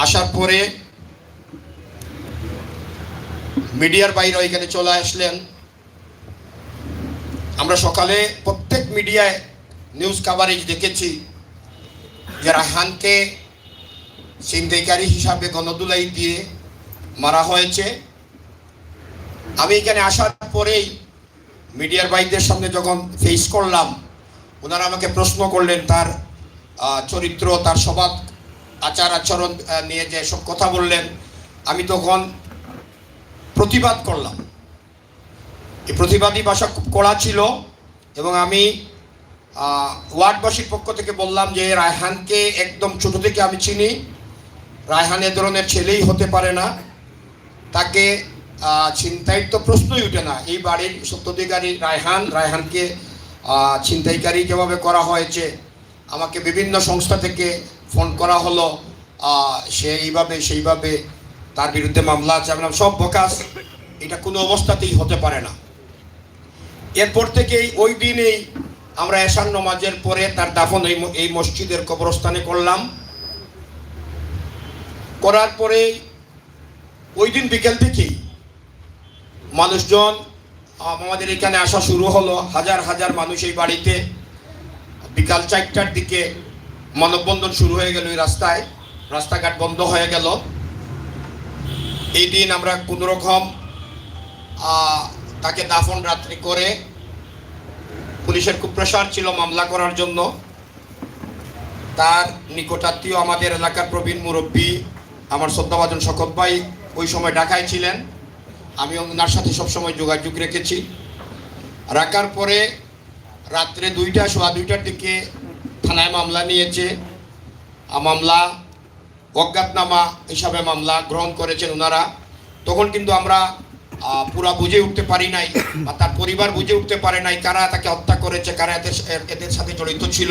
আসার পরে মিডিয়ার বাইরে এখানে চলে আসলেন। আমরা সকালে প্রত্যেক মিডিয়ায় নিউজ কাভারেজ দেখেছি যে রায়হানকে ছিনতাইকারী হিসাবে গণদুলাই দিয়ে মারা হয়েছে। আমি এখানে আসার পরেই মিডিয়ার ভাইদের সামনে যখন ফেস করলাম, ওনারা আমাকে প্রশ্ন করলেন তার চরিত্র, তার স্বভাব, আচার আচরণ নিয়ে যে সব কথা বললেন। আমি তখন প্রতিবাদ করলাম। এই প্রতিবাদী ভাষা খুব কড়া ছিল এবং আমি ওয়ার্ডবাসীর পক্ষ থেকে বললাম যে রায়হানকে একদম ছোট থেকে আমি চিনি। রায়হান এ ধরনের ছেলেই হতে পারে না, তাকে ছিনতাইয়ের তো প্রশ্নই উঠে না। এই বাড়ির সত্ত্বাধিকারী রায়হানকে ছিনতাইকারী যেভাবে করা হয়েছে, আমাকে বিভিন্ন সংস্থা থেকে ফোন করা হলো, সে এইভাবে সেইভাবে তার বিরুদ্ধে মামলা আছে। আমরা সব বকাস, এটা কোনো অবস্থাতেই হতে পারে না। এরপর থেকেই ওই দিনেই আমরা এশার নামাজের পরে তার দাফন এই মসজিদের কবরস্থানে করলাম। করার পরে ওই দিন বিকেল থেকেই মানুষজন আমাদের এখানে আসা শুরু হলো। হাজার হাজার মানুষ এই বাড়িতে। বিকাল 4টার দিকে মানববন্ধন শুরু হয়ে গেল। এই রাস্তাঘাট বন্ধ হয়ে গেল। এই দিন আমরা কোনোরকম তাকে দাফন রাত্রি করে, পুলিশের খুব প্রেশার ছিল মামলা করার জন্য। তার নিকটাত্মীয় আমাদের এলাকার প্রবীণ মুরব্বী আমার শ্রদ্ধাভাজন শকত ভাই ওই সময় ঢাকায় ছিলেন। আমি ওনার সাথে সবসময় যোগাযোগ রেখেছি। রাখার পরে রাত্রে 2টার দিকে থানায় মামলা নিয়েছে। মামলা অজ্ঞাতনামা হিসাবে মামলা গ্রহণ করেছেন ওনারা। তখন কিন্তু আমরা পুরা বুঝে উঠতে পারি নাই, বা তার পরিবার বুঝে উঠতে পারে নাই কারা তাকে হত্যা করেছে, কারা এদের সাথে জড়িত ছিল।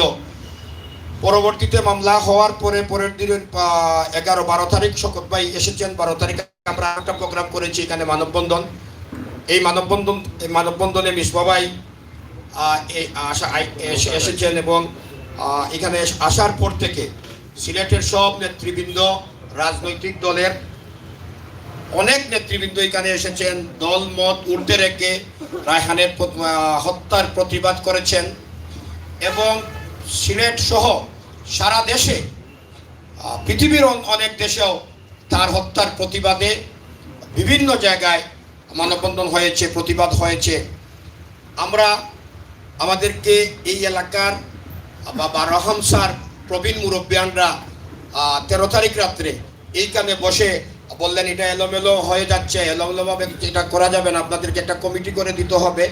পরবর্তীতে মামলা হওয়ার পরে পরের দিনের 11-12 তারিখ শকত ভাই এসেছেন। 12 তারিখে আমরা একটা প্রোগ্রাম করেছি এখানে মানববন্ধন। এই মানববন্ধনে মিসবা ভাই এসেছেন এবং এখানে আসার পর থেকে সিলেটের সব নেতৃবৃন্দ, রাজনৈতিক দলের অনেক নেতৃবৃন্দ এখানে এসেছেন। দল মত ঊর্ধ্বে রেখে রায়হানের হত্যার প্রতিবাদ করেছেন এবং সিলেট সহ সারা দেশে, পৃথিবীর অনেক দেশেও তার হত্যার প্রতিবাদে বিভিন্ন জায়গায় মানববন্ধন হয়েছে, প্রতিবাদ হয়েছে। আমরা আমাদেরকে এই এলাকার বা রহমসার প্রবীণ মুরব্বিয়ানরা 13 তারিখ রাত্রে এইখানে বসে বললেন এটা এলোমেলো হয়ে যাচ্ছে, এলোমেলোভাবে এটা করা যাবে না, আপনাদেরকে একটা কমিটি করে দিতে হবে।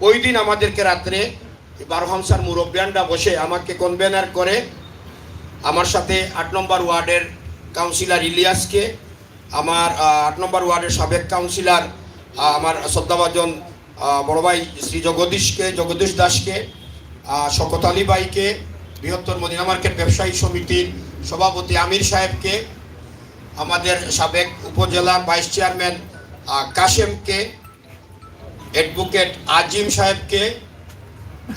ওই দিন আমাদেরকে রাত্রে বারোহামসার মুরব্বিয়ানরা বসে আমাকে কনভেনার করে আমার সাথে 8 নম্বর ওয়ার্ডের কাউন্সিলর ইলিয়াসকে, আমার 8 নম্বর ওয়ার্ডের সাবেক কাউন্সিলর আমার শ্রদ্ধাভাজন বড় ভাই শ্রী জগদীশ দাসকে, শকত আলী ভাইকে, বৃহত্তর মদিনা মার্কেট ব্যবসায়ী সমিতির সভাপতি আমির সাহেবকে, আমাদের সাবেক উপজেলার ভাইস চেয়ারম্যান কাশেমকে, অ্যাডভোকেট আজিম সাহেবকে,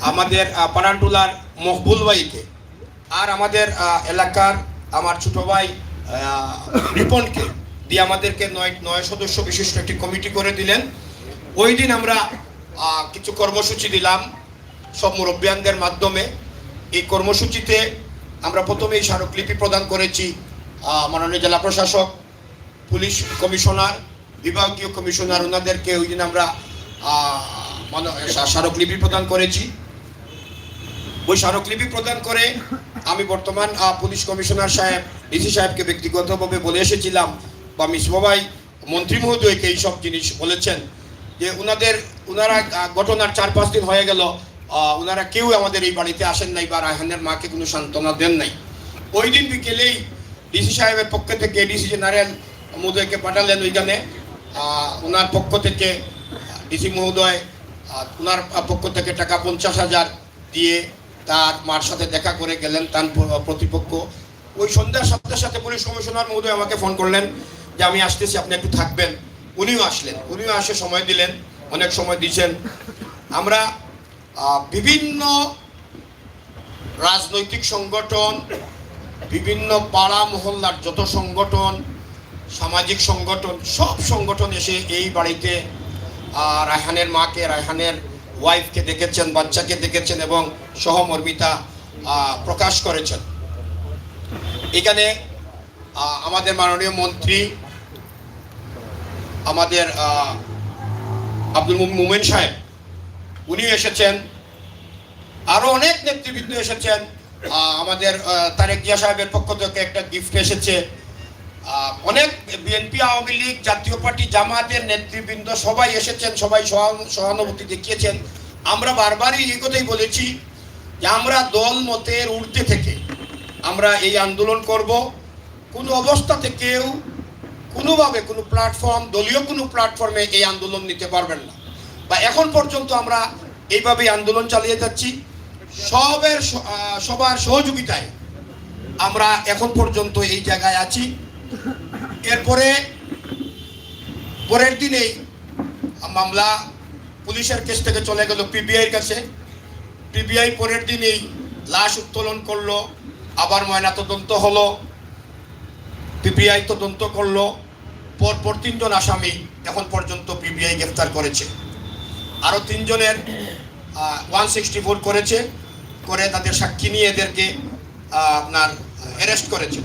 আমাদের পারান্টুলার মকবুল ভাইকে, আর আমাদের এলাকার আমার ছোট ভাই রিপনকে দিয়ে আমাদেরকে 9 সদস্য বিশিষ্ট একটি কমিটি করে দিলেন। ওই দিন আমরা কিছু কর্মসূচি দিলাম সব মুরব্বিয়ানদের মাধ্যমে। এই কর্মসূচিতে আমরা প্রথমেই স্মারকলিপি প্রদান করেছি মাননীয় জেলা প্রশাসক, পুলিশ কমিশনার, বিভাগীয় কমিশনার, ওনাদেরকে ওই দিন আমরা স্মারকলিপি প্রদান করেছি। ওই স্মারকলিপি প্রদান করে আমি বর্তমান পুলিশ কমিশনার সাহেব, ডিসি সাহেবকে ব্যক্তিগতভাবে বলে এসেছিলাম, বা মিসবা ভাই মন্ত্রী মহোদয়কে এই সব জিনিস বলেছেন যে ওনারা ঘটনার 4-5 দিন হয়ে গেল, ওনারা কেউ আমাদের এই বাড়িতে আসেন নাই বা রায়হানের মাকে কোনো সান্ত্বনা দেন নাই। ওই দিন বিকেলেই ডিসি সাহেবের পক্ষ থেকে ডিসি জেনারেল মহোদয়কে পাঠালেন ওইখানে। ওনার পক্ষ থেকে ডিসি মহোদয় ওনার পক্ষ থেকে টাকা 50,000 দিয়ে তার মার সাথে দেখা করে গেলেন তার প্রতিপক্ষ। ওই সন্ধ্যার সাথে পুলিশ কমিশনার মহোদয় আমাকে ফোন করলেন যে আমি আসতেছি, আপনি একটু থাকবেন। উনিও আসলেন, উনিও আসে সময় দিলেন, অনেক সময় দিয়েছেন। আমরা বিভিন্ন রাজনৈতিক সংগঠন, বিভিন্ন পাড়া মহল্লার যত সংগঠন, সামাজিক সংগঠন, সব সংগঠন এসে এই বাড়িতে রায়হানের মাকে, রায়হানের ওয়াইফকে দেখেছেন, বাচ্চাকে দেখেছেন এবং সহমর্মিতা প্রকাশ করেছেন। এখানে আমাদের মাননীয় মন্ত্রী, আমাদের আব্দুল মোমেন সাহেব, উনি এসেছেন, আরো অনেক নেতৃবৃন্দ এসেছেন। আমাদের তারেক জিয়া সাহেবের পক্ষ থেকে একটা গিফট এসেছে। অনেক বিএনপি, আওয়ামী লীগ, জাতীয় পার্টি, জামাতের নেতৃবৃন্দ সবাই এসেছেন, সবাই সহানুভূতি দেখিয়েছেন। আমরা বারবারই এই কথাই বলেছি যে আমরা দল মতের ঊর্ধ্বে থেকে আমরা এই আন্দোলন করব। কোনো অবস্থাতে কেউ কোনোভাবে কোনো প্ল্যাটফর্ম, দলীয় কোনো প্ল্যাটফর্মে এই আন্দোলন নিতে পারবেন না, বা এখন পর্যন্ত আমরা এইভাবেই আন্দোলন চালিয়ে যাচ্ছি। সবার সহযোগিতায় আমরা এখন পর্যন্ত এই জায়গায় আছি। এরপরে পরের দিনেই মামলা পুলিশের কাছ থেকে চলে গেল পিবিআইয়ের কাছে। পিবিআই পরের দিনেই লাশ উত্তোলন করলো, আবার ময়নাতদন্ত হলো, পিবিআই তদন্ত করলো। পরপর 3 জন আসামি এখন পর্যন্ত পিবিআই গ্রেফতার করেছে। আরও 3 জনের 164 করেছে, করে তাদের সাক্ষী নিয়ে এদেরকে আপনার অ্যারেস্ট করেছে।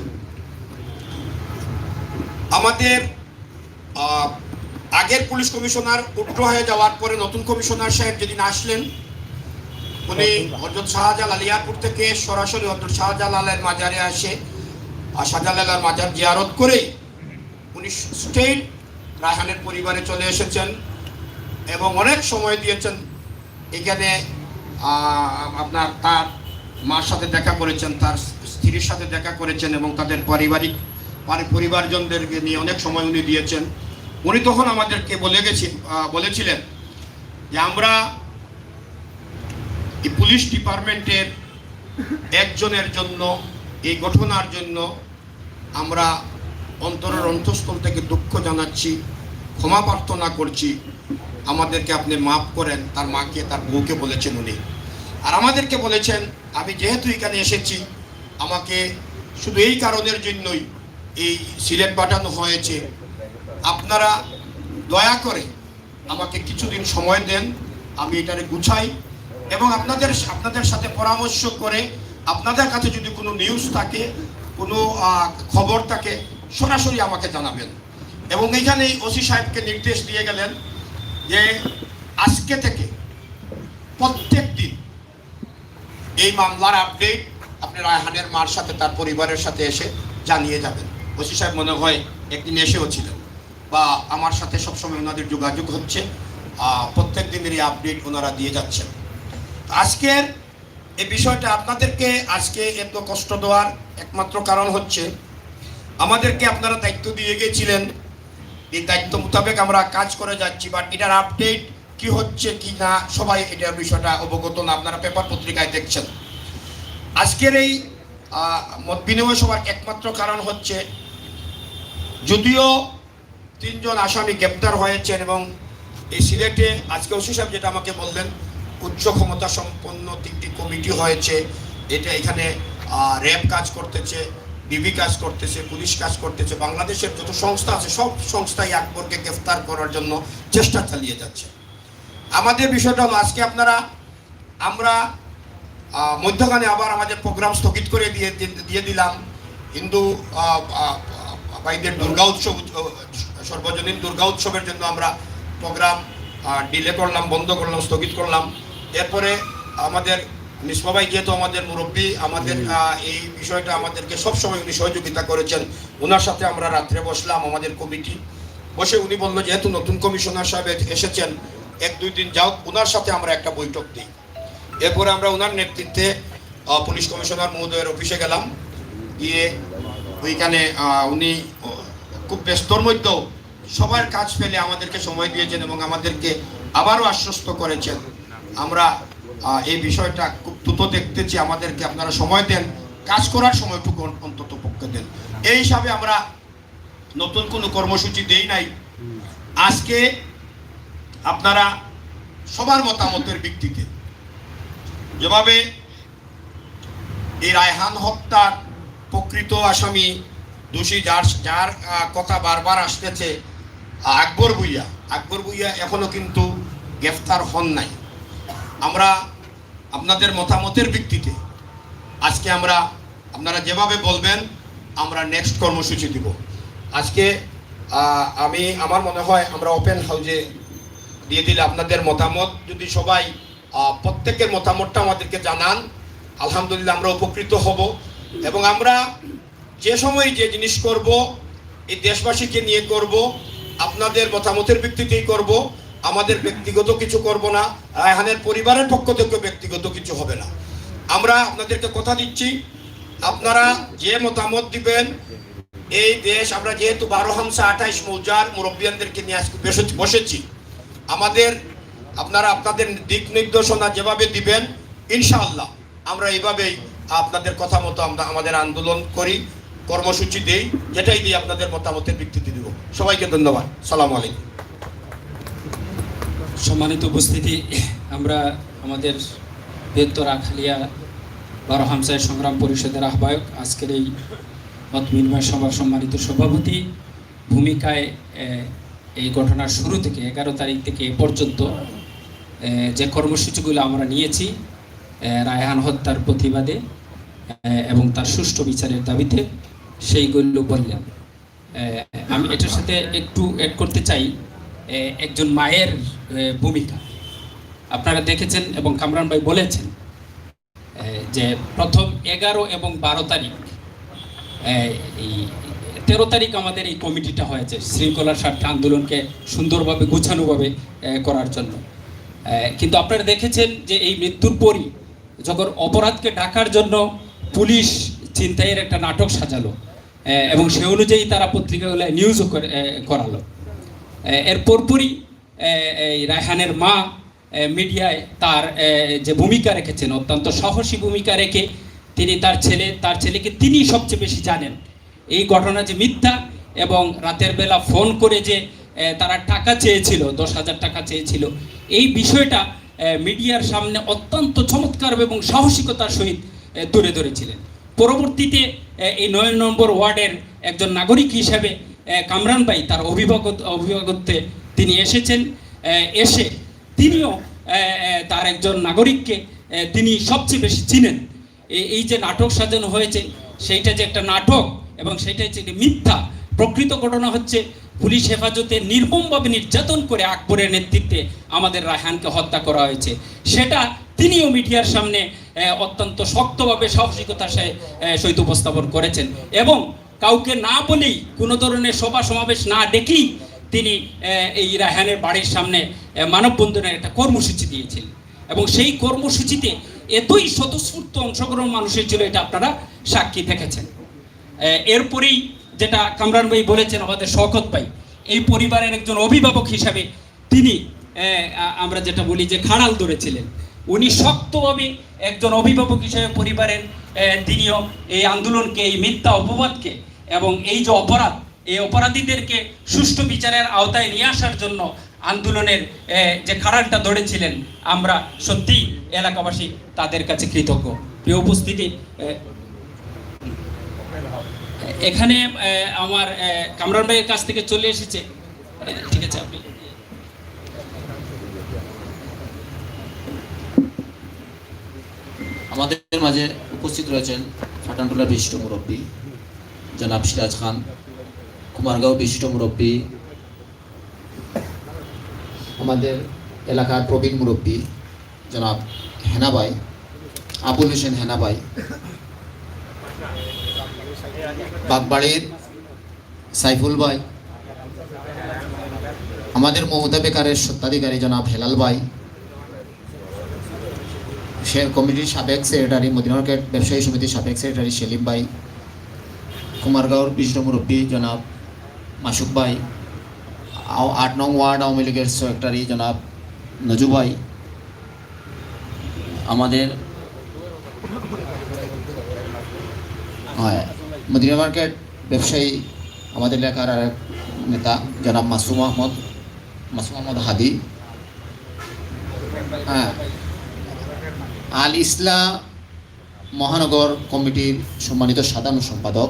আমাদের আগের পুলিশ কমিশনার উঠ্র হয়ে যাওয়ার পরে নতুন কমিশনার সাহেব যেদিন আসলেন, উনি হযরত শাহজালাল এয়ারপোর্ট থেকে সরাসরি হযরত শাহজালালের মাজারে আসে, আর শাহজালালের মাজার জিয়ারত করে উনি স্টেট রায়হানের পরিবারে চলে এসেছেন এবং অনেক সময় দিয়েছেন। এখানে আপনার তার মার সাথে দেখা করেছেন, তার স্ত্রীর সাথে দেখা করেছেন এবং তাদের পরিবারজনদেরকে নিয়ে অনেক সময় উনি দিয়েছেন। উনি তখন আমাদেরকে বলেছিলেন যে আমরা এই পুলিশ ডিপার্টমেন্টের একজনের জন্য, এই ঘটনার জন্য আমরা অন্তরের অন্তঃস্থল থেকে দুঃখ জানাচ্ছি, ক্ষমা প্রার্থনা করছি, আমাদেরকে আপনি মাফ করেন। তার মাকে, তার বউকে বলেছেন উনি। আর আমাদেরকে বলেছেন আমি যেহেতু এখানে এসেছি, আমাকে শুধু এই কারণের জন্যই এই সিলেট পাঠানো হয়েছে, আপনারা দয়া করে আমাকে কিছুদিন সময় দেন, আমি এটারে গুছাই এবং আপনাদের সাথে পরামর্শ করে আপনাদের কাছে যদি কোনো নিউজ থাকে, কোনো খবর থাকে, সরাসরি আমাকে জানাবেন। এবং এইখানেই ওসি সাহেবকে নির্দেশ দিয়ে গেলেন যে আজকে থেকে প্রত্যেক দিন এই মামলার আপডেট আপনি রায়হানের মার সাথে, তার পরিবারের সাথে এসে জানিয়ে যাবেন। ওসি সাহেব মনে হয় একদিন এসেও ছিলেন, বা আমার সাথে সবসময় ওনাদের যোগাযোগ হচ্ছে, প্রত্যেক দিনেরই আপডেট ওনারা দিয়ে যাচ্ছেন। আজকের এই বিষয়টা আপনাদেরকে আজকে এত কষ্ট দেওয়ার একমাত্র কারণ হচ্ছে আমাদেরকে আপনারা দায়িত্ব দিয়ে গিয়েছিলেন, এই দায়িত্ব মোতাবেক আমরা কাজ করে যাচ্ছি, বাট এটার আপডেট কি হচ্ছে কি না সবাই এটার বিষয়টা অবগত না। আপনারা পেপার পত্রিকায় দেখছেন। আজকের এই মত বিনিময় সবার একমাত্র কারণ হচ্ছে, যদিও 3 জন আসামি গ্রেপ্তার হয়েছেন এবং এই সিলেটে আজকে ওসি সাহেব যেটা আমাকে বললেন, উচ্চ ক্ষমতা সম্পন্ন 3টি কমিটি হয়েছে। এটা এখানে র্যাব কাজ করতেছে, ডিবি কাজ করতেছে, পুলিশ কাজ করতেছে, বাংলাদেশের যত সংস্থা আছে সব সংস্থাই আকবরকে গ্রেফতার করার জন্য চেষ্টা চালিয়ে যাচ্ছে। আমাদের বিষয়টা হলো আজকে আমরা মধ্যখানে আবার আমাদের প্রোগ্রাম স্থগিত করে দিয়ে দিলাম। হিন্দু ভাইদের দুর্গা উৎসব, সর্বজনীন দুর্গা উৎসবের জন্য আমরা প্রোগ্রাম ডিলে করলাম, বন্ধ করলাম, স্থগিত করলাম। এরপরে আমাদের মিসবা ভাই যেহেতু আমাদের মুরব্বী, আমাদের এই বিষয়টা আমাদেরকে সবসময় উনি সহযোগিতা করেছেন। ওনার সাথে আমরা রাত্রে বসলাম, আমাদের কমিটি বসে উনি বললো যেহেতু নতুন কমিশনার সাহেব এসেছেন, 1-2 দিন যাও, ওনার সাথে আমরা একটা বৈঠক দিই। এরপরে আমরা ওনার নেতৃত্বে পুলিশ কমিশনার মহোদয়ের অফিসে গেলাম, গিয়ে ওইখানে উনি খুব ব্যস্তর মধ্যেও সবার কাজ ফেলে আমাদেরকে সময় দিয়েছেন এবং আমাদেরকে আবারও আশ্বস্ত করেছেন আমরা এই বিষয়টা খুব দ্রুত দেখতেছি, আমাদেরকে আপনারা সময় দেন, কাজ করার সময়টুকু অন্তত পক্ষে দেন। এই হিসাবে আমরা নতুন কোনো কর্মসূচি দেই নাই। আজকে আপনারা সবার মতামতের ভিত্তিতে যেভাবে এই রায়হান হত্যার প্রকৃত আসামি দোষী যার যার কথা বারবার আসতেছে আকবর ভুইয়া এখনো কিন্তু গ্রেফতার হন নাই। আমরা আপনাদের মতামতের ভিত্তিতে আজকে আপনারা যেভাবে বলবেন আমরা নেক্সট কর্মসূচি দিব। আজকে আমার মনে হয় আমরা ওপেন হাউজে দিয়ে দিলে আপনাদের মতামত যদি সবাই প্রত্যেকের মতামতটা আমাদেরকে জানান, আলহামদুলিল্লাহ আমরা উপকৃত হব। এবং আমরা যে সময় যে জিনিস করব এই দেশবাসীকে নিয়ে করব, আপনাদের মতামতের ভিত্তিতেই করব, আমাদের ব্যক্তিগত কিছু করব না, রায়হানের পরিবারের পক্ষ থেকে ব্যক্তিগত কিছু হবে না। আমরা আপনাদেরকে কথা দিচ্ছি, আপনারা যে মতামত দিবেন এই দেশ, আমরা যেহেতু 12 হামসা 28 মৌজার মুরব্বিয়ানদেরকে নিয়ে আজকে বসেছি, আপনারা আপনাদের দিক নির্দেশনা যেভাবে দিবেন ইনশাআল্লাহ আমরা এইভাবেই আপনাদের কথা মতো আমরা আমাদের আন্দোলন করি, কর্মসূচি দেই, যেটাই দিই আপনাদের মতামতের ভিত্তিতে দিব। সবাইকে ধন্যবাদ। সালামু আলাইকুম। সম্মানিত উপস্থিতি, আমরা আমাদের বৃহত্তর আখালিয়া 12 হামসায় সংগ্রাম পরিষদের আহ্বায়ক, আজকের এই মত বিনিময় সভার সম্মানিত সভাপতি ভূমিকায় এই ঘটনার শুরু থেকে 11 তারিখ থেকে এ পর্যন্ত যে কর্মসূচিগুলো আমরা নিয়েছি রায়হান হত্যার প্রতিবাদে এবং তার সুষ্ঠু বিচারের দাবিতে, সেইগুলো বললেন। আমি এটার সাথে একটু অ্যাড করতে চাই একজন মায়ের ভূমিকা। আপনারা দেখেছেন এবং কামরান ভাই বলেছেন যে প্রথম 11 এবং 12 তারিখ, এই 13 তারিখ আমাদের এই কমিটিটা হয়েছে শৃঙ্খলার স্বার্থে আন্দোলনকে সুন্দরভাবে গুছানোভাবে করার জন্য। কিন্তু আপনারা দেখেছেন যে এই মৃত্যুর পরই যখন অপরাধকে ঢাকার জন্য পুলিশ ছিনতাইয়ের একটা নাটক সাজালো এবং সে অনুযায়ী তারা পত্রিকাগুলো নিউজও করালো, এর পরপরই এই রায়হানের মা মিডিয়ায় তার যে ভূমিকা রেখেছেন, অত্যন্ত সাহসী ভূমিকা রেখে তিনি তার ছেলেকে তিনি সবচেয়ে বেশি জানেন এই ঘটনা যে মিথ্যা, এবং রাতের বেলা ফোন করে যে তারা টাকা চেয়েছিল, 10,000 টাকা চেয়েছিল, এই বিষয়টা মিডিয়ার সামনে অত্যন্ত চমৎকার এবং সাহসিকতার সহিত তুলে ধরেছিলেন। পরবর্তীতে এই 9 নম্বর ওয়ার্ডের একজন নাগরিক হিসেবে কামরান ভাই তার অভিভাবকত্বে তিনি এসেছেন, এসে তিনিও তার একজন নাগরিককে তিনি সবচেয়ে বেশি চিনেন। এই যে নাটক সাজানো হয়েছে সেইটা যে একটা নাটক এবং সেইটা হচ্ছে মিথ্যা। প্রকৃত ঘটনা হচ্ছে পুলিশ হেফাজতে নির্মমভাবে নির্যাতন করে আকবরের নেতৃত্বে আমাদের রায়হানকে হত্যা করা হয়েছে, সেটা তিনিও মিডিয়ার সামনে অত্যন্ত শক্তভাবে সাহসিকতার সহিত উপস্থাপন করেছেন এবং কাউকে না বলেই, কোনো ধরনের সভা সমাবেশ না ডেকেই তিনি এই রায়হানের বাড়ির সামনে মানববন্ধনের একটা কর্মসূচি দিয়েছিলেন এবং সেই কর্মসূচিতে এতই স্বতঃস্ফূর্ত অংশগ্রহণ মানুষের ছিল, এটা আপনারা সাক্ষী দেখেছেন। এরপরেই যেটা কামরান ভাই বলেছেন, আমাদের শওকত ভাই এই পরিবারের একজন অভিভাবক হিসাবে তিনি আমরা যেটা বলি যে খাড়াল ধরেছিলেন, উনি শক্তভাবে একজন অভিভাবক হিসেবে পরিবারের তিনিও এই আন্দোলনকে, এই মিথ্যা অপবাদকে এবং এই যে অপরাধ, এই অপরাধীদেরকে সুষ্ঠু বিচারের আওতায় নিয়ে আসার জন্য আন্দোলনের যে খাড়ালটা ধরেছিলেন, আমরা সত্যি এলাকাবাসী তাদের কাছে কৃতজ্ঞ। প্রিয় উপস্থিতি, এখানে আমার কামরান ভাইয়ের কাছ থেকে চলে এসেছে, ঠিক আছে, আপনি আমাদের মাঝে উপস্থিত রয়েছেন ফাটানটোলার বিশিষ্ট মুরব্বী জনাব সিরাজ খান, কুমারগাঁও বিশিষ্ট মুরব্বী আমাদের এলাকার প্রবীণ মুরব্বী জনাব হেনাবাই, আবুল হোসেন হেনাবাই, বাগবাড়ির সাইফুল ভাই, আমাদের মমতা বেকারের স্বত্বাধিকারী জনাব হেলাল ভাই, শেয়ার কমিটির সাবেক সেক্রেটারি, মদিনা মার্কেট ব্যবসায়ী সমিতির সাবেক সেক্রেটারি সেলিম ভাই, কুমারগাঁওর বিশিষ্ট মুরব্বী জনাব মাসুক ভাই, 8 নং ওয়ার্ড আওয়ামী লীগের সেক্রেটারি জনাব নজু ভাই, আমাদের মদিনা মার্কেট ব্যবসায়ী আমাদের এলাকার আরেক নেতা জনাব মাসুম আহমদ হাদি, আল ইসলাম মহানগর কমিটির সম্মানিত সাধারণ সম্পাদক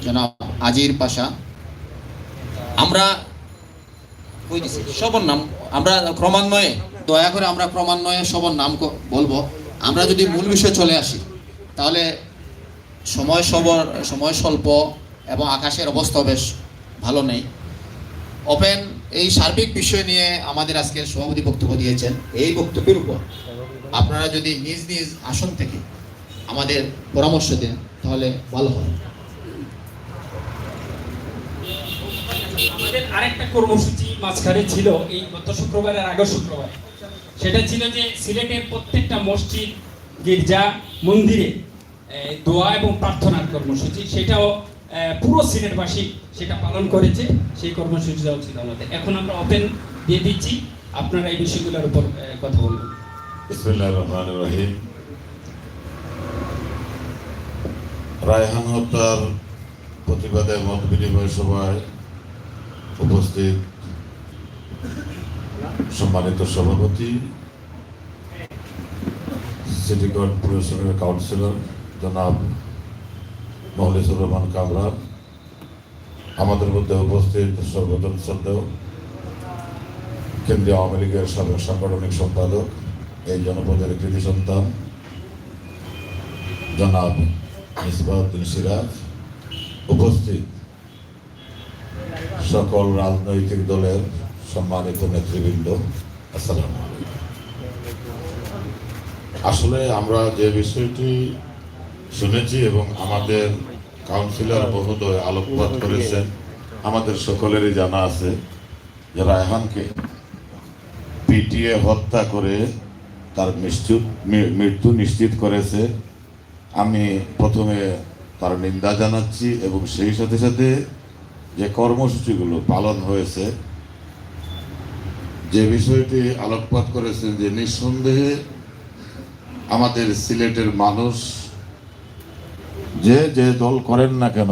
জনাব আজির পাশা। আমরা সবার নাম আমরা ক্রমান্বয়ে দয়া করে আমরা ক্রমান্বয়ে সবার নাম বলবো। আমরা যদি মূল বিষয়ে চলে আসি তাহলে সময় স্বল্প এবং আকাশের অবস্থা বেশ ভালো নেই। ওপেন এই সার্বিক বিষয় নিয়ে আমাদের আজকের সভাপতি বক্তব্য দিয়েছেন। এই বক্তব্যের উপর আপনারা যদি নিজ নিজ আসন থেকে আমাদের পরামর্শ দেন তাহলে ভালো হয়। আমাদের আরেকটা কর্মসূচি মাঝখানে ছিল এই গত শুক্রবারের আগের শুক্রবার, সেটা ছিল যে সিলেটের প্রত্যেকটা মসজিদ, গির্জা, মন্দিরে দোয়া এবং প্রার্থনার কর্মসূচি, সেটাও পুরো সিলেটবাসী সেটা পালন করেছে। সেই কর্মসূচিটাও ছিল আমাদের। এখন আমরা ওপেন দিয়ে দিচ্ছি, আপনারা এই বিষয়গুলোর উপর কথা বলবেন। বিসমিল্লাহির রহমানির রহিম। রায়হান হত্যার প্রতিবাদে মত বিনিময় সভায় উপস্থিত সম্মানিত সভাপতি, সিটি কর্পোরেশনের কাউন্সিলর জনাব মখলিসুর রহমান কামরান, আমাদের মধ্যে উপস্থিত সর্বজন শ্রদ্ধেয় কেন্দ্রীয় আওয়ামী লীগের সাবেক সাংগঠনিক সম্পাদক, এই জনপদের কৃতি সন্তান জনাব মিসবাউদ্দিন সিরাজ, উপস্থিত সকল রাজনৈতিক দলের সম্মানিত নেতৃবৃন্দ, আসসালামু আলাইকুম। আসলে আমরা যে বিষয়টি শুনেছি এবং আমাদের কাউন্সিলর মহোদয় আলোকপাত করেছেন, আমাদের সকলেরই জানা আছে যে রায়হানকে পিটিয়ে হত্যা করে তার মৃত্যু নিশ্চিত করেছে। আমি প্রথমে তার নিন্দা জানাচ্ছি এবং সেই সাথে সাথে যে কর্মসূচিগুলো পালন হয়েছে, যে বিষয়টি আলোকপাত করেছেন যে নিঃসন্দেহে আমাদের সিলেটের মানুষ যে যে দল করেন না কেন,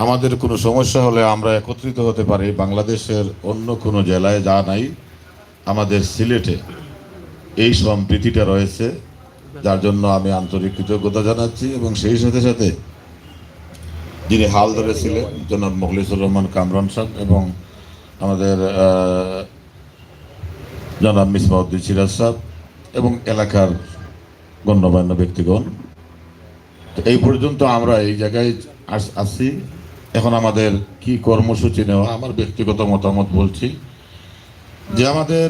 আমাদের কোনো সমস্যা হলে আমরা একত্রিত হতে পারি। বাংলাদেশের অন্য কোনো জেলায় যা নাই, আমাদের সিলেটে এই সম্প্রীতিটা রয়েছে, যার জন্য আমি আন্তরিক কৃতজ্ঞতা জানাচ্ছি। এবং সেই সাথে সাথে যিনি হাল ধরেছিলেন জনাব মখলিসুর রহমান কামরান সাহেব এবং আমাদের জনাব মিসবাউদ্দিন সিরাজ সাহেব এবং এলাকার গণ্যমান্য ব্যক্তিগণ, এই পর্যন্ত আমরা এই জায়গায় আসছি। এখন আমাদের কি কর্মসূচি নেওয়া, আমার ব্যক্তিগত মতামত বলছি যে আমাদের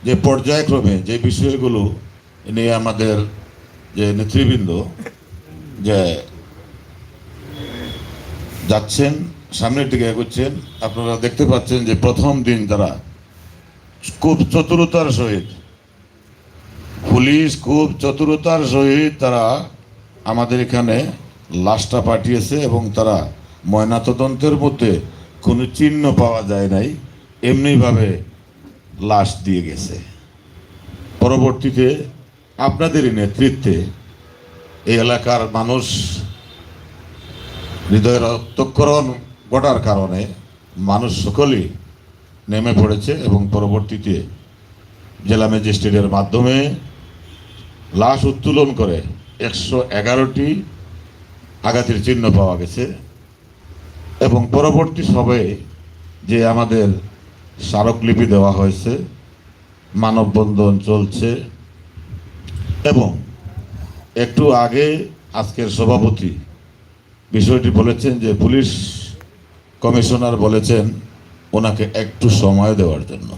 যে পর্যায়ক্রমে যে বিষয়গুলো নিয়ে আমাদের যে নেতৃবৃন্দ যে যাচ্ছেন, সামনের দিকে এগোচ্ছেন, আপনারা দেখতে পাচ্ছেন যে প্রথম দিন তারা খুব চতুরতার সহিত, পুলিশ খুব চতুরতার সহিত তারা আমাদের এখানে লাশটা পাঠিয়েছে এবং তারা ময়নাতদন্তের মধ্যে কোনো চিহ্ন পাওয়া যায় নাই, এমনিভাবে লাশ দিয়ে গেছে। পরবর্তীতে আপনাদেরই নেতৃত্বে এই এলাকার মানুষ হৃদয়ের রক্তক্ষরণ ঘটার কারণে মানুষ সকলেই নেমে পড়েছে এবং পরবর্তীতে জেলা ম্যাজিস্ট্রেটের মাধ্যমে লাশ উত্তোলন করে 111টি আঘাতের চিহ্ন পাওয়া গেছে। এবং পরবর্তী সময়ে যে আমাদের স্মারকলিপি দেওয়া হয়েছে, মানববন্ধন চলছে এবং একটু আগে আজকের সভাপতি বিষয়টি বলেছেন যে পুলিশ কমিশনার বলেছেন ওনাকে একটু সময় দেওয়ার জন্য।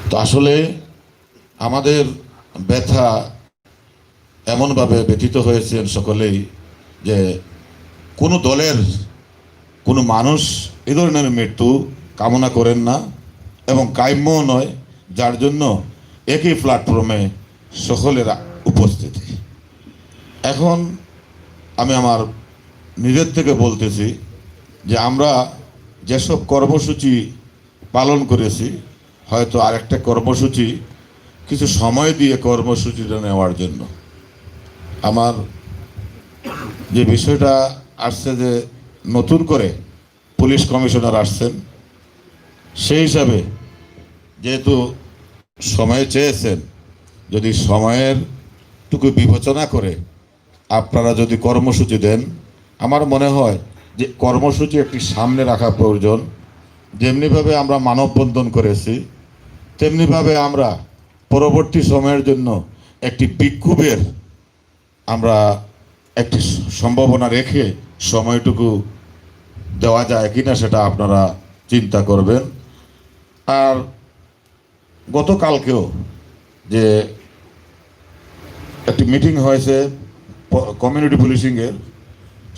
তো আসলে আমাদের ব্যথা এমনভাবে ব্যথিত হয়েছেন সকলেই যে কোনো দলের কোনো মানুষ এ ধরনের মৃত্যু কামনা করেন না এবং কাম্যও নয়, যার জন্য একই প্ল্যাটফর্মে সকলের উপস্থিতি। এখন আমি আমার নিজের থেকে বলতেছি যে আমরা যেসব কর্মসূচি পালন করেছি, হয়তো আরেকটা কর্মসূচি কিছু সময় দিয়ে কর্মসূচিটা নেওয়ার জন্য আমার যে বিষয়টা আসছে যে নতুন করে পুলিশ কমিশনার আসছেন, সেই হিসাবে যেহেতু সময় চেয়েছেন, যদি সময়ের টুকু বিবেচনা করে আপনারা যদি কর্মসূচি দেন, আমার মনে হয় যে কর্মসূচি একটি সামনে রাখা প্রয়োজন। যেমনিভাবে আমরা মানববন্ধন করেছি, তেমনিভাবে আমরা পরবর্তী সময়ের জন্য একটি বিক্ষোভের আমরা একটি সম্ভাবনা রেখে সময়টুকু দেওয়া যায় কিনা সেটা আপনারা চিন্তা করবেন। আর গতকালকেও যে একটি মিটিং হয়েছে কমিউনিটি পুলিশিংয়ের,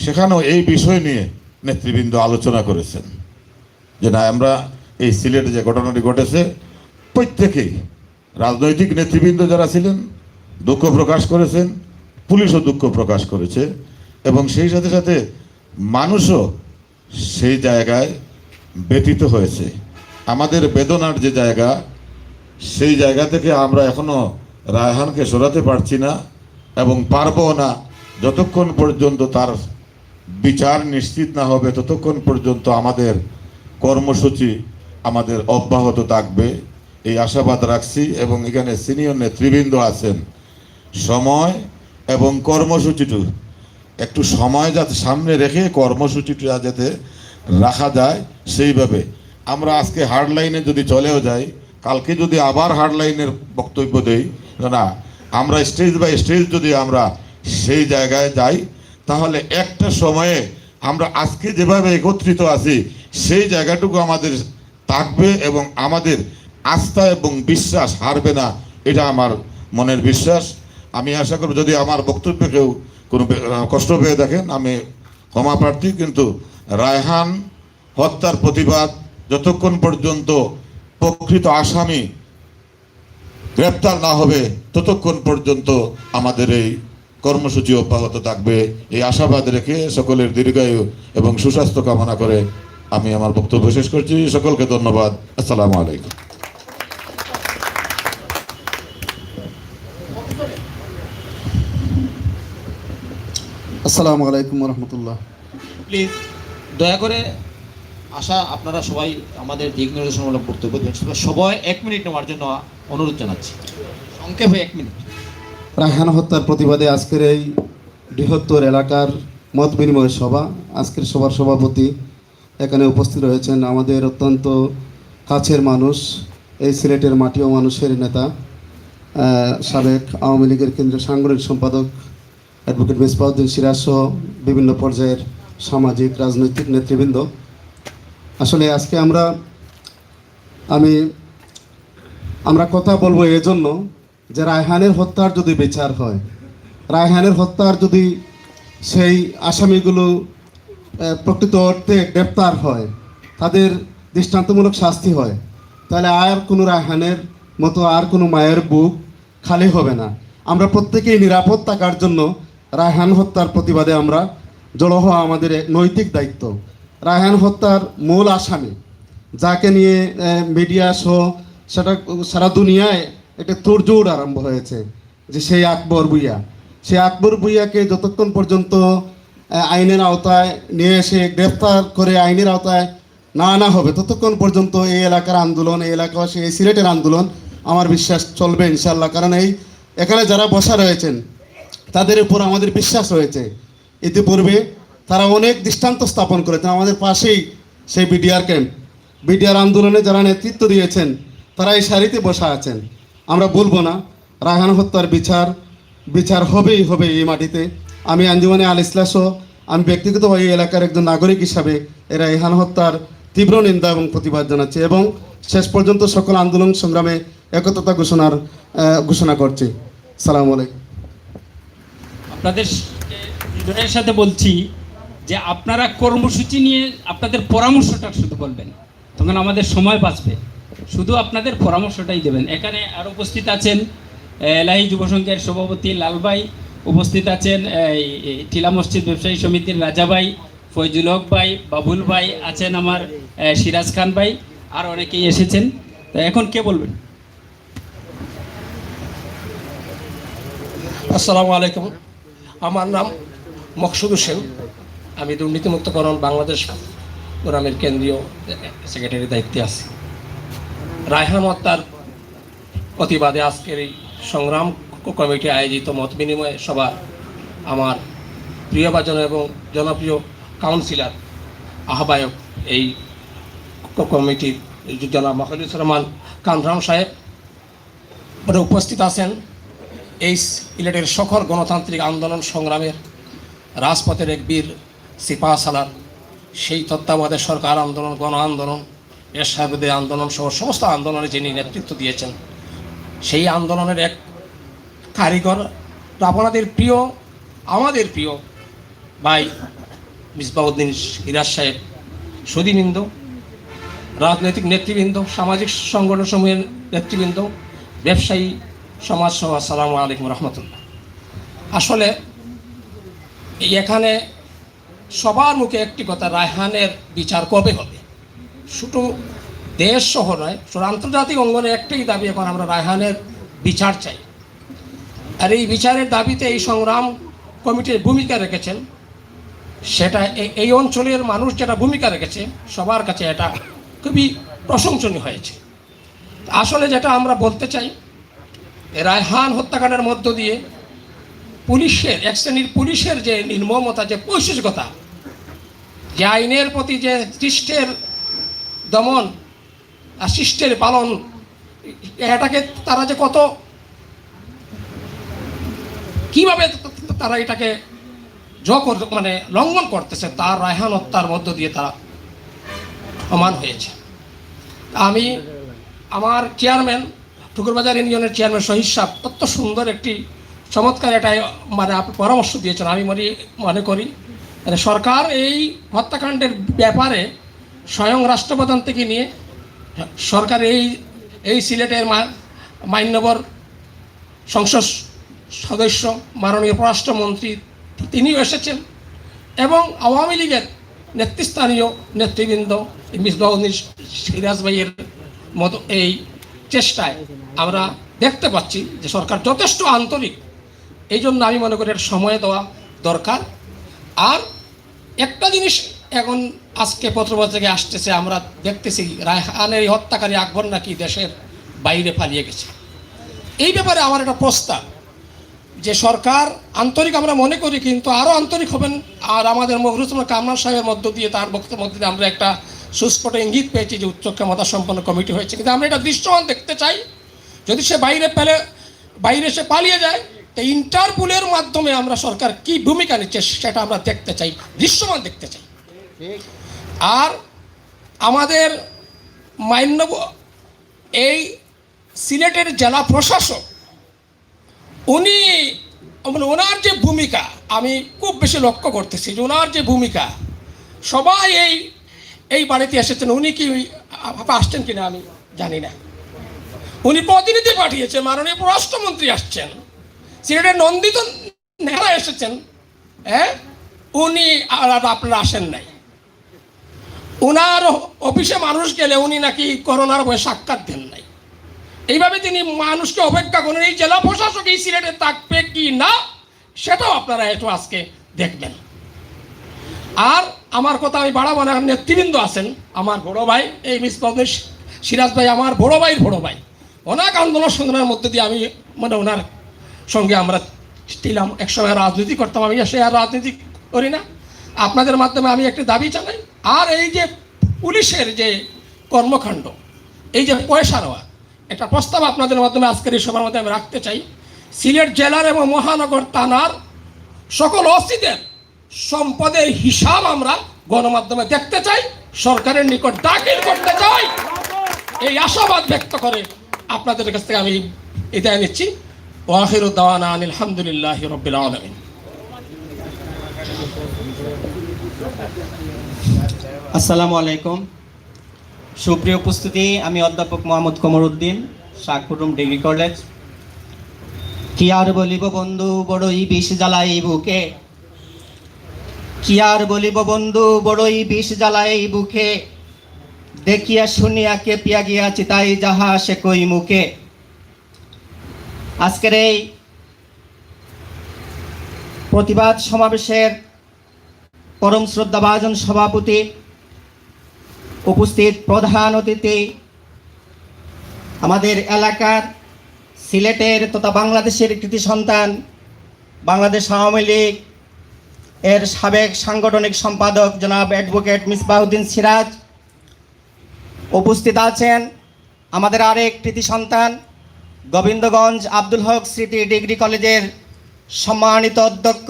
সেখানেও এই বিষয় নিয়ে নেতৃবৃন্দ আলোচনা করেছেন যে না, আমরা এই সিলেটে যে ঘটনাটি ঘটেছে প্রত্যেকেই রাজনৈতিক নেতৃবৃন্দ যারা ছিলেন দুঃখ প্রকাশ করেছেন, পুলিশও দুঃখ প্রকাশ করেছে, এবং সেই সাথে সাথে মানুষও সেই জায়গায় ব্যথিত হয়েছে। আমাদের বেদনার যে জায়গা, সেই জায়গা থেকে আমরা এখনো রায়হানকে সরাতে পারছি না এবং পারবো না যতক্ষণ পর্যন্ত তার বিচার নিশ্চিত না হবে, ততক্ষণ পর্যন্ত আমাদের কর্মসূচি আমাদের অব্যাহত থাকবে এই আশাবাদ রাখছি। এবং এখানে সিনিয়র নেতৃবৃন্দ আছেন, সময় এবং কর্মসূচিটু একটু সময় যাতে সামনে রেখে কর্মসূচিটা যাতে রাখা যায় সেইভাবে। আমরা আজকে হার্ড লাইনে যদি চলেও যাই, কালকে যদি আবার হার্ড লাইনের বক্তব্য দেই, না আমরা স্টেজ বাই স্টেজ যদি আমরা সেই জায়গায় যাই, তাহলে একটা সময়ে আমরা আজকে যেভাবে একত্রিত আছি সেই জায়গাটুকু আমাদের থাকবে এবং আমাদের আস্থা এবং বিশ্বাস হারবে না, এটা আমার মনের বিশ্বাস। আমি আশা করব যদি আমার বক্তব্যে কেউ কোনো কষ্ট পেয়ে দেখেন, আমি ক্ষমা প্রার্থী, কিন্তু রায়হান হত্যার প্রতিবাদ যতক্ষণ পর্যন্ত প্রকৃত আসামি গ্রেপ্তার না হবে ততক্ষণ পর্যন্ত আমাদের এই কর্মসূচি অব্যাহত থাকবে। এই আশাবাদ রেখে সকলের দীর্ঘায়ু এবং সুস্বাস্থ্য কামনা করে আমি আমার বক্তব্য শেষ করছি। সকলকে ধন্যবাদ। আসসালামু আলাইকুম। আসসালামু আলাইকুম রহমতুল্লাহ। প্লিজ দয়া করে আপনারা সবাই আমাদের দিক নির্দেশনামূলক বক্তব্য দেন। সবাই 1 মিনিট নেওয়ার জন্য অনুরোধ জানাচ্ছি, সংক্ষেপে 1 মিনিট। রায়হান হত্যার প্রতিবাদে আজকের এই বৃহত্তর এলাকার মত বিনিময় সভা, আজকের সভার সভাপতি এখানে উপস্থিত রয়েছেন আমাদের অত্যন্ত কাছের মানুষ, এই সিলেটের মাটি ও মানুষের নেতা, সাবেক আওয়ামী লীগের কেন্দ্রীয় সাংগঠনিক সম্পাদক অ্যাডভোকেট মিসবাউদ্দিন সিরাজ সহ বিভিন্ন পর্যায়ের সামাজিক রাজনৈতিক নেতৃবৃন্দ। আসলে আজকে আমরা কথা বলবো এজন্য যে রায়হানের হত্যার যদি বিচার হয়, রায়হানের হত্যার যদি সেই আসামিগুলো প্রকৃত অর্থে গ্রেপ্তার হয়, তাদের দৃষ্টান্তমূলক শাস্তি হয়, তাহলে আর কোনো রায়হানের মতো আর কোনো মায়ের বুক খালি হবে না। আমরা প্রত্যেকেই নিরাপদ থাকার জন্য রায়হান হত্যার প্রতিবাদে আমরা জড়ো হওয়া আমাদের নৈতিক দায়িত্ব। রায়হান হত্যার মূল আসামি, যাকে নিয়ে মিডিয়া সহ সারা দুনিয়ায় একটা তোড়জোড় আরম্ভ হয়েছে, যে সেই আকবর ভূঁইয়া, সেই আকবর ভূঁইয়াকে যতক্ষণ পর্যন্ত আইনের আওতায় নিয়ে এসে গ্রেফতার করে আইনের আওতায় না আনা হবে, ততক্ষণ পর্যন্ত এই এলাকার আন্দোলন, এই এলাকাবাসী, এই সিলেটের আন্দোলন আমার বিশ্বাস চলবে ইনশাল্লাহ। কারণ এখানে যারা বসা রয়েছেন তাদের উপর আমাদের বিশ্বাস রয়েছে। ইতিপূর্বে তারা অনেক দৃষ্টান্ত স্থাপন করেছেন। আমাদের পাশেই সেই বিডিআর ক্যাম্প, বিডিআর আন্দোলনে যারা নেতৃত্ব দিয়েছেন তারা এই সারিতে বসা আছেন। আমরা বলবো না, রায়হান হত্যার বিচার হবেই হবে এই মাটিতে। আমি আঞ্জুমানে আল ইসলাহ সহ আমি ব্যক্তিগতভাবে এই এলাকার একজন নাগরিক হিসাবে এই রায়হান হত্যার তীব্র নিন্দা এবং প্রতিবাদ জানাচ্ছি এবং শেষ পর্যন্ত সকল আন্দোলন সংগ্রামে একত্রতা ঘোষণা করছি। সালামু আলাইকুম। আপনাদের হৃদয়ের সাথে বলছি যে আপনারা কর্মসূচি নিয়ে আপনাদের পরামর্শটা শুধু বলবেন, তখন আমাদের সময় বাঁচবে। শুধু আপনাদের পরামর্শটাই দেবেন। এখানে আর উপস্থিত আছেন এলাহি যুব সংঘের সভাপতি লালভাই, উপস্থিত আছেন টিলা মসজিদ ব্যবসায়ী সমিতির রাজা ভাই, ফয়জুল হক ভাই, বাবুল ভাই আছেন, আমার সিরাজ খান ভাই, আর অনেকেই এসেছেন। তো এখন কে বলবেন? আসসালামু আলাইকুম। আমার নাম মকসুদ হোসেন। আমি দুর্নীতিমুক্তকরণ বাংলাদেশ ফোরামের কেন্দ্রীয় সেক্রেটারির দায়িত্বে আছি। রায়হান হত্যার প্রতিবাদে আজকের এই সংগ্রাম কমিটি আয়োজিত মত বিনিময় সভা আমার প্রিয়ভাজন এবং জনপ্রিয় কাউন্সিলর আহ্বায়ক এই কমিটির জনাব মখলিসুর রহমান কামরাম সাহেব উপস্থিত আছেন। এই সিলেটের সকল গণতান্ত্রিক আন্দোলন সংগ্রামের রাজপথের এক বীর সিপাহ সালার, সেই তত্ত্বাবধায়ক সরকার আন্দোলন, গণ আন্দোলন, এরশাদ আন্দোলন সহ সমস্ত আন্দোলনে যিনি নেতৃত্ব দিয়েছেন, সেই আন্দোলনের এক কারিগর, আপনাদের প্রিয়, আমাদের প্রিয় ভাই মিসবাউদ্দিন সিরাজ সাহেব, সুধীবৃন্দ, রাজনৈতিক নেতৃবৃন্দ, সামাজিক সংগঠন সমূহের নেতৃবৃন্দ, ব্যবসায়ী সমাজ সহ আসসালামু আলাইকুম রহমতুল্লাহ। আসলে এখানে সবার মুখে একটি কথা, রায়হানের বিচার কবে হবে? শুধু দেশ সহ নয়, শুধু আন্তর্জাতিক অঙ্গনে একটাই দাবি, এখন আমরা রায়হানের বিচার চাই। আর এই বিচারের দাবিতে এই সংগ্রাম কমিটির ভূমিকা রেখেছেন, সেটা এই অঞ্চলের মানুষ যেটা ভূমিকা রেখেছে সবার কাছে এটা খুবই প্রশংসনীয় হয়েছে। আসলে যেটা আমরা বলতে চাই, রায়হান হত্যাকাণ্ডের মধ্য দিয়ে পুলিশের, এক শ্রেণীর পুলিশের যে নির্মমতা, যে পৈশাচিকতা, যে আইনের প্রতি যে শিষ্টের দমন আর শিষ্টের পালন, এটাকে তারা যে কত কিভাবে তারা এটাকে মানে লঙ্ঘন করতেছে, তার রায়হান হত্যার মধ্য দিয়ে তারা প্রমাণ হয়েছে। আমি আমার চেয়ারম্যান, ঠুকুরবাজার ইউনিয়নের চেয়ারম্যান শহীদ সাহেব অত্যন্ত সুন্দর একটি চমৎকার এটা মানে পরামর্শ দিয়েছেন। আমি মনে করি সরকার এই হত্যাকাণ্ডের ব্যাপারে স্বয়ং রাষ্ট্রপ্রধান থেকে নিয়ে সরকার এই সিলেটের মান্যবর সংসদ সদস্য মাননীয় পররাষ্ট্রমন্ত্রী তিনিও এসেছেন, এবং আওয়ামী লীগের নেতৃস্থানীয় নেতৃবৃন্দ মিসবাউদ্দিন সিরাজ ভাইয়ের মতো এই চেষ্টায় আমরা দেখতে পাচ্ছি যে সরকার যথেষ্ট আন্তরিক। এই জন্য আমি মনে করি এর সময় দেওয়া দরকার। আর একটা জিনিস এখন আজকে পত্রপত্রিকা থেকে আসতেছে, আমরা দেখতেছি রায়হানের এই হত্যাকারী আকবর নাকি দেশের বাইরে পালিয়ে গেছে। এই ব্যাপারে আমার একটা প্রস্তাব যে সরকার আন্তরিক আমরা মনে করি, কিন্তু আরও আন্তরিক হবেন। আর আমাদের মখলিসুর কামরান সাহেবের মধ্য দিয়ে, তার বক্তব্যের মধ্যে দিয়ে আমরা একটা সুস্পষ্ট ইঙ্গিত পেয়েছি যে উচ্চ ক্ষমতা সম্পন্ন কমিটি হয়েছে, কিন্তু আমরা এটা দৃশ্যমান দেখতে চাই। যদি সে বাইরে সে পালিয়ে যায়, তো ইন্টারপোলের মাধ্যমে আমরা সরকার কি ভূমিকা নিচ্ছে সেটা আমরা দেখতে চাই, দৃশ্যমান দেখতে চাই। আর আমাদের এই সিলেটের জেলা প্রশাসক, উনি মানে ওনার যে ভূমিকা আমি খুব বেশি লক্ষ্য করতেছি, যে ওনার যে ভূমিকা, সবাই এই বাড়িতে এসেছেন, উনি কি আসছেন কিনা আমি জানি না, উনি প্রতিনিধি পাঠিয়েছেন, মাননীয় পররাষ্ট্রমন্ত্রী আসছেন, সিলেটের নন্দিত নেতা এসেছেন, উনি আপনারা আসেন নাই। ওনার অফিসে মানুষ গেলে উনি নাকি করোনার ভয়ে সাক্ষাৎ দেন নাই। এইভাবে তিনি মানুষকে অপেক্ষা করেন। এই জেলা প্রশাসক এই সিলেটে থাকবে কি না সেটাও আপনারা একটু আজকে দেখবেন। আর আমার কথা আমি বাড়াবো না, নেতৃবৃন্দ আছেন, আমার বড় ভাই এই মিসবাউদ্দিন সিরাজ ভাই, আমার বড় ভাই, অনেক আন্দোলন সংগ্রামের মধ্যে দিয়ে আমি মানে ওনার সঙ্গে আমরা ছিলাম, একসময় রাজনীতি করতাম, আমি সে আর রাজনীতি করি না। আপনাদের মাধ্যমে আমি একটি দাবি জানাই। আর এই যে পুলিশের যে কর্মকাণ্ড, এই যে পয়সা নেওয়া, একটা প্রস্তাব আপনাদের মাধ্যমে আজকের এই সভার মধ্যে আমি রাখতে চাই। সিলেট জেলার এবং মহানগর থানার সকল ওসিদের সম্পদের হিসাব আমরা গণমাধ্যমে দেখতে চাই, সরকারের নিকট দাখিল করতে চাই। এই আশাবাদ ব্যক্ত করে আপনাদের কাছ থেকে আমি বিদায় নিচ্ছি। ওয়াখিরু দাওয়ানা আলহামদুলিল্লাহি রাব্বিল আলামিন। আসসালামু আলাইকুম। সুপ্রিয় উপস্থিতি, আমি অধ্যাপক মোহাম্মদ কমরউদ্দিন, শাহকুটুম ডিগ্রি কলেজ। কি আর বলিব বন্ধু, বড়ই বিষ জ্বালাই বুকে, কি আর বলিব বন্ধু, বড়ই বিষ জ্বালাই বুকে, দেখিয়া শুনিয়া কেঁপিয়া গিয়াছি তাই যাহা সে কই মুখে। আজকের এই প্রতিবাদ সমাবেশের পরম শ্রদ্ধাভাজন সভাপতি, উপস্থিত প্রধান অতিথি, আমাদের এলাকার সিলেটের তথা বাংলাদেশের কৃতি সন্তান, বাংলাদেশ আওয়ামী লীগ এর সাবেক সাংগঠনিক সম্পাদক জনাব অ্যাডভোকেট মিসবাহউদ্দিন সিরাজ, উপস্থিত আছেন আমাদের আরেক কৃতি সন্তান গোবিন্দগঞ্জ আব্দুল হক স্মৃতি ডিগ্রি কলেজের সম্মানিত অধ্যক্ষ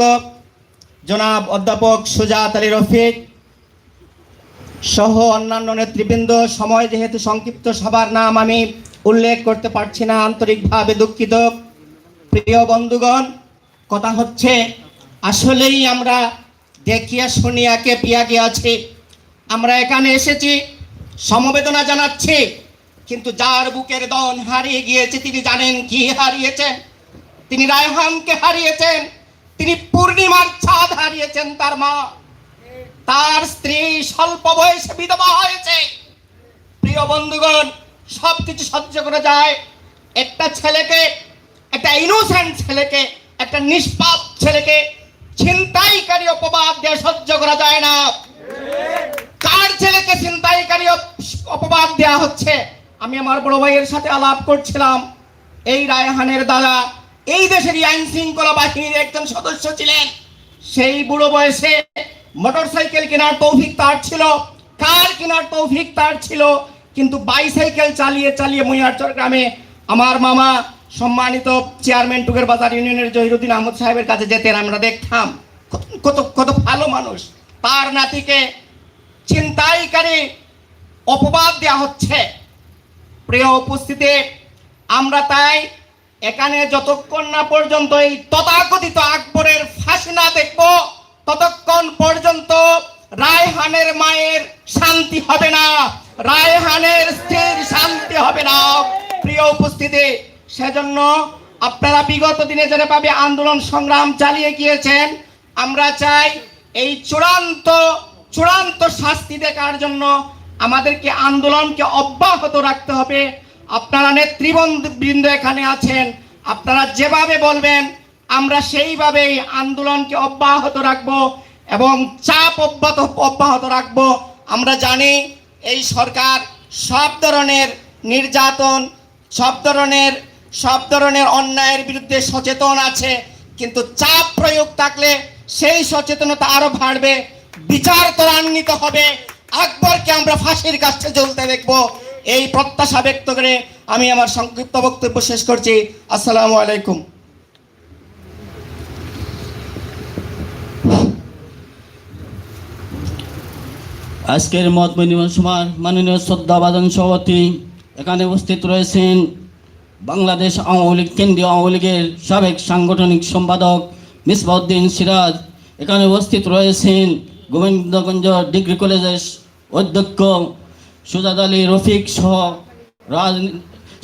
জনাব অধ্যাপক সুজাত আলী রফিক সহ অন্যান্য নেতৃবৃন্দ। সময় যেহেতু সংক্ষিপ্ত, সবার নাম আমি উল্লেখ করতে পারছি না, আন্তরিকভাবে দুঃখিত। প্রিয় বন্ধুগণ, কথা হচ্ছে আসলেই আমরা দেখিয়া শুনিয়া কেঁপিয়া গিয়াছি। আমরা এখানে এসেছি, সমবেদনা জানাচ্ছি, কিন্তু যার বুকের দন হারিয়ে গিয়েছে তিনি জানেন কি হারিয়েছেন? তিনি রায়হানকে হারিয়েছেন, তিনি পূর্ণিমার চাঁদ হারিয়েছেন, তার মা, তার স্ত্রী স্বল্প বয়সে বিধবা হয়েছে। প্রিয় বন্ধুগণ, সব কিছু সহ্য করা যায়, একটা ছেলেকে, একটা ইনোসেন্ট ছেলেকে, একটা নিষ্পাপ ছেলেকে ছিনতাইকারী অপবাদ দিয়ে সহ্য করা যায় না। কার ছেলেকে ছিনতাইকারী অপবাদ দেওয়া হচ্ছে? আমি আমার বড় ভাইয়ের সাথে আলাপ করছিলাম। এই রায়হানের দাদা এই দেশেরই আইন শৃঙ্খলা বাহিনীর একজন সদস্য ছিলেন। সেই বুড়ো বয়সে মোটরসাইকেল কেনার তৌফিক তার ছিল, কার কেনার তৌফিক তার ছিল, কিন্তু বাইসাইকেল চালিয়ে চালিয়ে মুইয়ারচর গ্রামে আমার মামা সম্মানিত চেয়ারম্যান টুকের বাজার ইউনিয়নের জহিরুদ্দিন আহমদ সাহেবের কাছে যেতেন। আমরা দেখতাম কত কত ভালো মানুষ, তার নাতিকে ছিনতাইকারী অপবাদ দেওয়া হচ্ছে। প্রিয় উপস্থিতি, আমরা তাই এখানে যতক্ষণ না পর্যন্ত এই তথাকথিত আকবরের ফাঁসি না দেখব, ততক্ষণ পর্যন্ত রায়হানের মায়ের শান্তি হবে না, রায়হানের স্ত্রীর শান্তি হবে না। প্রিয় উপস্থিতি, সেজন্য আপনারা বিগত দিনে যেভাবে আন্দোলন সংগ্রাম চালিয়ে গিয়েছেন, আমরা চাই এই চূড়ান্ত শাস্তি দেখার জন্য আমাদেরকে আন্দোলনকে অব্যাহত রাখতে হবে। আপনারা নেতৃবৃন্দ এখানে আছেন, আপনারা যেভাবে বলবেন আমরা সেইভাবেই আন্দোলনকে অব্যাহত রাখবো এবং চাপ অব্যাহত রাখবো। আমরা জানি এই সরকার সব ধরনের নির্যাতন, সব ধরনের অন্যায়ের বিরুদ্ধে সচেতন আছে, কিন্তু চাপ প্রয়োগ থাকলে সেই সচেতনতা আরো বাড়বে, বিচার ত্বরান্বিত হবে, আকবরকে আমরা ফাঁসির কাছে ঝুলতে দেখবো। এই প্রত্যাশা ব্যক্ত করে আমি আমার সংক্ষিপ্ত বক্তব্য শেষ করছি। আসসালামু আলাইকুম। আজকের মত বিনিময় সভার মাননীয় শ্রদ্ধাভাজন সভাপতি, এখানে উপস্থিত রয়েছেন বাংলাদেশ আওয়ামী লীগ কেন্দ্রীয় আওয়ামী লীগের সাবেক সাংগঠনিক সম্পাদক মিসবাহউদ্দিন সিরাজ, এখানে উপস্থিত রয়েছেন গোবিন্দগঞ্জ ডিগ্রি কলেজের অধ্যক্ষ সুজাত আলী রফিক সহ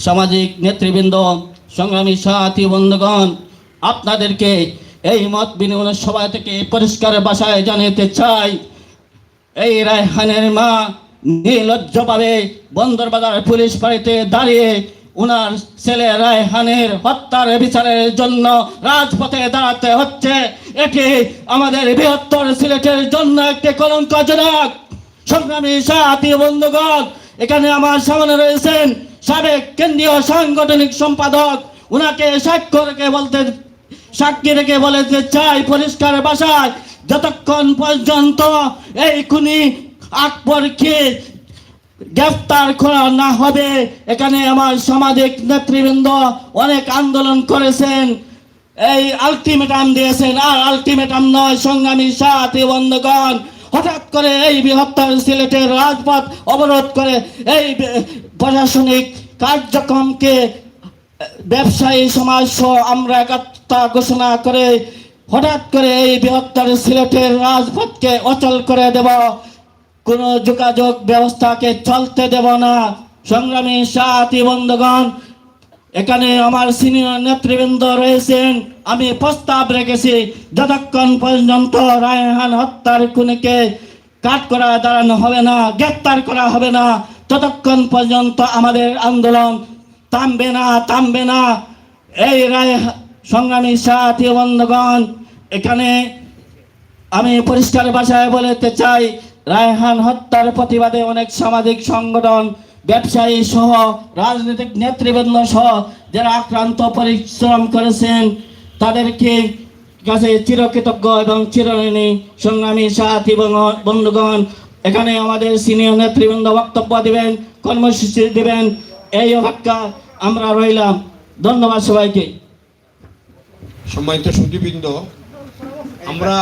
সামাজিক নেতৃবৃন্দ, সংগ্রামী সাথী বন্ধুগণ, আপনাদেরকে এই মত বিনিময় সভা থেকে পরিষ্কার ভাষায় জানাতে চাই, এই রায়হানের মা নির্লজ্জভাবে বন্দরবাজার পুলিশ বাড়িতে দাঁড়িয়ে উনার ছেলে রায়হানের হত্যার বিচারের জন্য রাজপথে দাঁড়াতে হচ্ছে। এটি আমাদের বৃহত্তর সিলেটের জন্য একটি কলঙ্কজনক। সংগ্রামী সাথী বন্ধুগণ, এখানে আমার সামনে রয়েছেন সাবেক কেন্দ্রীয় সাংগঠনিক সম্পাদক, উনাকে সাক্ষী রেখে বলতে চাই পরিষ্কার ভাষায়, যতক্ষণ পর্যন্ত এই খুনি আকবরকে গ্রেফতার করা না হবে, এখানে আমার সামাজিক নেতৃবৃন্দ অনেক আন্দোলন করেছেন, এই আলটিমেটাম দিয়েছেন, আর আলটিমেটাম নয়। সংগ্রামী সাথী বন্ধুগণ, হঠাৎ করে এই বৃহত্তর সিলেটের রাজপথ অবরোধ করে এই প্রশাসনিক কার্যক্রমকে ব্যবসায়ী সমাজ সহ আমরা একাত্মতা ঘোষণা করে হঠাৎ করে এই বৃহত্তর সিলেটের রাজপথকে অচল করে দেব, কোনো যোগাযোগ ব্যবস্থাকে চলতে দেব না। সংগ্রামী সাথী বন্ধুগণ, এখানে আমার সিনিয়র নেতৃবৃন্দ রয়েছেন, আমি প্রস্তাব রেখেছি যতক্ষণ পর্যন্ত রায়হান হত্যার খুনিকে কাঠগড়া দাঁড়ানো হবে না, গ্রেপ্তার করা হবে না, ততক্ষণ পর্যন্ত আমাদের আন্দোলন থামবে না। এই সংগ্রামী সাথী বন্ধুগণ, এখানে আমি পরিষ্কার ভাষায় বলতে চাই, রায়হান হত্যার প্রতিবাদে অনেক সামাজিক সংগঠন, ব্যবসায়ী সহ রাজনৈতিক নেতৃবৃন্দ সহ যারা আক্রান্ত পরিশ্রম করেছেন তাদেরকে কাছে চিরকৃতজ্ঞ এবং চিরঋণী সংগ্রামী সাথী এবং বন্ধুগণ। এখানে আমাদের সিনিয়র নেতৃবৃন্দ বক্তব্য দেবেন, কর্মসূচি দেবেন, এই অপেক্ষা আমরা রইলাম। ধন্যবাদ সবাইকে। সম্মানিত সুধীবৃন্দ, আমরা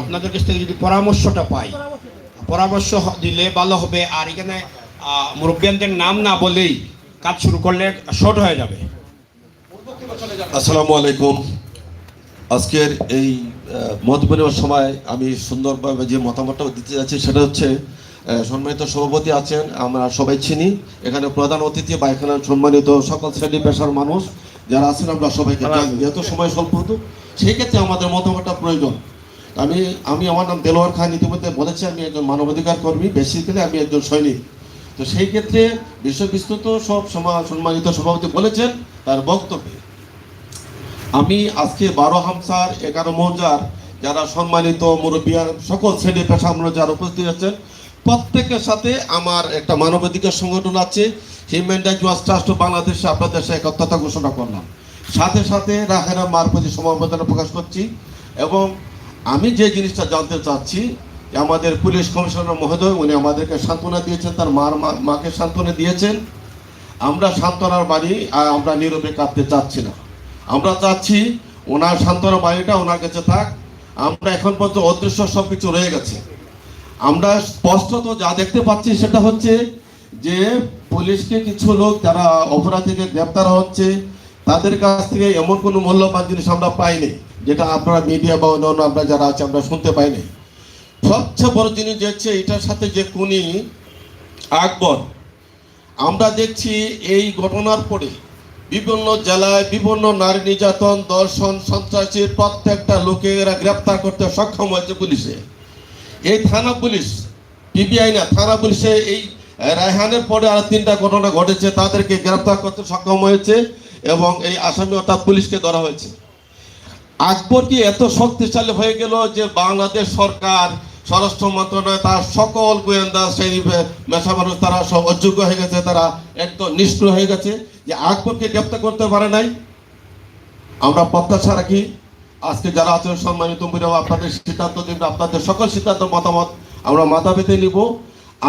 আপনাদের কাছ থেকে যদি পরামর্শটা পাই, পরামর্শ দিলে ভালো হবে। আর এখানে মুরব্বিয়ানদের নাম না বলেই কাজ শুরু করলে শর্ট হয়ে যাবে। আসসালামু আলাইকুম। আজকের এই মত বিনিময়ের সময় আমি সুন্দরভাবে যে মতামতটা দিতে যাচ্ছি সেটা হচ্ছে, সম্মানিত সভাপতি আছেন, আমরা সবাই চিনি। এখানে প্রধান অতিথি বা এখানে সম্মানিত সকল শ্রেণী পেশার মানুষ যারা আছেন আমরা সবাইকে জানি। যেহেতু সময় স্বল্প হতো, সেই ক্ষেত্রে আমাদের মতামতটা প্রয়োজন। আমি আমার নাম দেলোয়ার খান, ইতিমধ্যে বলেছি আমি একজন মানবাধিকার কর্মী, বেসিক্যালি আমি একজন সৈনিক। তো সেই ক্ষেত্রে বিশ্ববিস্তৃত সব সম্মানিত সভাপতি বলেছেন তার বক্তব্যে। আমি আজকে 12 হামসার 11 মৌজার যারা সম্মানিত মুরব্বিয়ান সকল শ্রেণী পেশা আমরা যারা উপস্থিত আছেন, প্রত্যেকের সাথে আমার একটা মানবাধিকার সংগঠন আছে, human rights watch trust of বাংলাদেশে আপনাদের সাথে একত্রতা ঘোষণা করলাম। সাথে সাথে রাহেনা মার প্রতি সমবেদনা প্রকাশ করছি। এবং আমি যে জিনিসটা জানতে চাচ্ছি, যে আমাদের পুলিশ কমিশনার মহোদয় উনি আমাদেরকে সান্ত্বনা দিয়েছেন, তার মাকে সান্ত্বনা দিয়েছেন। আমরা সান্ত্বনার বাড়ি আমরা নীরবে কাঁদতে চাচ্ছি না। আমরা চাচ্ছি ওনার সান্ত্বনা বাড়িটা ওনার কাছে থাক। আমরা এখন পর্যন্ত অদৃশ্য সব কিছু রয়ে গেছে। আমরা স্পষ্টত যা দেখতে পাচ্ছি সেটা হচ্ছে যে পুলিশকে কিছু লোক যারা অপরাধীকে গ্রেপ্তার হচ্ছে, তাদের কাছ থেকে এমন কোনো মূল্যবান জিনিস আমরা পাইনি, যেটা আপনারা মিডিয়া বা অন্যান্য আমরা যারা আছে আমরা শুনতে পাইনি। সবচেয়ে বড় জিনিস হচ্ছে এটার সাথে যে খুনি আকবর, আমরা দেখছি এই ঘটনার পরে বিভিন্ন জেলায় বিভিন্ন নারী নির্যাতন, দর্শন, সন্ত্রাসীর প্রত্যেকটা লোকে এরা গ্রেপ্তার করতে সক্ষম হয়েছে পুলিশে। এই থানা পুলিশ, পিবিআই না, থানা পুলিশে এই রায়হানের পরে আর 3টা ঘটনা ঘটেছে, তাদেরকে গ্রেপ্তার করতে সক্ষম হয়েছে এবং এই আসামি অর্থাৎ পুলিশকে ধরা হয়েছে। আকবর কি এত শক্তিশালী হয়ে গেল যে বাংলাদেশ সরকার, স্বরাষ্ট্র মন্ত্রণালয়, তার সকল গোয়েন্দা শ্রেণী মেশা মানুষ তারা সব অযোগ্য হয়ে গেছে, তারা একদম নিষ্ক্রিয় হয়ে গেছে যে আকবরকে গ্রেপ্তার করতে পারে নাই? আমরা প্রত্যাশা রাখি আজকে যারা আছেন সম্মানিত আপনাদের সিদ্ধান্ত দেবেন, আপনাদের সকল সিদ্ধান্ত মতামত আমরা মাথা পেতে নিব।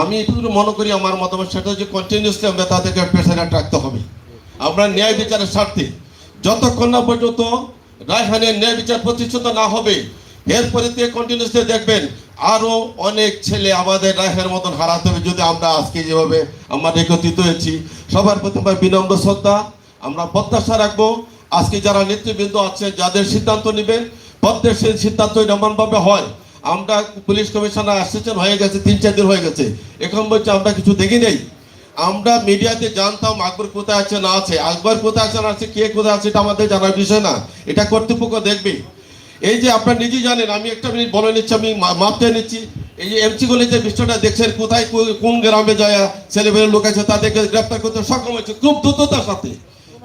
আমি এটুকু মনে করি আমার মতামত সেটা যে কন্টিনিউসলি আমরা তাদেরকে প্রেসারে রাখতে হবে। আমরা ন্যায় বিচারের স্বার্থে যতক্ষণ না পর্যন্ত রায়হানের ন্যায় বিচার প্রতিষ্ঠিত না হবে, এরপরে কন্টিনিউসলি দেখবেন আরো অনেক ছেলে আমাদের রায়হানের মতন হারাতে হবে। যদি আমরা আজকে যেভাবে আমরা একত্রিত হয়েছি, সবার প্রতি বিনম্র শ্রদ্ধা, আমরা প্রত্যাশা রাখবো আজকে যারা নেতৃবৃন্দ আছে যাদের সিদ্ধান্ত নেবেন, প্রত্যেক সেই সিদ্ধান্ত এমনভাবে হয়। আমরা পুলিশ কমিশনার অ্যাসিস্ট্যান্ট হয়ে গেছে 3-4 দিন হয়ে গেছে, এখন বলছে আমরা কিছু দেখি নেই। আমরা মিডিয়াতে জানতাম আকবর কোথায় আছে না আছে, আকবর কোথায় আছে না আছে, কে কোথায় আছে এটা আমাদের জানার বিষয় না, এটা কর্তৃপক্ষ দেখবে। এই যে আপনারা নিজেই জানেন, আমি একটা মিনিট বলে নিচ্ছি, আমি মাপতে নিচ্ছি। এই যে এমসি গলি যে বিষয়টা দেখছেন, কোথায় কোন গ্রামে যায় ছেলেমেয়ের লোক আছে তাদেরকে গ্রেপ্তার করতে সক্ষম হয়েছে খুব দ্রুততার সাথে।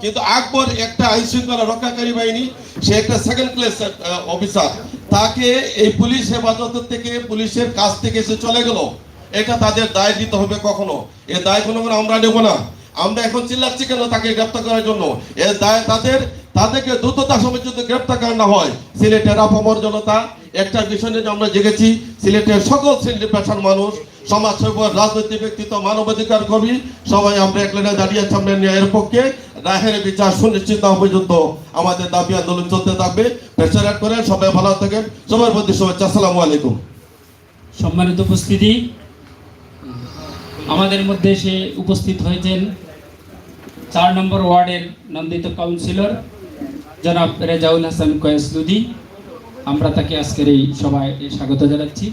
কিন্তু আকবর একটা আইন শৃঙ্খলা রক্ষাকারী বাহিনী, সে একটা সেকেন্ড ক্লাস অফিসার, তাকে এই পুলিশ হেফাজত থেকে পুলিশের কাছ থেকে সে চলে গেল, এটা তাদের দায় দিতে হবে। কখনো এ দায় কোনো আমরা নেব না। আমরা এখন চিল্লাচ্ছি কেন তাকে গ্রেপ্তার করার জন্য? এর দায় তাদেরকে দ্রুততার সময় যদি গ্রেপ্তার করা না হয়, সিলেটের আপামর জনতা একটা বিষয় নিয়ে আমরা জেগেছি। সিলেটের সকল শ্রেণী পেশার মানুষ, সমাজসেবক, রাজনৈতিক ব্যক্তিত্ব, মানবাধিকার কর্মী সবাই আমরা এক লাইনে দাঁড়িয়ে আছি আমরা ন্যায়ের পক্ষে। রায়ের বিচার সুনিশ্চিত না পর্যন্ত আমাদের দাবি আন্দোলন চলতে থাকবে। প্রেসার করেন, সবাই ভালো থাকেন, সবার প্রতি শুভেচ্ছা। আসসালামু আলাইকুম। সম্মানিত উপস্থিতি, আমাদের মধ্যে সে উপস্থিত হয়েছেন 4 নম্বর ওয়ার্ডের নন্দিত কাউন্সিলর জনাব রেজাউল হাসান কয়েস লুদি। আমরা তাকে আজকের এই সভায় স্বাগত জানাচ্ছি।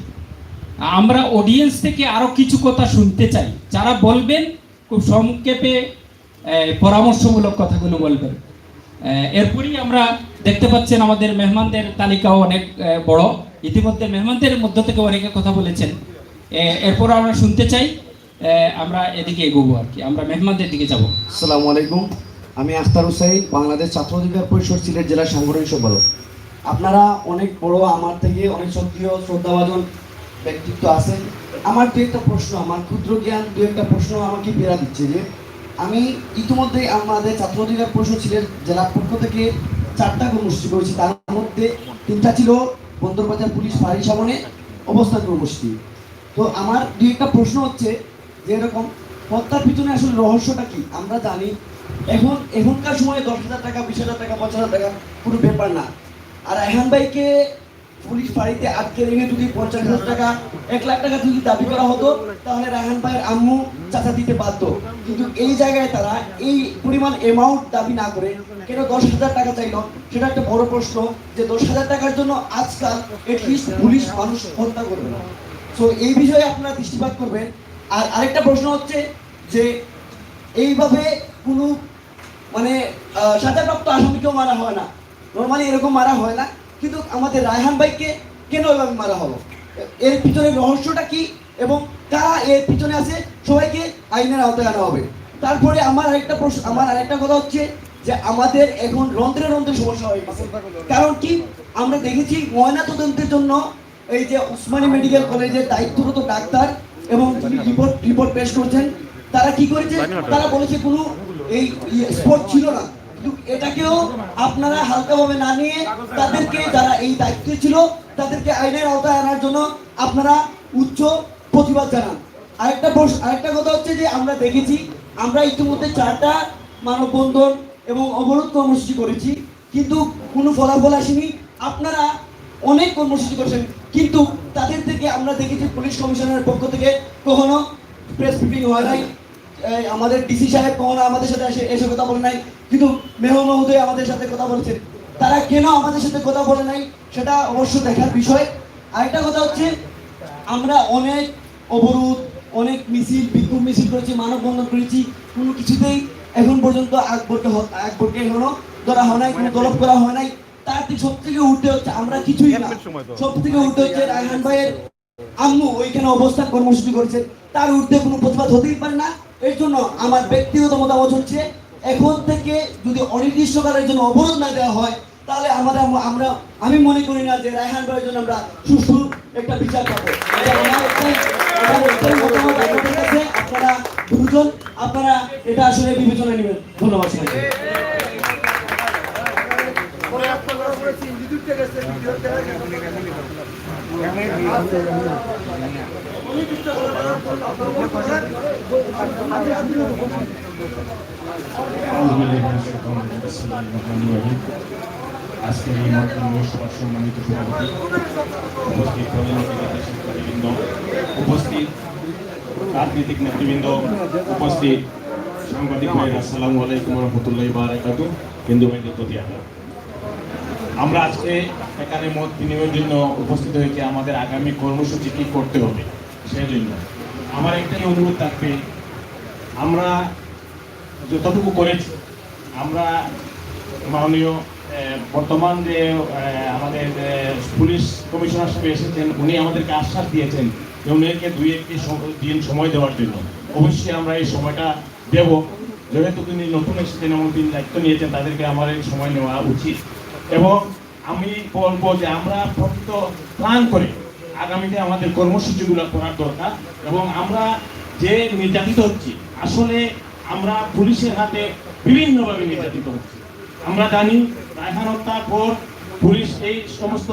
আমরা অডিয়েন্স থেকে আরো কিছু কথা শুনতে চাই, যারা বলবেন খুব সংক্ষেপে পরামর্শমূলক কথাগুলো বলবেন। এরপরই আমরা দেখতে পাচ্ছেন আমাদের মেহমানদের তালিকাও অনেক বড়, ইতিমধ্যে মেহমানদের মধ্য থেকে অনেকে কথা বলেছেন। এরপর আমরা শুনতে চাই, আমরা এদিকে এগোবো আর কি, আমরা মেহমানদের দিকে যাব। আসসালামু আলাইকুম, আমি আখতার হুসাইন, বাংলাদেশ ছাত্র অধিকার পরিষদ সিলেট জেলার সাংগঠনিক সম্পাদক। আপনারা অনেক বড়, আমার থেকে অনেক সক্রিয় শ্রদ্ধাভাজন ব্যক্তিত্ব আছেন। আমার দু একটা প্রশ্ন, আমার ক্ষুদ্র জ্ঞান দু একটা প্রশ্ন আমাকে পীড়া দিচ্ছে যে আমি ইতিমধ্যে আমাদের ছাত্র অধিকার পরিষদ সিলেট জেলার পক্ষ থেকে 4টা কর্মসূচি করেছি। তার মধ্যে 3টা ছিল বন্দরবাজার পুলিশ ফাঁড়ির সামনে অবস্থান কর্মসূচি। তো আমার একটা প্রশ্ন হচ্ছে যে এরকম হত্যার পিছনে আসলে রহস্যটা কি? আমরা জানি এখনকার সময়ে 10,000 টাকা, 20,000 টাকা, 50,000 টাকা কোনো ব্যাপার না। আর রায়হান ভাইকে পুলিশ ফাঁড়িতে আটকে রেখে যদি 50,000 টাকা, 1 লাখ টাকা যদি দাবি করা হতো, তাহলে রায়হান ভাইয়ের আম্মু চাচা দিতে বাধ্য। কিন্তু এই জায়গায় তারা এই পরিমাণ অ্যামাউন্ট দাবি না করে কেন 10,000 টাকা চাইলো, সেটা একটা বড় প্রশ্ন। যে 10,000 টাকার জন্য আজকাল এটলিস্ট পুলিশ মানুষ হত্যা করবে না। তো এই বিষয়ে আপনারা দৃষ্টিপাত করবেন। আর আরেকটা প্রশ্ন হচ্ছে যে এইভাবে কোনো মানে সাজাপ্রাপ্ত আসামিকেও মারা হয় না, নর্মালি এরকম মারা হয় না, কিন্তু আমাদের রায়হান ভাইকে কেন এভাবে মারা হলো? এর পিছনে রহস্যটা কি এবং কারা এর পিছনে আছে, সবাইকে আইনের আওতায় আনা হবে। তারপরে আমার আরেকটা কথা হচ্ছে যে আমাদের এখন রন্ধ্রে সমস্যা হয়ে গেছে। কারণ কি, আমরা দেখেছি ময়না তদন্তের জন্য এই যে উসমানী মেডিকেল কলেজের দায়িত্বরত ডাক্তার এবং রিপোর্ট পেশ করছেন, তারা কি করেছে, তারা বলেছে কোনো এই স্পট ছিল না। কিন্তু এটাকেও আপনারা হালকাভাবে না নিয়ে তাদেরকে, যারা এই দায়িত্বে ছিল, তাদেরকে আইনের আওতায় আনার জন্য আপনারা উচ্চ প্রতিবাদ জানান। আরেকটা কথা হচ্ছে যে আমরা দেখেছি, আমরা ইতিমধ্যে 4টা মানববন্ধন এবং অবরোধ কর্মসূচি করেছি, কিন্তু কোনো ফলাফল আসেনি। আপনারা অনেক কর্মসূচি করেছেন, কিন্তু তাদের থেকে আমরা দেখেছি পুলিশ কমিশনারের পক্ষ থেকে কখনো প্রেস ব্রিফিং হয় নাই, আমাদের ডিসি সাহেব কখনো আমাদের সাথে এসে কথা বলে নাই, কিন্তু মেয়র মহোদয় আমাদের সাথে কথা বলেছেন। তারা কেন আমাদের সাথে কথা বলে নাই সেটা অবশ্য দেখার বিষয়। আরেকটা কথা হচ্ছে, আমরা অনেক অবরোধ, অনেক মিছিল, বিক্ষোভ মিছিল করেছি, মানববন্ধন করেছি, কোনো কিছুতেই এখন পর্যন্ত আকবরকে এখনো ধরা হয় নাই, কোনো তলব করা হয় নাই। তার থেকে সব থেকে উঠতে হচ্ছে আমরা কিছুই না, সব থেকে উঠতে হচ্ছে রায়হান ভাইয়ের আম্মু ওইখানে অবস্থান কর্মসূচি করেছেন, তার ঊর্ধ্বে কোনো প্রতিবাদ হতেই পারে না। এর জন্য আমার ব্যক্তিগত মতামত হচ্ছে, এখন থেকে যদি অনির্দিষ্টকালের জন্য অবরোধ না দেওয়া হয়, তাহলে আমি মনে করি না যে রায়হান ভাইয়ের জন্য আমরা সুষ্ঠু একটা বিচার পাবো। আপনারা দুজন আপনারা এটা আসলে বিবেচনা নেবেন। ধন্যবাদ। আজকের এই মতবিনিময় সভার সম্মানিত সভাপতি, উপস্থিত নেতৃবৃন্দ, উপস্থিত রাজনৈতিক নেতৃবৃন্দ, উপস্থিত সাংবাদিক ভাই, আসসালামু আলাইকুম রহমতুল্লাহি ওয়া বারাকাতুহু। হিন্দু ভাইদের প্রতি আমরা আজকে এখানে মত বিনিময়ের জন্য উপস্থিত হয়েছে আমাদের আগামী কর্মসূচি কি করতে হবে সেই জন্য। আমার একটাই অনুরোধ থাকবে, আমরা যতটুকু করেছি, আমরা মাননীয় বর্তমান যে আমাদের পুলিশ কমিশনার সাহেব এসেছেন, উনি আমাদেরকে আশ্বাস দিয়েছেন যে উনিকে 2-1 দিন সময় দেওয়ার জন্য। অবশ্যই আমরা এই সময়টা দেব, যেহেতু তিনি নতুন এসেছেন এবং তিনি দায়িত্ব নিয়েছেন, তাদেরকে আমার এই সময় নেওয়া উচিত। এবং আমি বলবো যে আমরা প্রকৃত প্ল্যান করে আগামীতে আমাদের কর্মসূচিগুলো করার দরকার। এবং আমরা যে নির্যাতিত হচ্ছি, আসলে আমরা পুলিশের হাতে বিভিন্নভাবে নির্যাতিত হচ্ছি। আমরা জানি রায়হান হত্যার পর পুলিশ এই সমস্ত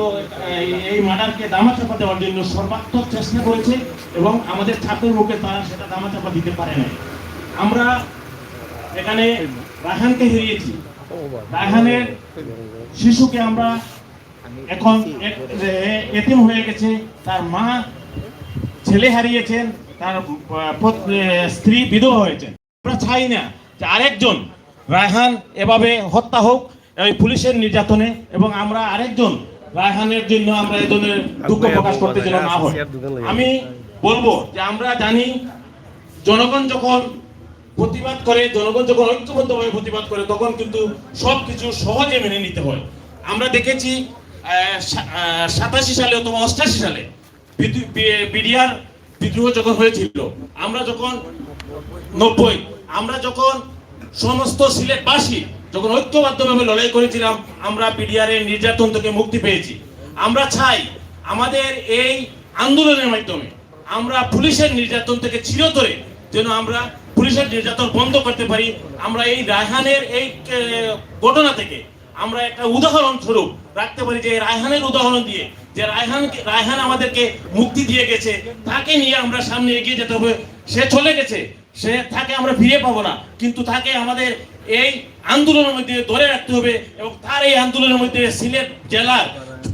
এই মার্ডারকে দামাচাপা দেওয়ার জন্য সর্বাত্মক চেষ্টা করেছে এবং আমাদের ছাত্রের মুখে তারা সেটা দামাচাপা দিতে পারে না। আমরা এখানে রায়হানকে হারিয়েছি, রায়হানের শিশুকে আমরা এখন এতিম হয়ে গেছে, তার মা ছেলে হারিয়েছেন, তার স্ত্রী বিধবা হয়েছেন। আমরা চাই না যে আরেকজন রায়হান এভাবে হত্যা হোক এই পুলিশের নির্যাতনে, এবং আমরা আরেকজন রায়হানের জন্য আমরা এই ধরনের দুঃখ প্রকাশ করতে যেন না হয়। আমি বলবো যে আমরা জানি জনগণ যখন প্রতিবাদ করে, জনগণ যখন ঐক্যবদ্ধভাবে প্রতিবাদ করে, তখন কিন্তু সবকিছু সহজে মেনে নিতে হয়। আমরা দেখেছি 87 সালে অথবা 88 সালে বিডিআর বিদ্রোহ যখন হয়েছিল, আমরা যখন 90 আমরা যখন সমস্ত সিলেটবাসী যখন ঐক্যবদ্ধভাবে লড়াই করেছিলাম, আমরা বিডিআর এর নির্যাতন থেকে মুক্তি পেয়েছি। আমরা চাই আমাদের এই আন্দোলনের মাধ্যমে আমরা পুলিশের নির্যাতন থেকে চিরতরে যেন আমরা পুলিশের নির্যাতন বন্ধ করতে পারি, আমরা এই রায়হানের এই ঘটনা থেকে আমরা একটা উদাহরণ স্বরূপ রাখতে পারি, যে রায়হানের উদাহরণ দিয়ে, যে রায়হান আমাদেরকে মুক্তি দিয়ে গেছে, তাকে নিয়ে আমরা সামনে এগিয়ে যেতে হবে। সে চলে গেছে, তাকে আমরা ফিরে পাবো না, কিন্তু তাকে আমাদের এই আন্দোলনের মধ্যে ধরে রাখতে হবে। এবং তার এই আন্দোলনের মধ্যে সিলেট জেলার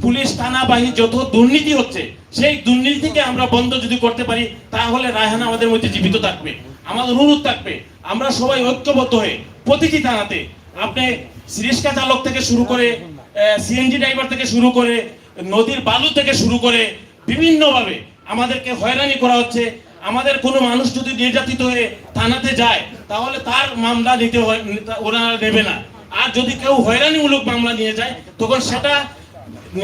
পুলিশ থানা বাহিনী যত দুর্নীতি হচ্ছে, সেই দুর্নীতিকে আমরা বন্ধ যদি করতে পারি, তাহলে রায়হান আমাদের মধ্যে জীবিত থাকবে। আমাদের অনুরোধ থাকবে, আমরা সবাই ঐক্যবদ্ধ হয়ে প্রতিটি থানাতে, আপনি রিক্সা চালক থেকে শুরু করে, সিএনজি ড্রাইভার থেকে শুরু করে, নদীর বালু থেকে শুরু করে, বিভিন্নভাবে আমাদেরকে হয়রানি করা হচ্ছে। আমাদের কোনো মানুষ যদি নির্যাতিত হয়ে থানাতে যায়, তাহলে তার মামলা নিতে হয়, ওনারা নেবে না। আর যদি কেউ হয়রানিমূলক মামলা নিয়ে যায়, তখন সেটা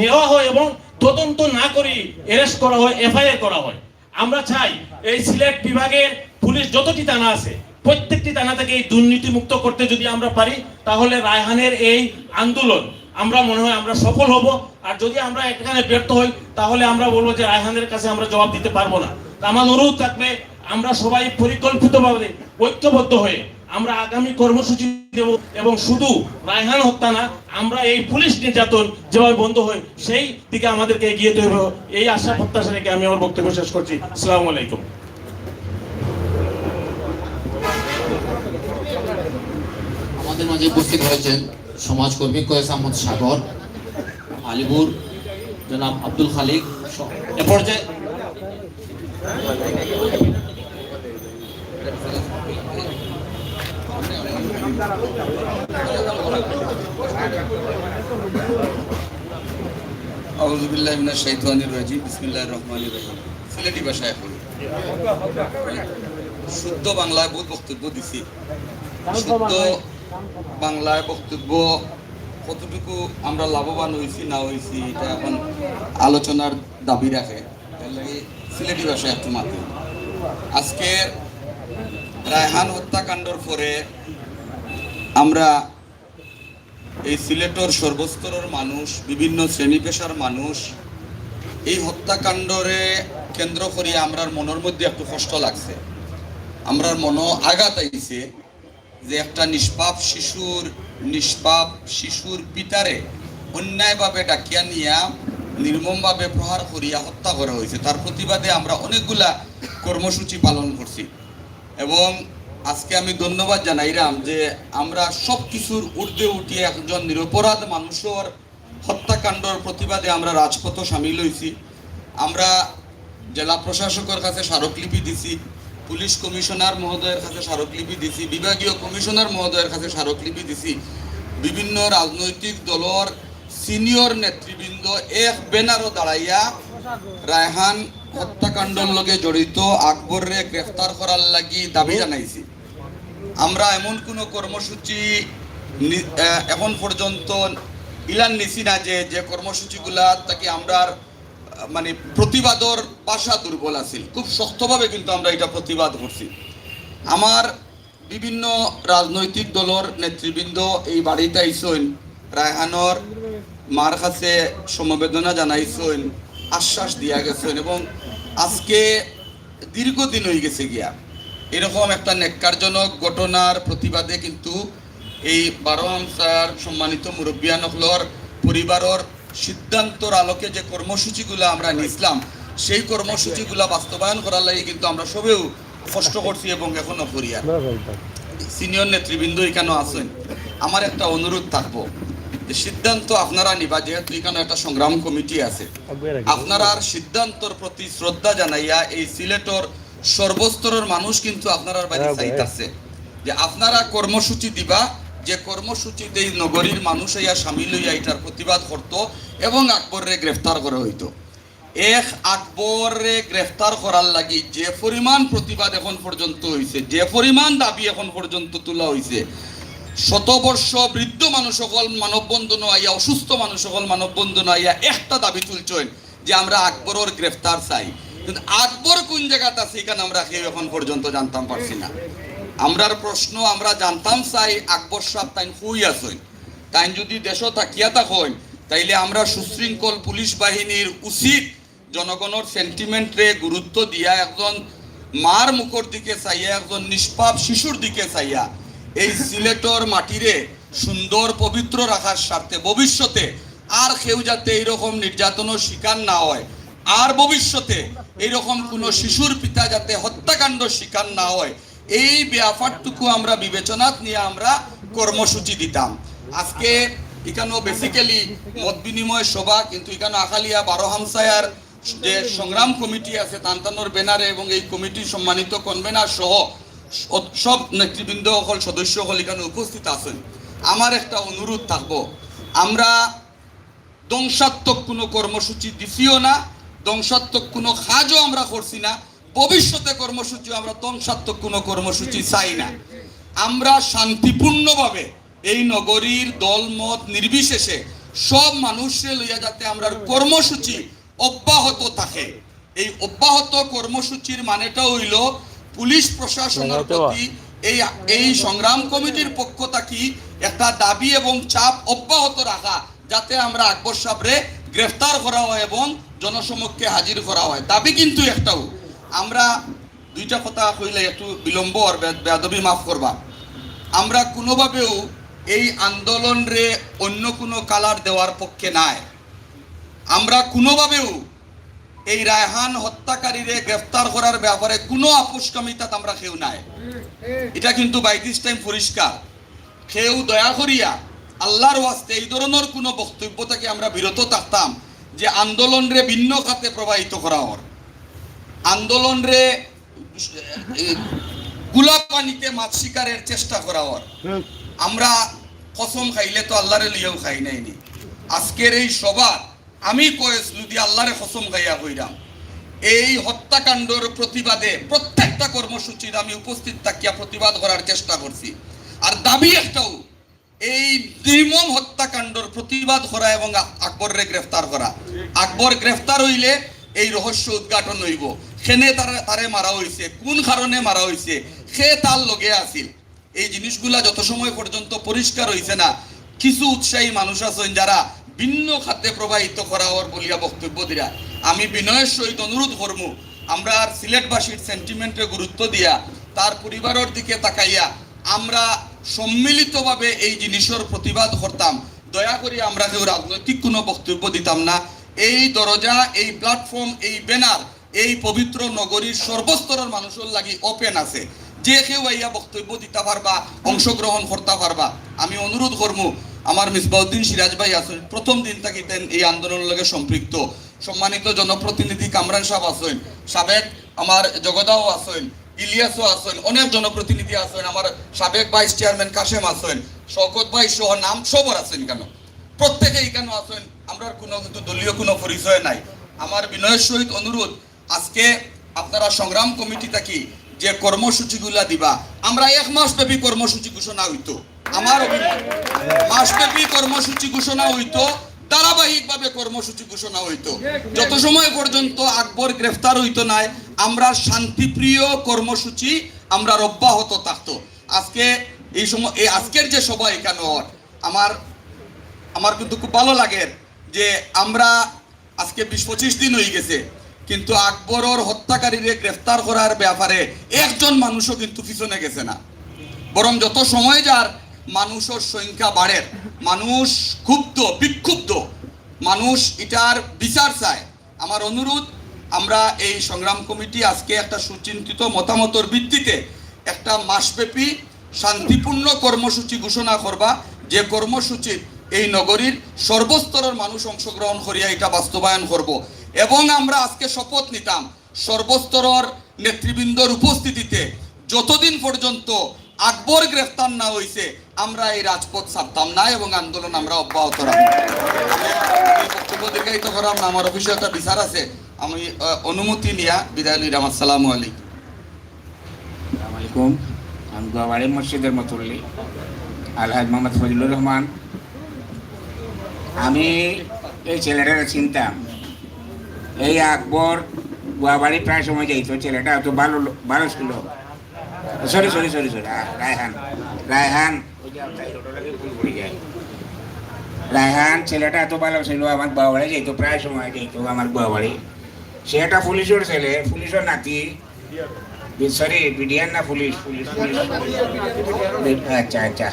নেওয়া হয় এবং তদন্ত না করে অ্যারেস্ট করা হয়, এফআইআর করা হয়। আমরা চাই এই সিলেট বিভাগের পুলিশ যতটি থানা আছে, প্রত্যেকটি থানা থেকে এই দুর্নীতি মুক্ত করতে যদি আমরা পারি, তাহলে রায়হানের এই আন্দোলন আমরা মনে হয় আমরা সফল হব। আর যদি আমরা এখানে ব্যর্থ হই, তাহলে আমরা বলবো যে রায়হানের কাছে আমরা জবাব দিতে পারবো না। আমার অনুরোধ থাকবে, আমরা সবাই পরিকল্পিতভাবে ঐক্যবদ্ধ হয়ে আমরা আগামী কর্মসূচি দেব, এবং শুধু রায়হান হত্যা না, আমরা এই পুলিশ নির্যাতন যেভাবে বন্ধ হয়, সেই দিকে আমাদেরকে এগিয়ে যেতে হবে। এই আশা প্রত্যাশা রেখে আমি আমার বক্তব্য শেষ করছি। আসসালামু আলাইকুম। আমাদের মাঝে উপস্থিত হয়েছেন সমাজকর্মী কয়েস আহমদ সাগর, আলিপুর জনাব আব্দুল খালিক। এ পর্যায়ে আউযুবিল্লাহি মিনাশ শাইতানির রাজিম, বিসমিল্লাহির রহমানির রহিম। সিলেটি ভাষায় এখন শুদ্ধ বাংলায় বহুত বক্তব্য দিছি। শুদ্ধ বাংলায় বক্তব্য কতটুকু আমরা লাভবান হয়েছি না হয়েছি, এটা এখন আলোচনার দাবি রাখে। সিলেটি ভাষায় একটু মাত্র আজকে রায়হান হত্যাকাণ্ডর পরে আমরা এই সিলেটের সর্বস্তরের মানুষ, বিভিন্ন শ্রেণী পেশার মানুষ, এই হত্যাকাণ্ডরে কেন্দ্র করে আমরার মনের মধ্যে একটু কষ্ট লাগছে। আমরার মনো আঘাত আইছে যে একটা নিষ্পাপ শিশুর পিতারে অন্যায়ভাবে ডাকিয়া নিয়া নির্মমভাবে প্রহার করিয়া হত্যা করা হয়েছে। তার প্রতিবাদে আমরা অনেকগুলা কর্মসূচি পালন করছি, এবং আজকে আমি ধন্যবাদ জানাইলাম যে আমরা সব কিছুর ঊর্ধ্বে উঠিয়ে একজন নিরপরাধ মানুষের হত্যাকাণ্ডর প্রতিবাদে আমরা রাজপথ সামিল হয়েছি। আমরা জেলা প্রশাসকের কাছে স্মারকলিপি দিছি, পুলিশ কমিশনার মহোদয়ের কাছে স্মারকলিপি দিছি, বিভাগীয় কমিশনার মহোদয়ের কাছে স্মারকলিপি দিছি। বিভিন্ন রাজনৈতিক দলের সিনিয়র নেতৃবৃন্দ এক ব্যানারও দাঁড়াইয়া রায়হান হত্যাকাণ্ডের লগে জড়িত আকবররে গ্রেফতার করার লাগি দাবি জানাইছি। আমরা এমন কোনো কর্মসূচি এখন পর্যন্ত ইলান নিছি না যে কর্মসূচিগুলা তাকে আমরা মানে প্রতিবাদর ভাষা দুর্বল আছিল। খুব শক্তভাবে কিন্তু আমরা এটা প্রতিবাদ করছি। আমার বিভিন্ন রাজনৈতিক দলের নেতৃবৃন্দ এই বাড়িতে আইসেন, রায়হানর মার কাছে সমবেদনা জানাইছেন, আশ্বাস দিয়া গেছেন, এবং আজকে দীর্ঘদিন হয়ে গেছে গিয়া এরকম একটা নেককারজনক ঘটনার প্রতিবাদে কিন্তু এই 12 হামসার সম্মানিত মুরব্বিয়ানহলর পরিবারের সিদ্ধান্তর আলোকে যে কর্মসূচিগুলো আমরা নিছিলাম, সেই কর্মসূচিগুলো বাস্তবায়ন করার লাগে কিন্তু আমরা সবেও কষ্ট করছি এবং এখনো করি। আর সিনিয়র নেতৃবৃন্দ এখানে আছেন, আমার একটা অনুরোধ থাকবো যে সিদ্ধান্ত আপনারা নিবা, যেহেতু এখানে একটা সংগ্রাম কমিটি আছে, আপনারা সিদ্ধান্তর প্রতি শ্রদ্ধা জানাইয়া এই সিলেটর সর্বস্তরের মানুষ কিন্তু আপনার বাড়ি চাইতেছে যে আপনারা কর্মসূচি দিবা, যে কর্মসূচিতে এই নগরীর মানুষ ইয়া সামিল হইয়া এটার প্রতিবাদ করত এবং আকবররে গ্রেফতার করা হইতো। আকবররে গ্রেফতার করার লাগি যে পরিমাণ প্রতিবাদ এখন পর্যন্ত হয়েছে, যে পরিমাণ দাবি এখন পর্যন্ত তোলা হয়েছে, শতবর্ষ বৃদ্ধ মানুষ সকল মানববন্ধন আইয়া, অসুস্থ মানুষ সকল মানববন্ধন আইয়া একটা দাবি তুলছেন যে আমরা আকবরের গ্রেফতার চাই। কিন্তু আকবর কোন জায়গাতে আছে এখানে আমরা কেউ এখন পর্যন্ত জানতাম পারছি না। আমরার প্রশ্ন আমরা জানতাম চাই আকবর সাহেব তাই হুই আছেন, তাই যদি দেশও তাকিয়া থাকেন, তাইলে আমরা সুশৃঙ্খল পুলিশ বাহিনীর উচিত জনগণের সেন্টিমেন্টরে গুরুত্ব দিয়া একজন মার মুখর দিকে চাইয়া, একজন নিষ্পাপ শিশুর দিকে চাইয়া এই সিলেটর মাটিরে সুন্দর পবিত্র রাখার স্বার্থে ভবিষ্যতে আর কেউ যাতে এইরকম নির্যাতনের শিকার না হয়, আর ভবিষ্যতে এইরকম কোনো শিশুর পিতা যাতে হত্যাকাণ্ড শিকার না হয়, এই ব্যাপারটুকু আমরা বিবেচনাত নিয়ে আমরা কর্মসূচি দিতাম। আজকে এখানেও বেসিক্যালি মত বিনিময় সভা, কিন্তু এখানে আখালিয়া 12 হামসায়ার যে সংগ্রাম কমিটি আছে তান্তানোর ব্যানারে এবং এই কমিটির সম্মানিত কনভেনার সহ সব নেতৃবৃন্দ সকল সদস্য সকল এখানে উপস্থিত আছেন। আমার একটা অনুরোধ থাকবো, আমরা ধ্বংসাত্মক কোনো কর্মসূচি দিছিও না, ধ্বংসাত্মক কোনো কাজও আমরা করছি না, ভবিষ্যতে কর্মসূচি আমরা ধ্বংসাত্মক কোনো কর্মসূচি চাই না। আমরা শান্তিপূর্ণভাবে এই নগরীর দলমত নির্বিশেষে সব মানুষকে লইয়া যাতে আমরা কর্মসূচি অব্যাহত থাকে। এই অব্যাহত কর্মসূচির মানেটা হইল পুলিশ প্রশাসনের প্রতি এই সংগ্রাম কমিটির পক্ষ থেকে একটা দাবি এবং চাপ অব্যাহত রাখা, যাতে আমরা আকবর সাহেবরে গ্রেফতার করা হয় এবং জনসমক্ষে হাজির করা হয়। দাবি কিন্তু একটাও, আমরা দুইটা কথা কইলে একটু বিলম্ব আর বেয়াদবি মাফ করবা, আমরা কোনোভাবেও এই আন্দোলন রে অন্য কোনো কালার দেওয়ার পক্ষে নাই। আমরা কোনোভাবেও এই রায়হান হত্যাকারীরে গ্রেফতার করার ব্যাপারে কোনো আপোষকামিতা আমরা কেউ নাই, এটা কিন্তু বাই দিস টাইম পরিষ্কার। কেউ দয়া করিয়া আল্লাহর ওয়াস্তে এই ধরনের কোনো বক্তব্য থেকে আমরা বিরত থাকতাম যে আন্দোলন রে ভিন্ন খাতে প্রবাহিত করা হর, আন্দোলন রে গুলাব পানিতে মাছ শিকারের চেষ্টা করা হর। আমরা কসম খাইলে তো আল্লাহরে লিয়েও খাই নাইনি। আজকের এই সভা আমি কয়েস যদি আল্লাহরে কসম খাইয়া কইরাম, এই হত্যাকাণ্ডর প্রতিবাদে প্রত্যেকটা কর্মসূচির আমি উপস্থিত থাকিয়া প্রতিবাদ করার চেষ্টা করছি। আর দাবি একটাও, এই নির্মম হত্যাকাণ্ডর প্রতিবাদ করা এবং আকবররে গ্রেফতার করা। আকবর গ্রেফতার হইলে এই রহস্য উদ্ঘাটন হইব, কেনে তারে মারা হইছে, কোন কারণে মারা হইছে, সে তার লগে আছিল। এই জিনিসগুলা যত সময় পর্যন্ত পরিষ্কার হইছে না, কিছু উৎসাহী মানুষ আছেন যারা ভিন্ন খাতে প্রবাহিত করা হওয়ার বলিয়া বক্তব্য দিরা। আমি বিনয়ের সহিত অনুরোধ করবো, আমরা আর সিলেটবাসীর সেন্টিমেন্টে গুরুত্ব দিয়া তার পরিবারের দিকে তাকাইয়া আমরা সম্মিলিতভাবে এই জিনিসের প্রতিবাদ করতাম। দয়া করে আমরা কেউ রাজনৈতিক কোনো বক্তব্য দিতাম না। এই দরজা, এই প্ল্যাটফর্ম, এই ব্যানার এই পবিত্র নগরীর সর্বস্তরের মানুষের লাগি ওপেন আছে, যে কেউ আইয়া বক্তব্য দিতে পারবা, অংশগ্রহণ করতে পারবা। আমি অনুরোধ করবো, আমার মিসবাউদ্দিন সিরাজ ভাই আছেন, প্রথম দিন থেকে এই আন্দোলনের লগে সম্পৃক্ত, সম্মানিত জনপ্রতিনিধি কামরান সাহেব আছেন, সাবেক আমার জগদাও আছেন, ইলিয়াসও আছেন, অনেক জনপ্রতিনিধি আছেন, আমার সাবেক ভাইস চেয়ারম্যান কাশেম আছেন, শওকত ভাই সহ নাম সবর আছেন, কেন প্রত্যেকে এখানে আছেন। আমরা কোনো কিন্তু দলীয় কোনো পরিচয় নাই। আমার বিনয়ের সহিত অনুরোধ, আজকে আপনারা সংগ্রাম কমিটি থাকি যে কর্মসূচিগুলা দিবা, আমরা 1 মাস ব্যাপী কর্মসূচি ঘোষণা হইতো, আমার অভিমত মাসব্যাপী কর্মসূচি ঘোষণা হইতো, ধারাবাহিকভাবে কর্মসূচি ঘোষণা হইতো, যত সময় পর্যন্ত আকবর গ্রেফতার হইতো নাই, আমরা শান্তিপ্রিয় কর্মসূচি আমরা অব্যাহত থাকতো। আজকে এই সময় এই আজকের যে সভা এখানে আমার কিন্তু খুব ভালো লাগে যে আমরা আজকে 20-25 দিন হয়ে গেছে, কিন্তু আকবরের হত্যাকারীরে গ্রেফতার করার ব্যাপারে একজন মানুষও কিন্তু পিছনে গেছে না, বরং যত সময় যার মানুষের সংখ্যা বাড়ে, মানুষ ক্ষুব্ধ, বিক্ষুব্ধ, মানুষ এটার বিচার চায়। আমার অনুরোধ, আমরা এই সংগ্রাম কমিটি আজকে একটা সুচিন্তিত মতামতের ভিত্তিতে একটা মাসব্যাপী শান্তিপূর্ণ কর্মসূচি ঘোষণা করবা, যে কর্মসূচি এই নগরীর সর্বস্তরের মানুষ অংশগ্রহণ করিয়া এটা বাস্তবায়ন করব। এবং আমরা আজকে শপথ নিতাম সর্বস্তরের নেতৃবৃন্দর উপস্থিতিতে যতদিন পর্যন্ত আকবর গ্রেফতার না হইছে আমরা এই রাজপথ ছাড়তাম না এবং আন্দোলন আমরা অব্যাহত রাখবো। বক্তব্য দীর্ঘায়িত করাম না, আমার অফিসে একটা বিচার আছে, আমি অনুমতি নিয়া বিদায় নিলাম। আসসালামু আলাইকুম। আসসালামাইকুম। আমি গোয়াবাড়ি মসজিদের মতুল্লি আলহাজ মোহাম্মদ ফজলুর রহমান। আমি এই ছেলেটা চিনতাম, এই আকবর গোয়াবাড়ি প্রায় সময় যাইতো, ছেলেটা এত ভালো ছিল। সরি রায়হান ছেলেটা এত ভালো ছিল, আমার বাবাড়ি যাইতো, প্রায় সময় যাইতো আমার বাবাড়ি। সে একটা পুলিশের ছেলে, পুলিশের নাতি, সরি বিডিআর না পুলিশ পুলিশ পুলিশ আচ্ছা আচ্ছা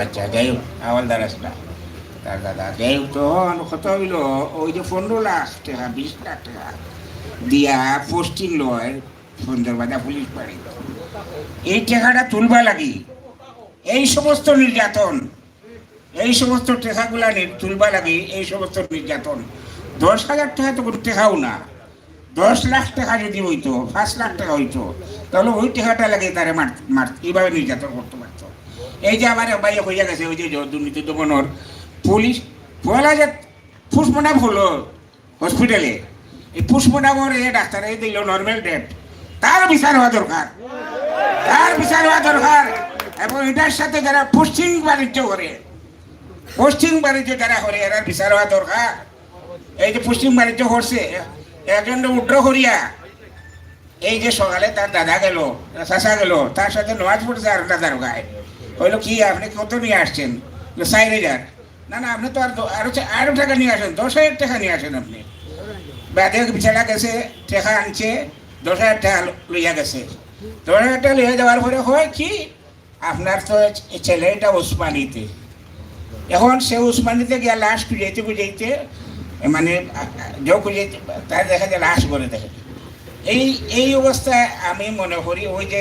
আচ্ছা যাই হোক হাওলদার আসলা তার দাদা যাই হোক তখন কত হইল ওই যে 15 লাখ টাকা 20 লাখ টাকা দিয়া পোস্টিং লয় সুন্দরবাজার পুলিশ বাড়ি এই টাকাটা তুলবা লাগি এই সমস্ত নির্যাতন এই সমস্ত টাকাগুলা তুলবা লাগি এই সমস্ত নির্যাতন 10,000 টাকা তো কোনো টাকাও না 10 লাখ টাকা যদি হইতো 5 লাখ টাকা হইতো তাহলে ওই টাকাটা লাগে তারা এইভাবে নির্যাতন করতে পারতো এই যে আমার বাইরে হইয়া গেছে ওই যে দুর্নীতি দমনের পুলিশ পয়লা যে ফুসমোনাম হলো হসপিটালে এই ফুসমোনামর এই ডাক্তার এই দিল নর্মাল ডেট তার বিচার হওয়া দরকার তার বিচার হওয়া দরকার এবং এটার সাথে যারা পশ্চিম বাণিজ্য করে পশ্চিম বাণিজ্য যারা করে এরা বিচার হওয়া দরকার এই যে পশ্চিম বাণিজ্য করছে একজন উড্র করিয়া এই যে সকালে তার দাদা গেল চাষা গেল তার সাথে নামাজ পড়ছে আর দাদার গায়ে হইলো কি আপনি কত নিয়ে আসছেন 4,000 না না আপনি তো আরো টাকা নিয়ে আসেন 10,000 টাকা নিয়ে আসেন আপনি বাদে বিছানা গেছে টাকা আনছে 10,000 টাকা লইয়া গেছে 10,000 টাকা লইয়া যাওয়ার পরে হয় কি আপনার তো ছেলেটা উসমানিতে এখন সে উসমানিতে গিয়া লাশ খুঁজাইতে মানে যে খুঁজাইতে তার দেখা যায় লাশ করে দেখে এই অবস্থায় আমি মনে করি ওই যে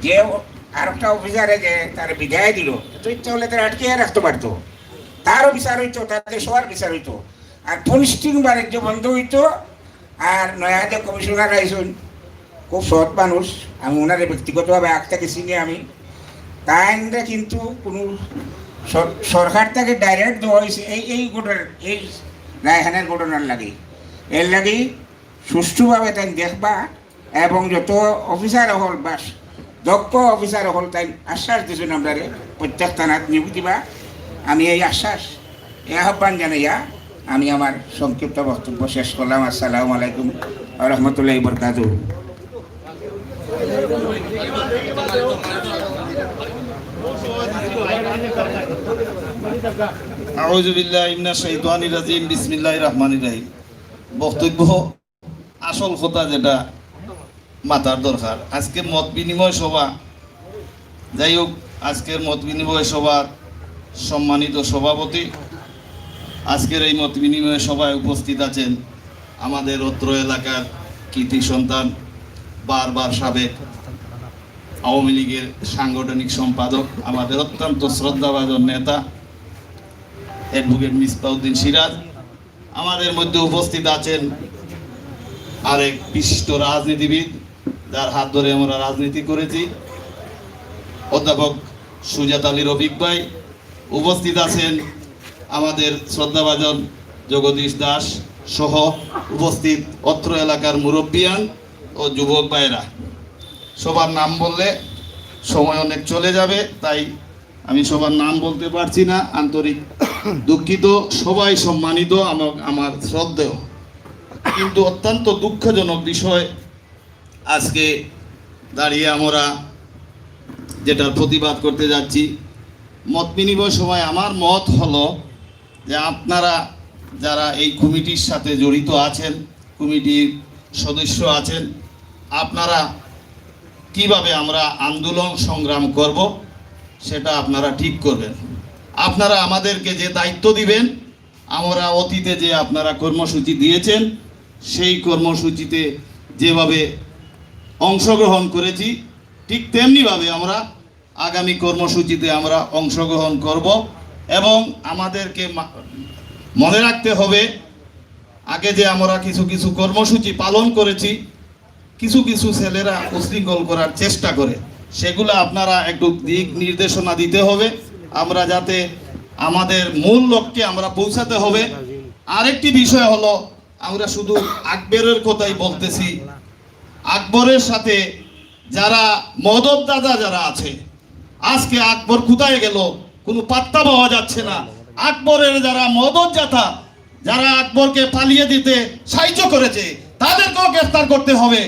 যে আর একটা অফিসারে যে তার বিদায় দিল তো ইচ্ছা হলে তারা আটকে রাখতে পারতো তারও বিচার হইতো তাদের সবার বিচার হইতো আর পলিস্টিং বাণিজ্য বন্ধ হইতো আর নয়া যে কমিশনার আইসুন খুব সৎ মানুষ আমি ওনারে ব্যক্তিগতভাবে আগ থেকে চিনি আমি তাই কিন্তু কোনো সরকার থেকে ডাইরেক্ট দেওয়া হয়েছে এই ঘটনার এই রায়হানের ঘটনার লাগে এর লাগে সুষ্ঠুভাবে তাই দেখবা এবং যত অফিসার হল বা দক্ষ অফিসার হল তাই আশ্বাস দিয়েছেন আপনারে প্রত্যেক থানাত নিয়োগ দিবা আমি এই আশ্বাস এই আহ্বান জানাইয়া আমি আমার সংক্ষিপ্ত বক্তব্য শেষ করলাম। আসসালামু আলাইকুম ওয়া রাহমাতুল্লাহি ওয়া বারাকাতুহু। আউযু বিল্লাহি মিনাশ শাইতানির রাজিম বিসমিল্লাহির রহমানির রহিম। বক্তব্য আসল কথা যেটা মাথার দরকার আজকে মত বিনিময় সভা যাই হোক আজকের মত বিনিময় সভার সম্মানিত সভাপতি আজকের এই মত বিনিময় সভায় উপস্থিত আছেন আমাদের অত্র এলাকার কৃতি সন্তান বারবার সাবেক আওয়ামী লীগের সাংগঠনিক সম্পাদক আমাদের অত্যন্ত শ্রদ্ধাভাজন নেতা অ্যাডভোকেট মিসবাউদ্দিন সিরাজ আমাদের মধ্যে উপস্থিত আছেন আরেক বিশিষ্ট রাজনীতিবিদ যার হাত ধরে আমরা রাজনীতি করেছি অধ্যাপক সুজাত আলী রফিক ভাই উপস্থিত আছেন আমাদের শ্রদ্ধাভাজন জগদীশ দাস সহ উপস্থিত অত্র এলাকার মুরব্বিয়ান ও যুবক ভাইরা সবার নাম বললে সময় অনেক চলে যাবে তাই আমি সবার নাম বলতে পারছি না আন্তরিক দুঃখিত সবাই সম্মানিত আমার শ্রদ্ধেয় কিন্তু অত্যন্ত দুঃখজনক বিষয় আজকে দাঁড়িয়ে আমরা যেটার প্রতিবাদ করতে যাচ্ছি মত বিনিময় সময় আমার মত হলো যে আপনারা যারা এই কমিটির সাথে জড়িত আছেন কমিটির সদস্য আছেন আপনারা কিভাবে আমরা আন্দোলন সংগ্রাম করব সেটা আপনারা ঠিক করবেন আপনারা আমাদেরকে যে দায়িত্ব দিবেন আমরা অতীতে যে আপনারা কর্মসূচি দিয়েছেন সেই কর্মসূচিতে যেভাবে অংশগ্রহণ করেছি ঠিক তেমনিভাবে আমরা আগামী কর্মসূচিতে আমরা অংশগ্রহণ করব এবং আমাদেরকে মনে রাখতে হবে আগে যে আমরা কিছু কিছু কর্মসূচি পালন করেছি কিছু কিছু ছেলেরা উশৃঙ্খল করার চেষ্টা করে সেগুলো আপনারা একটু দিক নির্দেশনা দিতে হবে আমরা যাতে আমাদের মূল লক্ষ্যে আমরা পৌঁছাতে হবে আরেকটি বিষয় হলো আমরা শুধু আকবরের কথাই বলতেছি আকবরের সাথে যারা মদতদাতা যারা আছে আজকে আকবর কোথায় গেল কোনো পাত্তা পাওয়া যাচ্ছে না আকবরের যারা মদতদাতা যারা আকবরকে পালিয়ে দিতে সাহায্য করেছে তাদেরকেও গ্রেফতার করতে হবে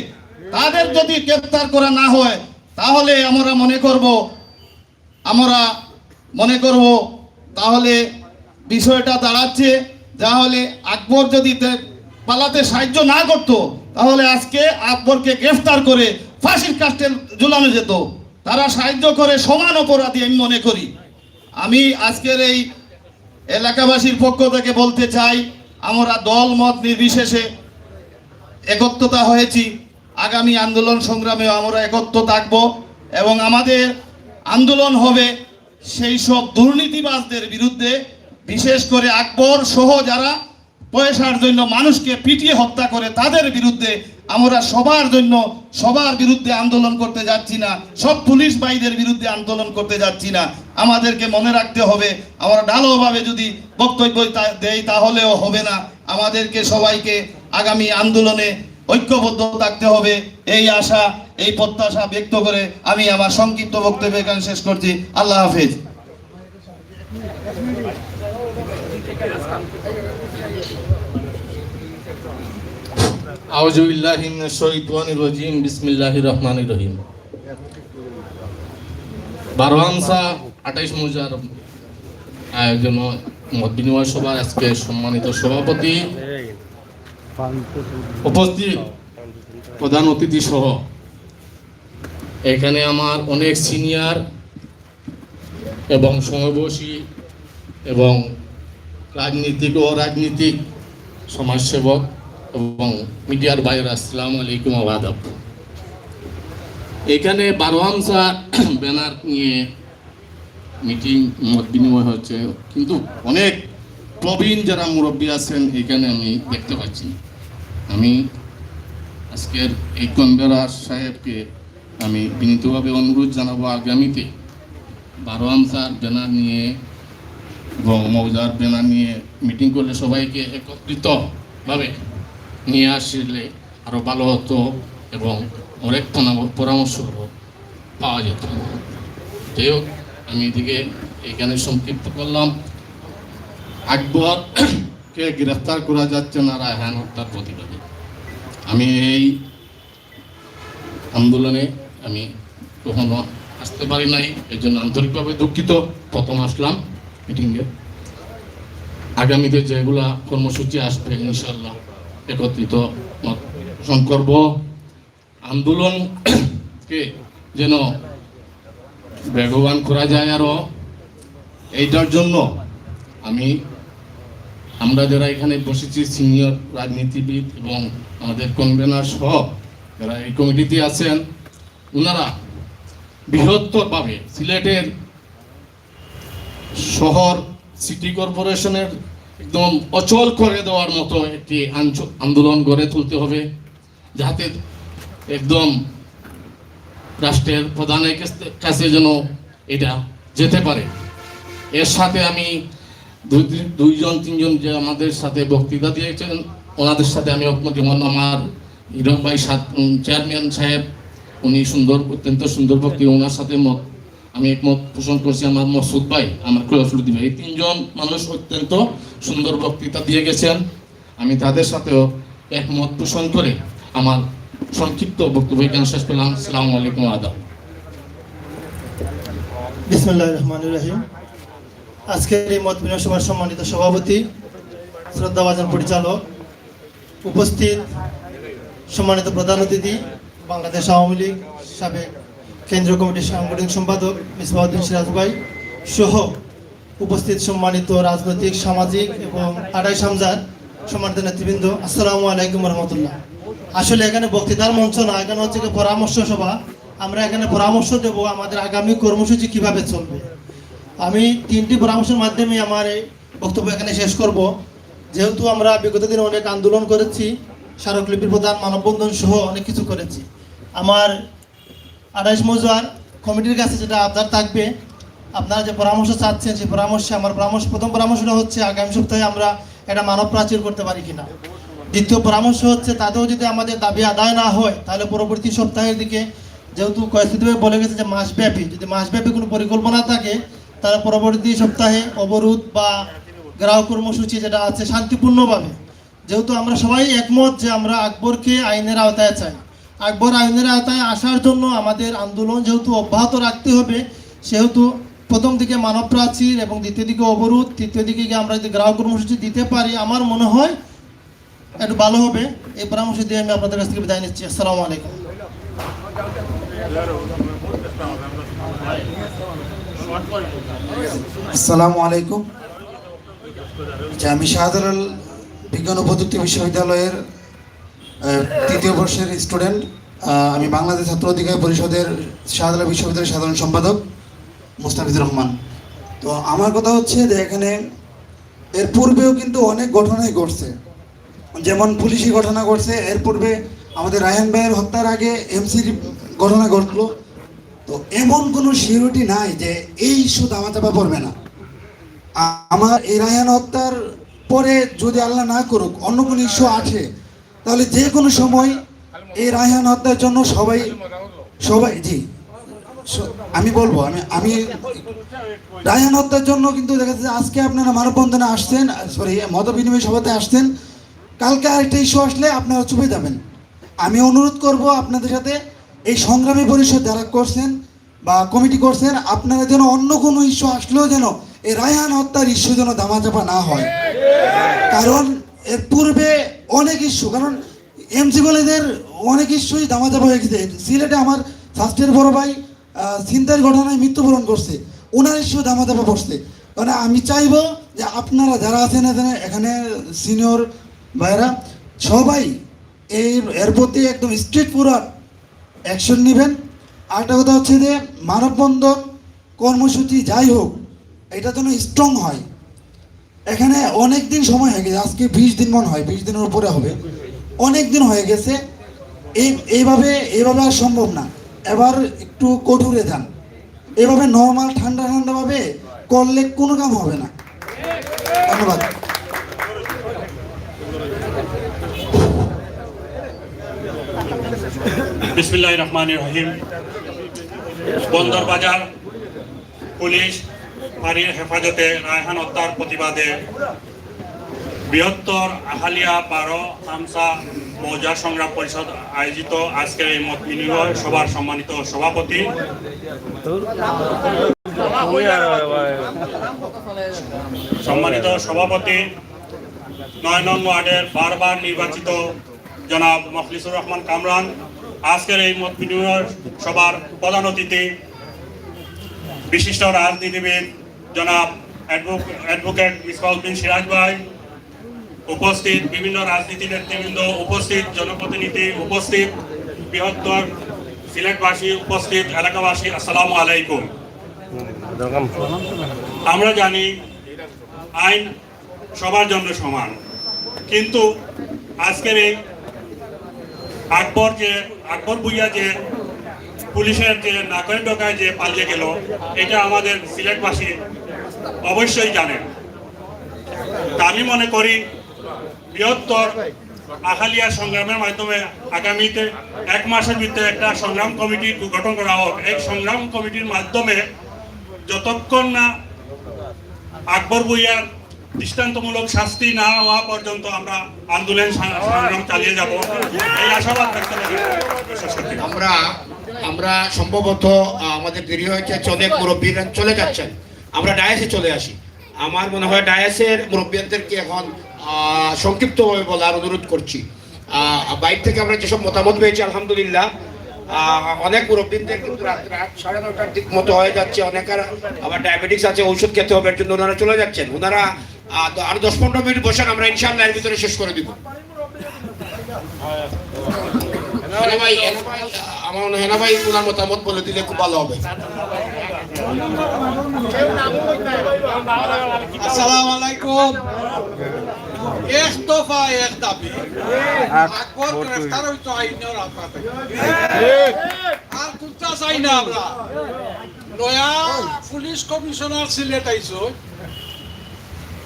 তাদের যদি গ্রেফতার করা না হয় তাহলে আমরা মনে করব তাহলে বিষয়টা দাঁড়াচ্ছে তাহলে আকবর যদি পালাতে সাহায্য না করত তাহলে আজকে আকবরকে গ্রেফতার করে ফাঁসির কাস্টে ঝুলানো যেত। তারা সাহায্য করে সমান অপরাধী আমি মনে করি। আমি আজকের এই এলাকাবাসীর পক্ষ থেকে বলতে চাই, আমরা দল মত নির্বিশেষে একত্রতা হয়েছি। আগামী আন্দোলন সংগ্রামে আমরা একত্র থাকব এবং আমাদের আন্দোলন হবে সেই সব দুর্নীতিবাজদের বিরুদ্ধে, বিশেষ করে আকবর সহ যারা পয়সার জন্য মানুষকে পিটিয়ে হত্যা করে তাদের বিরুদ্ধে। আমরা সবার বিরুদ্ধে আন্দোলন করতে যাচ্ছি না, সব পুলিশ ভাইদের বিরুদ্ধে আন্দোলন করতে যাচ্ছি না। আমাদেরকে মনে রাখতে হবে, আমরা ঢালাওভাবে যদি বক্তব্য দেই তাহলেও হবে না। আমাদেরকে সবাইকে আগামী আন্দোলনে ঐক্যবদ্ধ থাকতে হবে, এই আশা এই প্রত্যাশা ব্যক্ত করে আমি আমার সংক্ষিপ্ত বক্তব্য এখানে শেষ করছি। আল্লাহ হাফেজ। আউযু বিল্লাহি মিনাশ শাইতানির রাজিম, বিসমিল্লাহির রহমানির রহিম। 12 হামসা 28 মৌজার আয়োজন মত বিনিময় সভার আজকে সম্মানিত সভাপতি, উপস্থিত প্রধান অতিথি সহ এখানে আমার অনেক সিনিয়র এবং সমবয়সী এবং রাজনীতিক ও রাজনীতিক সমাজসেবক এবং মিডিয়ার ভাইয়েরা, আসসালামু আলাইকুম ওয়া আদাব। এখানে 12 হামসা ব্যানার নিয়ে মিটিং মত বিনিময় হচ্ছে, কিন্তু অনেক প্রবীণ যারা মুরব্বী আছেন এখানে আমি দেখতে পাচ্ছি। আমি আজকের এই কনভেনার সাহেবকে আমি বিনীতভাবে অনুরোধ জানাবো, আগামীতে 12 হামসার ব্যানার নিয়ে এবং মৌজার ব্যানার নিয়ে মিটিং করলে সবাইকে একত্রিতভাবে নিয়ে আসলে আরও ভালো হতো এবং অনেক পরামর্শ পাওয়া যেত। যাই হোক, আমি এদিকে এখানে সংক্ষিপ্ত করলাম। আকবরকে গ্রেফতার করা যাচ্ছে না রায়হান হত্যার প্রতিবাদে। আমি এই আন্দোলনে আমি কখনো আসতে পারি নাই, এর জন্য আন্তরিকভাবে দুঃখিত। প্রথম আসলাম মিটিংয়ে। আগামীতে যেগুলা কর্মসূচি আসবে ইনশাল্লাহ একত্রিত পোষণ করব। আন্দোলনকে যেন বেগবান করা যায় আরো, এইটার জন্য আমরা যারা এখানে বসেছি সিনিয়র রাজনীতিবিদ এবং আমাদের কনভেনার সহ যারা এই কমিটিতে আছেন, ওনারা বৃহত্তরভাবে সিলেটের শহর সিটি কর্পোরেশনের একদম অচল করে দেওয়ার মতো একটি আন্দোলন গড়ে তুলতে হবে, যাতে একদম রাষ্ট্রের প্রধানের কাছে যেন এটা যেতে পারে। এর সাথে আমি দুইজন তিনজন যে আমাদের সাথে বক্তৃতা দিয়েছেন ওনাদের সাথে আমি একমত। যেমন আমার হিরক ভাই চেয়ারম্যান সাহেব, উনি অত্যন্ত সুন্দর বক্তৃতা, ওনার সাথে আমি একমত পোষণ করছি। আমার মসুদ ভাই, আমার খোলাফুদ্দি ভাই, এই তিনজন মানুষ অত্যন্ত সুন্দর বক্তৃতা দিয়ে গেছেন। আমি তাদের সাথেও একমত পোষণ করে আমার সংক্ষিপ্ত বক্তব্য এখানে শেষ করলাম। আসসালামু আলাইকুম আদাব। বিসমিল্লাহির রহমানির রহিম। আজকের এই মত বিনিময় সভার সম্মানিত সভাপতি, শ্রদ্ধাভাজন পরিচালক, উপস্থিত সম্মানিত প্রধান অতিথি, বাংলাদেশ আওয়ামী লীগ সাবেক কেন্দ্রীয় কমিটির সাংগঠনিক সম্পাদক মিসবাউদ্দিন সিরাজ ভাই সহ উপস্থিত সম্মানিত রাজনৈতিক, সামাজিক এবং 28 হামজার সম্মানিত নেতৃবৃন্দ, আসসালামু আলাইকুম রহমতুল্লাহ। আসলে এখানে বক্তৃতার মঞ্চ না, এখানে হচ্ছে পরামর্শ সভা। আমরা এখানে পরামর্শ দেব আমাদের আগামী কর্মসূচি কিভাবে চলবে। আমি 3টি পরামর্শের মাধ্যমে আমার এই বক্তব্য এখানে শেষ করব। যেহেতু আমরা বিগত দিনে অনেক আন্দোলন করেছি, স্মারকলিপির প্রদান, মানববন্ধন সহ অনেক কিছু করেছি। আমার 28 মৌজার কমিটির কাছে যেটা আবদার থাকবে, আপনারা যে পরামর্শ চাচ্ছেন সেই পরামর্শে আমার প্রথম পরামর্শটা হচ্ছে আগামী সপ্তাহে আমরা একটা মানব প্রাচীর করতে পারি কিনা। দ্বিতীয় পরামর্শ হচ্ছে তাতেও যদি আমাদের দাবি আদায় না হয় তাহলে পরবর্তী সপ্তাহের দিকে, যেহেতু কয়েকদিন বলে গেছে যে মাসব্যাপী, যদি মাসব্যাপী কোনো পরিকল্পনা থাকে তাহলে পরবর্তী সপ্তাহে অবরোধ বা গ্রাহক কর্মসূচি যেটা আছে শান্তিপূর্ণভাবে, যেহেতু আমরা সবাই একমত যে আমরা আকবরকে আইনের আওতায় চাই, আকবর আইনের আওতায় আসার জন্য আমাদের আন্দোলন যেহেতু অব্যাহত রাখতে হবে, সেহেতু প্রথম দিকে মানব প্রাচীর এবং দ্বিতীয় দিকে অবরোধ, তৃতীয় দিকে আমরা যদি গ্রাহক কর্মসূচি দিতে পারি আমার মনে হয় একটু ভালো হবে। এই পরামর্শ দিয়ে আমি আপনাদের কাছ থেকে বিদায় নিচ্ছি। আসসালামু আলাইকুম। আসসালামু আলাইকুম। আমি শাহজালাল বিজ্ঞান ও প্রযুক্তি বিশ্ববিদ্যালয়ের তৃতীয় বর্ষের স্টুডেন্ট। আমি বাংলাদেশ ছাত্র অধিকার পরিষদের শাহজালাল বিশ্ববিদ্যালয়ের সাধারণ সম্পাদক মুস্তাফিজুর রহমান। তো আমার কথা হচ্ছে যে এখানে এর পূর্বেও কিন্তু অনেক ঘটনাই ঘটছে, যেমন পুলিশি ঘটনা ঘটছে। এর পূর্বে আমাদের রায়হান ভাইয়ের হত্যার আগে এমসির ঘটনা ঘটলো। তো এমন কোনো সিউরিটি নাই যে এই ইস্যু দামাচাপা পড়বে না। আমার এই রায়হান হত্যার পরে যদি আল্লাহ না করুক অন্য কোনো ইস্যু আসে, তাহলে যে কোনো সময় এই রায়হান হত্যার জন্য সবাই জি আমি বলবো আমি রায়হান হত্যার জন্য কিন্তু দেখা যাচ্ছে আজকে আপনারা মানববন্ধনে আসছেন, সরি মত বিনিময় সভাতে আসছেন, কালকে আরেকটা ইস্যু আসলে আপনারা চুপে যাবেন। আমি অনুরোধ করব আপনাদের সাথে, এই সংগ্রামী পরিষদ যারা করছেন বা কমিটি করছেন, আপনারা যেন অন্য কোনো ইস্যু আসলেও যেন এই রায়হান হত্যার ইস্যু যেন দামাচাপা না হয়। কারণ এর পূর্বে অনেক ইস্যু, কারণ এমসি কলেজের অনেক ইস্যুই দামাচাপা হয়ে গেছে। সিলেটে আমার ফার্স্টের বড় ভাই ছিনতাইয়ের ঘটনায় মৃত্যুবরণ করছে, ওনার ইস্যু দামাচাপা পড়ছে। মানে আমি চাইবো যে আপনারা যারা আছেন এখানে সিনিয়র ভাইরা সবাই এর প্রতি একদম স্ট্রিট ফরওয়ার্ড অ্যাকশন নেবেন। আরেকটা কথা হচ্ছে যে মানববন্ধন কর্মসূচি যাই হোক, এটা যেন স্ট্রং হয়। এখানে অনেক দিন সময় হয়ে গেছে, আজকে 20 দিন মনে হয়, 20 দিনের উপরে হবে, অনেক দিন হয়ে গেছে। এইভাবে আর সম্ভব না, এবার একটু কঠোরে যান। এভাবে নর্মাল ঠান্ডাভাবে করলে কোনো কাম হবে না। ধন্যবাদ। বিসমিল্লাহির রহমানির রহিম। বন্দর বাজার পুলিশ ফাঁড়ির হেফাজতে রায়হান হত্যার প্রতিবাদে বৃহত্তর আহালিয়া 12 হামসা মৌজা সংগ্রাম পরিষদ আয়োজিত আজকের এই মত বিনিময় সভার সম্মানিত সভাপতি, সভাপতি 9 নং ওয়ার্ডের বারবার নির্বাচিত জনাব মখলিসুর রহমান কামরান, আজকের এই মত বিনিময় সভার প্রধান অতিথি বিশিষ্ট রাজনীতিবিদ জনাব অ্যাডভোকেট মিসবাউদ্দিন সিরাজ ভাই, উপস্থিত বিভিন্ন রাজনীতি নেতৃবৃন্দ, উপস্থিত জনপ্রতিনিধি, উপস্থিত বৃহত্তর সিলেটবাসী, উপস্থিত এলাকাবাসী, আসসালামু আলাইকুম। আমরা জানি আইন সবার জন্য সমান, কিন্তু আজকের এই আকবর ভুইয়া যে পুলিশের যে নাকের ডগায় যে পালিয়ে গেল, এটা আমাদের সিলেটবাসী অবশ্যই জানেন। তা আমি মনে করি বৃহত্তর আখালিয়া সংগ্রামের মাধ্যমে আগামীতে 1 মাসের ভিতরে একটা সংগ্রাম কমিটি গঠন করা হোক। এই সংগ্রাম কমিটির মাধ্যমে যতক্ষণ না আকবর ভুইয়ার দৃষ্টান্তমূলক শাস্তি না হওয়া পর্যন্ত আমরা আন্দোলন সংগ্রাম চালিয়ে যাব, এই আশাবাদ ব্যক্ত করি। আমরা সম্ভবত আমাদের দেরি হয়েছে, অনেক মুরব্বীরা চলে যাচ্ছেন, আমরা ডায়াসে চলে আসি। আমার মনে হয় ডায়াসের মুরব্বীদেরকে এখন সংক্ষিপ্তভাবে বলার অনুরোধ করছি। বাইরে থেকে আমরা যেসব মতামত পেয়েছি আলহামদুলিল্লাহ, অনেক মুরব্বীদের কিন্তু রাত 9:30টার দিক মতো হয়ে যাচ্ছে, অনেকের আবার ডায়াবেটিস আছে, ঔষধ খেতে হবে, এর জন্য ওনারা চলে যাচ্ছেন। ওনারা আর 10-15 মিনিট বসেন, আমরা ইনশাআল্লাহ এর ভিতরে শেষ করে দিব। আমার মনে হয় হেনা ভাই ওনার মতামত বলে দিলে খুব ভালো হবে। আসসালামু আলাইকুম। এক দফা এক দাবি, আকবর গ্রেফতার হইতো আইনের আওতাতে, আর তুলতা চাই না। আমরা নয়া পুলিশ কমিশনার সিলেট আইছো,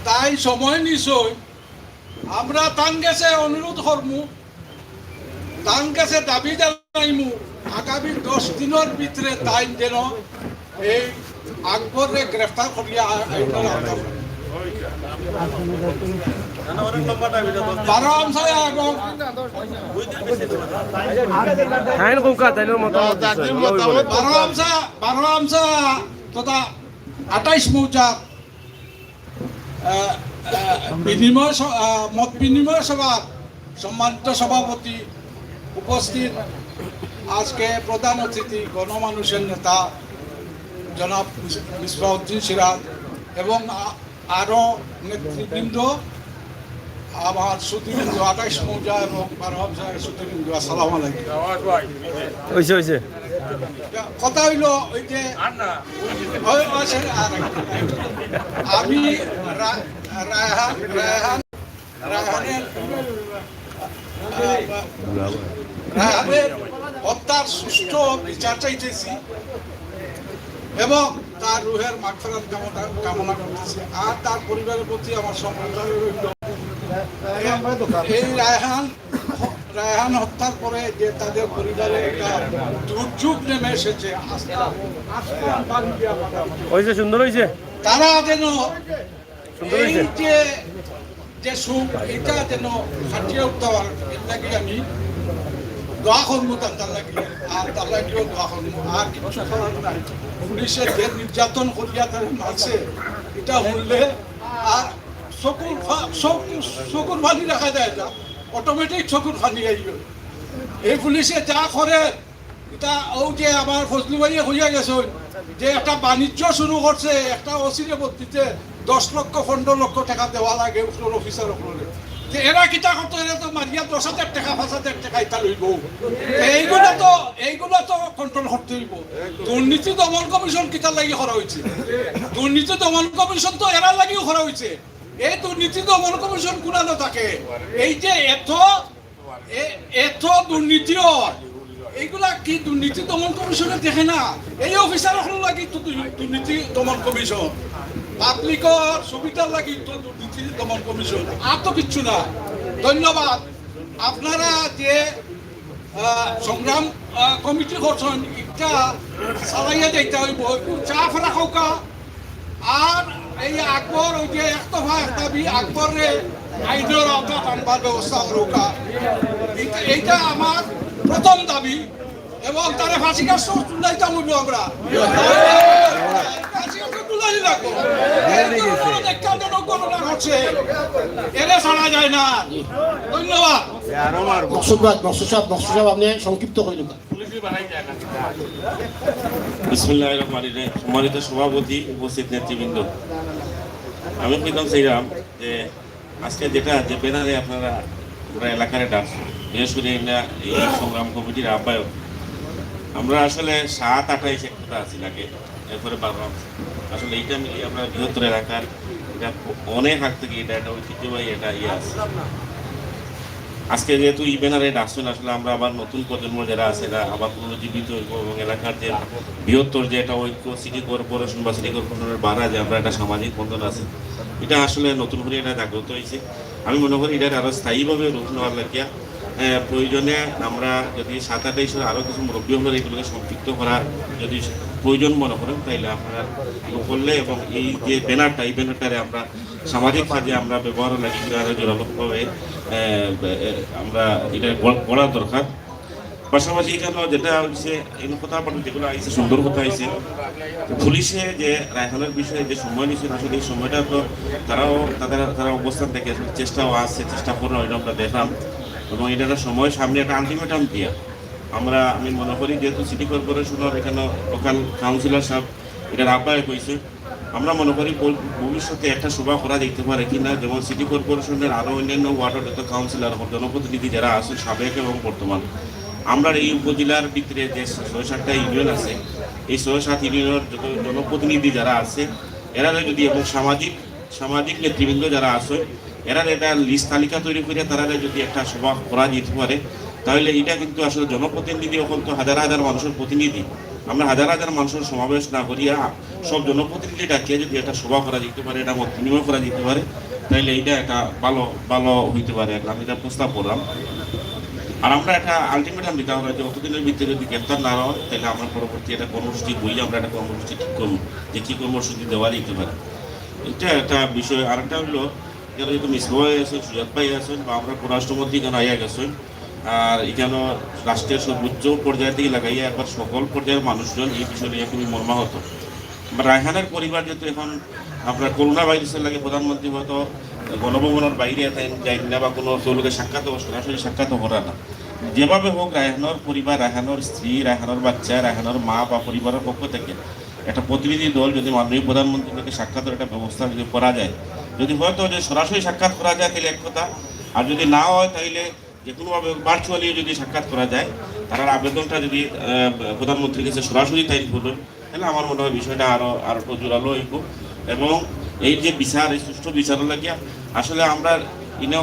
তাই সময় নিছই, আমরা তান গেছে অনুরোধ করমু, তান গেছে দাবি জানাইমু আগামী 10 দিনের ভিতরে তাই যেন এই আকবরে গ্রেফতার করিয়া আইনের আওতাতে। 12 হামসায় এবং 12 হামসা তথা 28 মৌজা মত বিনিময় সভা সম্মানিত সভাপতি, উপস্থিত আজকে প্রধান অতিথি গণমানুষের নেতা জনাব মিসবাউদ্দিন সিরাজ এবং আরও নেতৃবৃন্দ, আমার সুদীবৃন্দ 28 মৌজা এবং 12 হাজারের সুদীবৃন্দ, আসসালামু আলাইকুম। কথা হইল ওই যে আমি রায়হানের হত্যার সুষ্ঠু বিচার চাইতেছি এবং তার রুহের মাগফিরাত কামনা করতেছি, আর তার পরিবারের প্রতি আমার সমবেদনা রইল। এই রায়হান হত্যার পরে যে তাদের পরিবারে একটা দুর্যোগ নেমে এসেছে, সুন্দর হয়েছে, তারা যেন এই যে সুখ এটা যেন কাটিয়ে উঠতে পারে, এর লাগে আমি দোয়া করবো তার লাগিয়ে, আর তার লাগিয়েও দোয়া করবো। আর কিছু করার নাই, পুলিশের যে নির্যাতন করিয়া তারা মারছে এটা শুনলে আর চকুর ফানি রাখা যায় না, অটোমেটিক চকুর ফানি আইব। এই পুলিশে যা করে এটা ও যে আমার ফজলু ভাইয়ে হইয়া গেছে যে একটা বাণিজ্য শুরু করছে, একটা অচিরে বর্তিতে 10 লক্ষ 15 লক্ষ টাকা দেওয়া লাগে ফ্লোর অফিসার উপরে, যে এরা কিতা করতো, এরা তো মারিয়া 10,000 টাকা 5,000 টাকা এটা লইব। এইগুলো তো কন্ট্রোল করতে হইব। দুর্নীতি দমন কমিশন কিতার লাগি করা হয়েছে, দুর্নীতি দমন কমিশন তো এরা লাগিও করা হয়েছে। এই দুর্নীতি দমন কমিশন কোনানো থাকে, এই যে এত দুর্নীতি হয়, এইগুলা কি দুর্নীতি দমন কমিশনে দেখে না? এই অফিসার লাগি তো দুর্নীতি দমন কমিশন, পাবলিকর সুবিধার লাগি তো দুর্নীতি দমন কমিশন, আর তো কিচ্ছু না। ধন্যবাদ। আপনারা যে সংগ্রাম কমিটি করছেন, এটা চালাইয়া যাইতে হইব, একটু চাপ রাখা। আর এই আকবর ওই যে একতফা একতাবি আকবরে আইনের আওতা আনবার ব্যবস্থা করুকা, এইটা আমার প্রথম দাবি। এবং তারা ফাঁসি কাজ তুলাইতাম হইব, আমরা ফাঁসি কাজ তুলাই রাখবো, গণনা করছে, এরে ছাড়া যায় না। ধন্যবাদ। আপনি সংক্ষিপ্ত করে দেবেন। বিসমিল্লাহির রহমানির রহিম। সম্মানিত সভাপতি, উপস্থিত নেতৃবৃন্দ, আমি প্রীতম চাইলাম যে আজকে যেটা যে ব্যানারে আপনারা এলাকার ডাকছেন, বিশেষ করে এই সংগ্রাম কমিটির আহ্বায়ক, আমরা আসলে 7-28 একটা আছি লাগে, এরপরে 12 আসলে এইটা মিলিয়ে আমরা বৃহত্তর এলাকার এটা অনেক আগ থেকে এটা একটা ঐতিহ্যবাহী এটা আছে। আজকে যেহেতু এই ব্যানারে ডাকছেন, আসলে আমরা আবার নতুন প্রজন্ম যারা আছে এরা আবার পুনর্জীবিত হইব এবং এলাকার যে বৃহত্তর যে একটা ঐক্য সিটি কর্পোরেশন বা সিটি কর্পোরেশনের বাড়া যে আমরা একটা সামাজিক বন্ধন আছে, এটা আসলে নতুন করে এটা জাগ্রত হয়েছে। আমি মনে করি এটা আরও স্থায়ীভাবে রূপ নেওয়ার লাগিয়া প্রয়োজনে আমরা যদি 7-28 আরও কিছু মুরব্বী হলে এগুলোকে সম্পৃক্ত করা যদি প্রয়োজন মনে করেন, তাইলে আপনারা করলে এবং এই যে ব্যানারটা, এই ব্যানারটারে আমরা সামাজিক কাজে আমরা ব্যবহার লাগি আরও জোরালোভাবে আমরা এটা করা দরকার। পাশাপাশি এখানে যেটা হচ্ছে এই কথা যেগুলো আইসে সুন্দর কথা আইসে, পুলিশে যে রায়হানের বিষয়ে যে সময় নিচ্ছে, আসলে এই সময়টা তো তারা অবস্থান থেকে চেষ্টাও আছে, চেষ্টা করে এটা আমরা দেখলাম এবং এটা একটা সময় সামনে একটা আলটিমেটাম দিয়া আমি মনে করি যেহেতু সিটি কর্পোরেশনের এখানে লোকাল কাউন্সিলর সাহেব এটার আহ্বায়ক হয়েছে, আমরা মনে করি ভবিষ্যতে একটা সভা করা যেতে পারে কিনা, যেমন সিটি কর্পোরেশনের আরও অন্যান্য ওয়ার্ডের যত কাউন্সিলর জনপ্রতিনিধি যারা আছেন সাবেক এবং বর্তমান, আমরা এই উপজেলার ভিতরে যে 6-7টা ইউনিয়ন আছে, এই 6-7 ইউনিয়নের যত জনপ্রতিনিধি যারা আছে এরা যদি এবং সামাজিক নেতৃবৃন্দ যারা আছে এরা একটা লিস্ট তালিকা তৈরি করে তারা যদি একটা সভা করা যেতে পারে, তাহলে এটা কিন্তু আসলে জনপ্রতিনিধি এখন তো হাজার হাজার মানুষের প্রতিনিধি, আমরা হাজার হাজার মানুষের সমাবেশ না করিয়া সব জনপ্রতিনিধি ডাকিয়ে যদি একটা সভা করা যেতে পারে, এটা মত বিনিময় করা যেতে পারে, তাহলে এইটা একটা ভালো হইতে পারে। আমি এটা প্রস্তাব করলাম। আর আমরা একটা আলটিমেটাম দিতে হবে যে অতদিনের ভিতরে যদি গ্রেপ্তার না হয়, তাহলে আমরা পরবর্তী একটা কর্মসূচি বইলে আমরা একটা কর্মসূচি ঠিক করবো যে কী কর্মসূচি দেওয়া যেতে পারে। এটা একটা বিষয়। আরেকটা হলো যারা যেহেতু মিসবাই আছেন, সুজাত ভাই আছেন, বা আমরা পররাষ্ট্রমন্ত্রী এখানে আইয়া গেছেন, আর এখানে রাষ্ট্রের সর্বোচ্চ পর্যায় থেকে লাগাইয়া একবার সকল পর্যায়ের মানুষজন এই বিষয় নিয়ে খুবই মর্মাহত। রায়হানের পরিবার যেহেতু এখন আপনার করোনা ভাইরাসের লাগে প্রধানমন্ত্রী হয়তো গণভবনের বাইরে যাই না বা কোনো চৌলোকে সাক্ষাৎ সরাসরি সাক্ষাৎ করা না। যেভাবে হোক রায়হানোর পরিবার, রায়হানোর স্ত্রী, রায়হানোর বাচ্চা, রায়হানোর মা বা পরিবারের পক্ষ থেকে একটা প্রতিনিধি দল যদি মাননীয় প্রধানমন্ত্রীর থেকে সাক্ষাতের একটা ব্যবস্থা যদি করা যায়, যদি হয়তো যে সরাসরি সাক্ষাৎ করা যায় তাহলে এক কথা, আর যদি না হয় তাহলে যে কোনোভাবে ভার্চুয়ালি যদি সাক্ষাৎ করা যায়, তার আবেদনটা যদি প্রধানমন্ত্রীর কাছে সরাসরি তাই করবেন, তাহলে আমার মনে হয় বিষয়টা আরও জোরালো হইব। এবং এই যে বিচার, এই সুষ্ঠু বিচারের লাগিয়া আসলে আমরা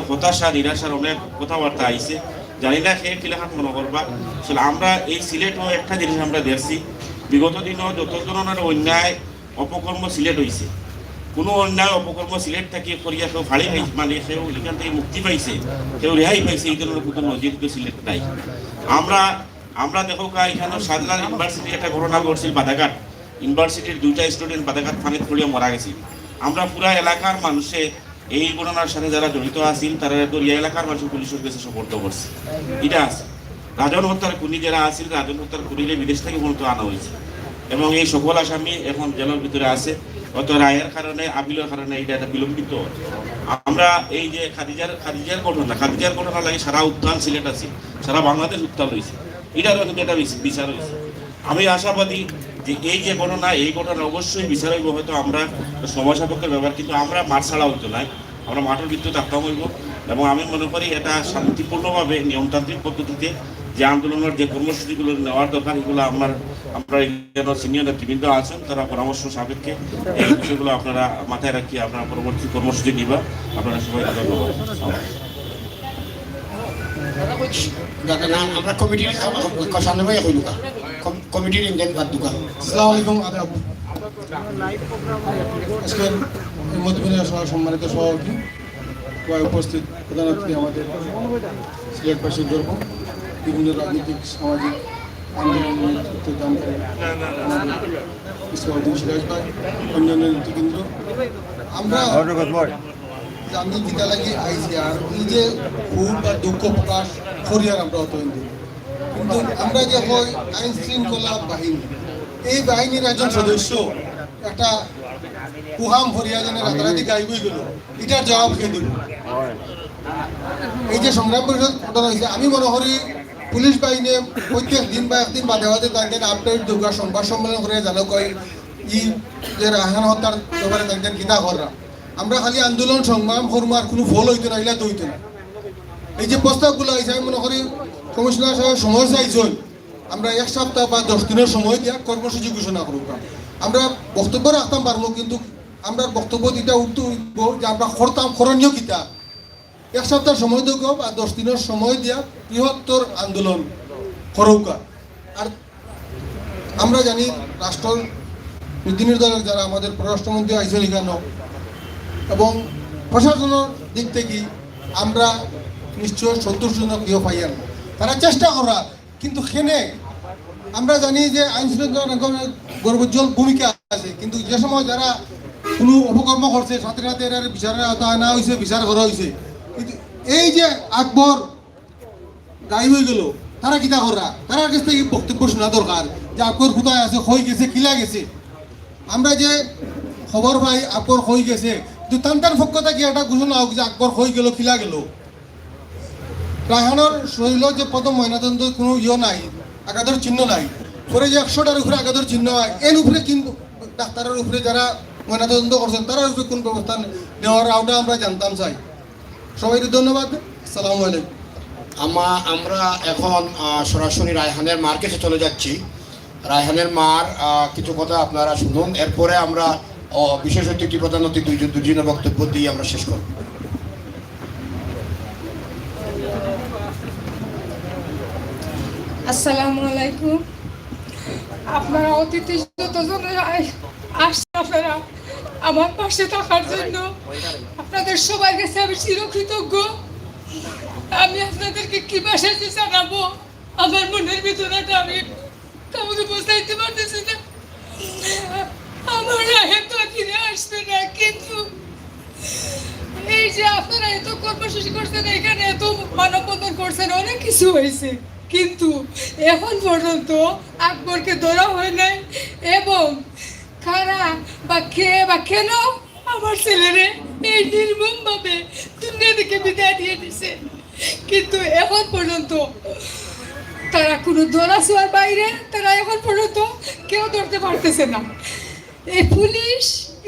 হতাশা নিরাশার অনেক কথাবার্তা আইছে, জানি না সে কিলাহাত মনে করবা। আসলে আমরা এই সিলেটও একটা জিনিস আমরা দেখছি, বিগত দিনও যত ধরনের অন্যায় অপকর্ম সিলেট হয়েছে, কোনো অন্যায় অপকর্ম সিলেট থেকে করিয়া কেউ ফাড়ি খাইছে, মানে সেও এখান থেকে মুক্তি পাইছে, কেউ রেহাই পাইছে, এই ধরনের কোনো নজির সিলেট নাই। আমরা দেখো এখানে শাহজালাল ইউনিভার্সিটি একটা ঘটনা ঘটছিল, বাধাঘাট ইউনিভার্সিটির 2টা স্টুডেন্ট বাধাঘাট পানিতে পড়িয়া মারা গেছে। আমরা পুরা এলাকার মানুষে এই ঘটনার সাথে যারা জড়িত আছেন তারা দরিয়া এলাকার মানুষ পুলিশের কাছে সুপর্দ করছে। এটা আছে রাজন হত্যার খুনি যারা আছেন, রাজন হত্যার খুনিরে বিদেশ থেকে মূলত আনা হয়েছে এবং এই সকল আসামি এখন জেলের ভিতরে আছে। অত রায়ের কারণে, আপিলের কারণে এটা একটা বিলম্বিত। আমরা এই যে খাদিজার ঘটনা লাগে সারা উত্থান সিলেট আছে, সারা বাংলাদেশ উত্তাল হয়েছে, এটারও কিন্তু একটা বিচার হয়েছে। আমি আশাবাদী যে এই যে ঘটনা, এই ঘটনা অবশ্যই বিচার হইব। হয়তো আমরা সময় সাপেক্ষের ব্যাপার, কিন্তু আমরা মাঠ ছাড়া হইতো নাই, আমরা মাঠের ভিত্তিতে থাকতে হইব। এবং আমি মনে করি এটা শান্তিপূর্ণভাবে নিয়মতান্ত্রিক পদ্ধতিতে যে আন্দোলনের যে কর্মসূচিগুলো নেওয়ার দরকার, এগুলো আমরা সিনিয়র নেতৃবৃন্দ আছেন, তারা পরামর্শ সাপেক্ষে এই বিষয়গুলো আপনারা মাথায় রাখি আপনারা পরবর্তী কর্মসূচি নিবা। আপনারা সবাই ধন্যবাদ। আমরা কমিটির সামনে ভাই হইল কমিটির ইন্ডিয়ান বাদ দুকা। আসসালামু আলাইকুম আদাব। আজকের মতবিনিময় সভার সম্মানিত সভাপতি, উপস্থিত প্রধান অতিথি, আমাদের সিলেটবাসীর গর্ব, বিভিন্ন রাজনৈতিক সামাজিক আন্দোলনের নেতৃত্ব দান করে সিরাজ ভাই, অন্যান্য নেতৃবৃন্দ, আমরা জানি কিতা লাগে আইসি আর এই যে খুব বা দুঃখ প্রকাশ করি আর আমরা অত কিন্তু আমরা যে হয় আইন শৃঙ্খলা বাহিনী, এই বাহিনীর একজন সদস্য একটা কুহাম ভরিয়া যেন রাতারাতি গাইবই গেল, এটার জবাব খেয়ে দিব। এই যে সংগ্রাম পরিষদ ঘটনা হয়েছে, আমি মনে করি পুলিশ বাহিনী প্রত্যেক দিন বা একদিন বাদে বাদে তাদের আপডেট দুর্গা সংবাদ সম্মেলন করে জানো কয় ই যে রাহান হত্যার ব্যাপারে তাদের কিতা করা। আমরা খালি আন্দোলন সংগ্রাম করবো আর কোনো ফল হইতো না, এগুলা তো হইতো না। এই যে প্রস্তাবগুলো হয়েছে, আমি মনে করি কমিশনার সাহেব সময় চাইছেন, আমরা 1 সপ্তাহ বা 10 দিনের সময় দিয়া কর্মসূচি ঘোষণা করব। আমরা বক্তব্য রাখতাম পারবো, কিন্তু আমরা বক্তব্য দিতে উঠতে হইব যে আমরা করতাম করণীয় কিতা। 1 সপ্তাহ সময় দেব বা 10 দিনের সময় দিয়া বৃহত্তর আন্দোলন করৌকা। আর আমরা জানি রাষ্ট্র প্রতিনিধি দলের যারা আমাদের পররাষ্ট্রমন্ত্রী আইসেন এখানে এবং প্রশাসনের দিক থেকে আমরা নিশ্চয় সন্তোষজনক ইয়ে পাইয়ান, তারা চেষ্টা করা। কিন্তু সেনে আমরা জানি যে আইন শৃঙ্খলা গর্বোজ্জ্বল ভূমিকা আছে, কিন্তু যে সময় যারা কোনো অপকর্ম করছে সাথে সাথে এর বিচারের আওতা আনা হয়েছে, বিচার করা হয়েছে। কিন্তু এই যে আকবর গাই হয়ে গেল, তারা কিতা করা, তারা কাছ থেকে বক্তব্য শোনা দরকার যে আকবর কোথায় আছে, হয়ে গেছে, কিলা গেছে। আমরা যে খবর পাই আকবর হয়ে গেছে, কিন্তু তান্তার পক্ষ থেকে একটা ঘোষণা হোক যে আকবর হয়ে গেল, কিলা গেল। রায়হানোর শরীর যে প্রথম ময়নাতদন্ত কোনো ইয়ে নাই, আঘাতের চিহ্ন নাই, পরে যে 100টার উপরে আঘাতের চিহ্ন হয়, এর উপরে কিন্তু ডাক্তারের উপরে যারা ময়নাতদন্ত করছেন তার উপরে কোন ব্যবস্থা নেওয়ার আওটা আমরা জানতাম চাই। সবাইকে ধন্যবাদ। আসসালামু আলাইকুম। আমরা এখন সরাসরি রায়হানের মার কাছে চলে যাচ্ছি। রায়হানের মার কিছু কথা আপনারা শুনুন, এরপরে আমরা বিশেষ অতিথি প্রধান অতিথি দুজনের বক্তব্য দিয়ে আমরা শেষ করব। আসসালামু আলাইকুম। আপনারা অতিথি যতজন আসছেন, আপনারা আমার পাশে থাকার জন্য আপনাদের সবার কাছে আমি চিরকৃতজ্ঞ। আমি আপনাদেরকে কি ভাষায় যে জানাবো, আমার মনের ভিতরটা আমি কাউকে বোঝাইতে পারতেছি না। আমার রাহে তো ফিরে আসবে না, কিন্তু এই যে আপনারা এত কর্মসূচি করছেন, এখানে এত মানববন্ধন করছেন, অনেক কিছু হয়েছে, কিন্তু এখন পর্যন্ত আকবরকে ধরা হয় নাই এবং কারা বা কে বা কেন আমার ছেলেরে এই নির্মম ভাবে দুনিয়া থেকে বিদায় দিয়ে দিছে, কিন্তু এখন পর্যন্ত তারা কোনো ধরা ছোঁয়ার বাইরে তারা এখন পর্যন্ত কেউ ধরতে পারতেছে না। এই পুলিশ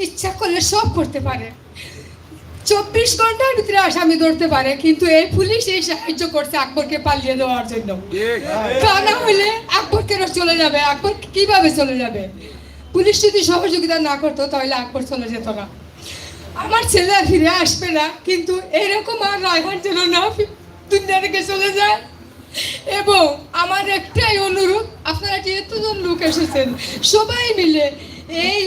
ইচ্ছা করলে সব করতে পারে, 24 ঘন্টার ভিতরে আসামি ধরতে পারে, কিন্তু এই পুলিশ এই সাহায্য করছে আকবরকে পালিয়ে দেওয়ার জন্য। তা না হলে আকবর কেন চলে যাবে? আকবর কিভাবে চলে যাবে? পুলিশ যদি সহযোগিতা না করতো তাহলে আকবর চলে যেত না। আমার ছেলে আর ফিরে আসবে না, কিন্তু এরকম আর রায়হান যেন না দুনিয়া থেকে চলে যায়। এবং আমার একটাই অনুরোধ, আপনারা যে এতজন লোক এসেছেন সবাই মিলে এই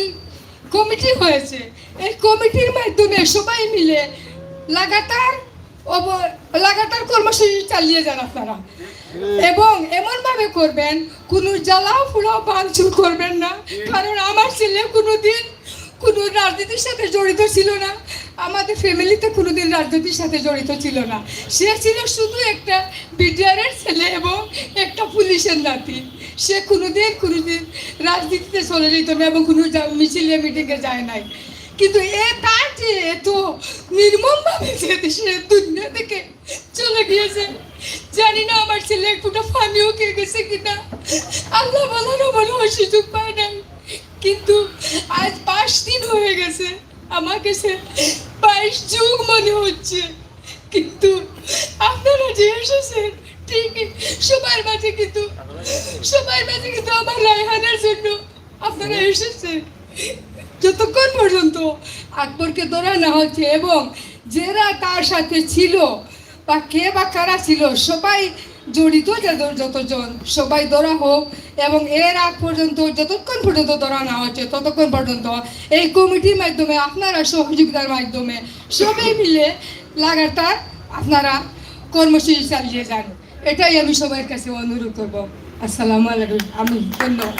কমিটি হয়েছে, এই কমিটির মাধ্যমে সবাই মিলে লাগাতার কর্মসূচি চালিয়ে যান আপনারা, এবং এমনভাবে করবেন কোনো জ্বালাও পুরাও ভাঙচুর করবেন না। কারণ আমার ছেলে কোনোদিন কোনো রাজনীতির সাথে জড়িত ছিল না, আমাদের ফ্যামিলিতে কোনোদিন রাজনীতির সাথে জড়িত ছিল না। সে ছিল শুধু একটা বিডিআরের ছেলে এবং একটা পুলিশের নাতি। সে কোনোদিন রাজনীতিতে চলে যেত না এবং কোনো মিছিলে মিটিংয়ে যায় নাই। কিন্তু তার যে এত নির্মমভাবে যে দেশের দুনিয়া থেকে চলে গিয়েছে, জানি না আমার ছেলে একটা ফানিও খেয়ে গেছে কিনা, আল্লাহ ভালো সুযোগ পায় নাই। কিন্তু আজ 5 দিন হয়ে গেছে, আমার কাছে 22 যুগ মনে হচ্ছে। কিন্তু আপনারা যে এসেছেন ঠিকই সবার মাঝে কিন্তু আমার রায়হানের জন্য আপনারা এসেছেন। যতক্ষণ পর্যন্ত আকবরকে ধরা না হচ্ছে এবং যারা তার সাথে ছিল বা কে বা কারা ছিল সবাই জড়িত, যতজন সবাই ধরা হোক, এবং এর আগ পর্যন্ত যতক্ষণ পর্যন্ত ধরা না হচ্ছে ততক্ষণ পর্যন্ত এই কমিটির মাধ্যমে আপনারা সহযোগিতার মাধ্যমে সবাই মিলে লাগাতার আপনারা কর্মসূচি চালিয়ে যান, এটাই আমি সবার কাছে অনুরোধ করব। আসসালামু আলাইকুম। আমি ধন্যবাদ।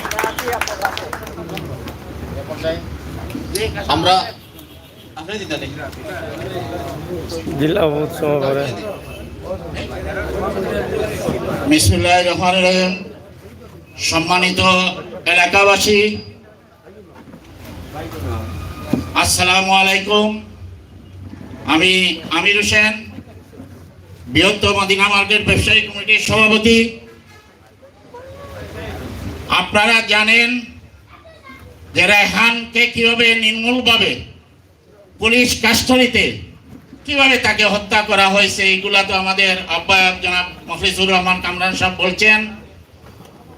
আমরা বিসমিল্লাহির রহমানির রহিম। সম্মানিত এলাকাবাসী, আসসালামু আলাইকুম। আমি আমির হোসেন, বৃহত্তর মদিনা মার্কেট ব্যবসায়ী কমিটির সভাপতি। আপনারা জানেন যে রায়হানকে কিভাবে নির্মূলভাবে পুলিশ কাস্টডিতে কিভাবে তাকে হত্যা করা হয়েছে, এইগুলা তো আমাদের আহ্বায়ক জনাব মফিজুর রহমান কামরান সাহেব বলছেন,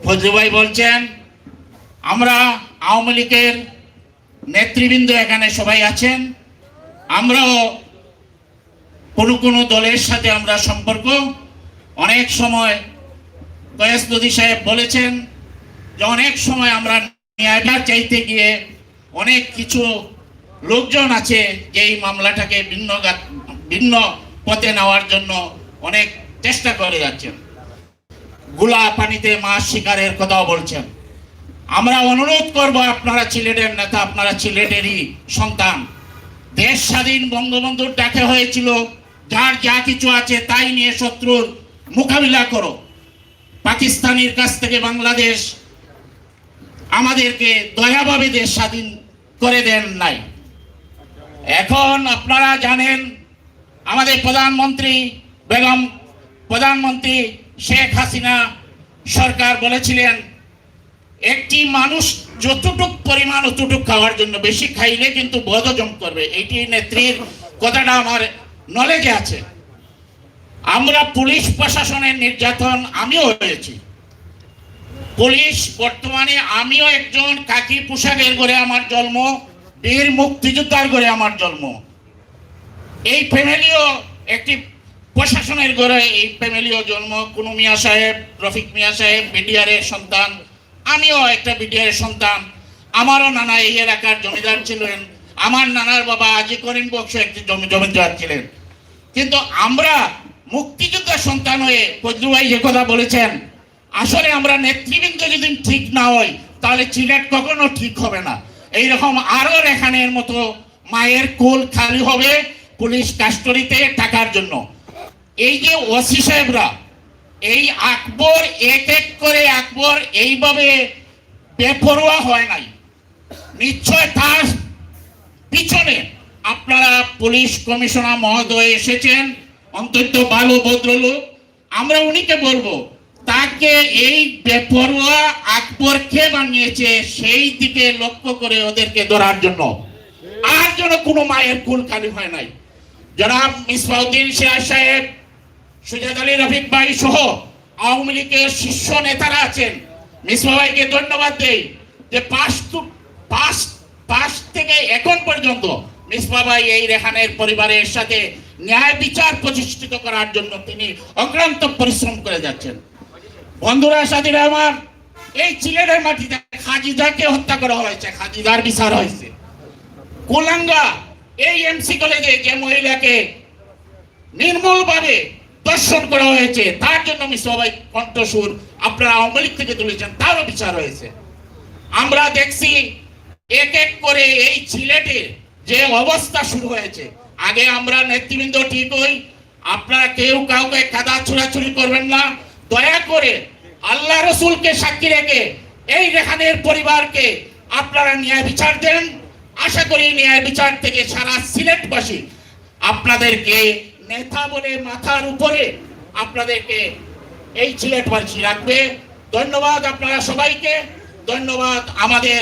ফজলু ভাই বলছেন, আমরা আওয়ামী লীগের নেতৃবৃন্দ এখানে সবাই আছেন। আমরাও কোনো দলের সাথে আমরা সম্পর্ক, অনেক সময় কয়েস নদী সাহেব বলেছেন যে অনেক সময় আমরা ন্যায়টা চাইতে গিয়ে অনেক কিছু লোকজন আছে যে এই মামলাটাকে ভিন্ন পথে নেওয়ার জন্য অনেক চেষ্টা করে যাচ্ছেন, গুলা পানিতে মাছ শিকারের কথাও বলছেন। আমরা অনুরোধ করব, আপনারা সিলেটের নেতা, আপনারা সিলেটেরই সন্তান। দেশ স্বাধীন বঙ্গবন্ধুর ডাকে হয়েছিল যার যা কিছু আছে তাই নিয়ে শত্রুর মোকাবিলা করো। পাকিস্তানের কাছ থেকে বাংলাদেশ আমাদেরকে দয়াভাবে দেশ স্বাধীন করে দেন নাই। এখন আপনারা জানেন আমাদের প্রধানমন্ত্রী শেখ হাসিনা সরকার বলেছিলেন একটি মানুষ যতটুক পরিমাণ অতটুক খাওয়ার জন্য, বেশি খাইলে কিন্তু বদহজম করবে। এইটি নেত্রীর কথাটা আমার নলেজে আছে। আমরা পুলিশ প্রশাসনের নির্যাতন আমিও হয়েছি। পুলিশ বর্তমানে আমিও একজন কাকি পোশাকের ঘরে আমার জন্ম, বীর মুক্তিযোদ্ধার ঘরে আমার জন্ম। এই ফ্যামিলিও একটি প্রশাসনের ঘরে, এই ফ্যামিলিও জন্ম। কুনু মিয়া সাহেব, রফিক মিয়া সাহেব বিডিআরের সন্তান, আমিও একটা বিডিআরের সন্তান। আমারও নানা এই এলাকার জমিদার ছিলেন, আমার নানার বাবা আজি করিম বক্স একটি জমিদার ছিলেন। কিন্তু আমরা মুক্তিযোদ্ধার সন্তান হয়ে ফজলু ভাই যে কথা বলেছেন, আসলে আমরা নেতৃবৃন্দ যদি ঠিক না হই তাহলে সিলেট কখনো ঠিক হবে না। এইরকম আরো রেখানের মতো মায়ের কোল খালি হবে পুলিশ কাস্টডিতে টাকার জন্য। এই যে ওসি সাহেবরা, এই আকবর এক এক করে আকবর এইভাবে বেপরোয়া হয় নাই, নিশ্চয় তার পিছনে আপনারা পুলিশ কমিশনার মহোদয় এসেছেন, অন্তত ভালো ভদ্রলোক, আমরা উনিকে বলবো তাকে এই বেপরোয়া আকবরকে বানিয়েছে সেই দিকে লক্ষ্য করে ওদেরকে ধরার জন্য, আর যেন কোনো মায়ের কুল খালি হয় নাই। জনাব মিসবাউদ্দিন সিরাজ সাহেব, সুজাত আলী রফিক ভাই সহ আওয়ামী লীগের শীর্ষ নেতারা আছেন, মিসবা ভাইকে ধন্যবাদ দেই যে পাঁচ থেকে এখন পর্যন্ত মিসবা ভাই এই রেহানের পরিবারের সাথে ন্যায় বিচার প্রতিষ্ঠিত করার জন্য তিনি অক্লান্ত পরিশ্রম করে যাচ্ছেন। বন্ধুরা, সাথীরা আমার, এই সিলেটের মাটিতে খাদিজাকে হত্যা করা হয়েছে, খাদিজার বিচার হয়েছে। কুলাঙ্গা এই এমসি কলেজে যে মহিলাকে নির্মূলভাবে দর্শন করা হয়েছে, তার জন্য মিসবা ভাই কণ্ঠস্বর আপনারা আওয়ামী লীগ থেকে তুলেছেন, তারও বিচার হয়েছে। আমরা দেখছি এক এক করে এই সিলেটের যে অবস্থা শুরু হয়েছে। আগে আমরা নেতৃবৃন্দ ঠিক হই, আপনারা কেউ কাউকে কাদা ছোড়াছুড়ি করবেন না, দয়া করে আল্লাহ রসুলকে সাক্ষী রেখে এই রেহানের পরিবারকে আপনারা ন্যায় বিচার দেন। আশা করি ন্যায় বিচার থেকে সারা সিলেটবাসী আপনাদেরকে নেতা বলে মাথার উপরে আপনাদেরকে এই সিলেটবাসী রাখবে। ধন্যবাদ আপনারা সবাইকে, ধন্যবাদ আমাদের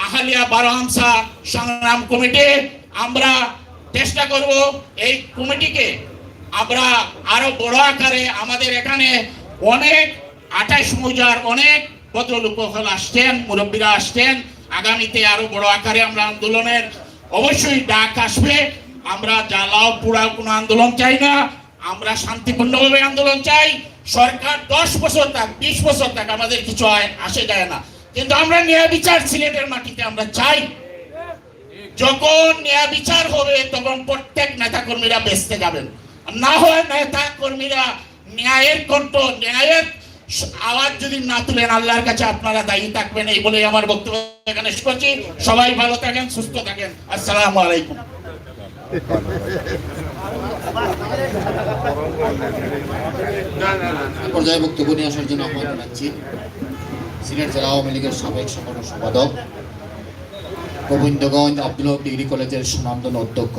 আহলিয়া বারোহামসা সংগ্রাম কমিটি। আমরা চেষ্টা করব এই কমিটিকে আমরা আরো বড় আকারে, আমাদের এখানে অনেক 28 মৌজার অনেক ভদ্রলোক আসছেন, মুরব্বীরা আসছেন, আগামীতে আরো বড় আকারে আমরা আন্দোলনের অবশ্যই ডাক আসবে। আমরা জ্বালাও পুরাও কোনো আন্দোলন চাই না, আমরা শান্তিপূর্ণভাবে আন্দোলন চাই। সরকার 10 বছর থাক, 20 বছর থাক, আমাদের কিছু আসে যায় না, কিন্তু আমরা ন্যায় বিচার সিলেটের মাটিতে আমরা চাই। যখন ন্যায় বিচার হবে তখন প্রত্যেক নেতা কর্মীরা বেঁচতে যাবেন, না হয় নেতা কর্মীরা ন্যায়ের কণ্ঠ, ন্যায়ের আওয়াজ যদি না তুলেন, আল্লাহর কাছে আপনারা দায়ী থাকবেন। এই বলে আমার বক্তব্য এখানে শেষ করছি। সবাই ভালো থাকেন, সুস্থ থাকেন। আসসালামু আলাইকুম। পর্যায়ে বক্তব্য নিয়ে আসার জন্য আহ্বান জানাচ্ছি সিলেট জেলা আওয়ামী লীগের সাবেক সাধারণ সম্পাদক, গোবিন্দগঞ্জ আব্দুল হক ডিগ্রি কলেজের সুনামধন্য অধ্যক্ষ,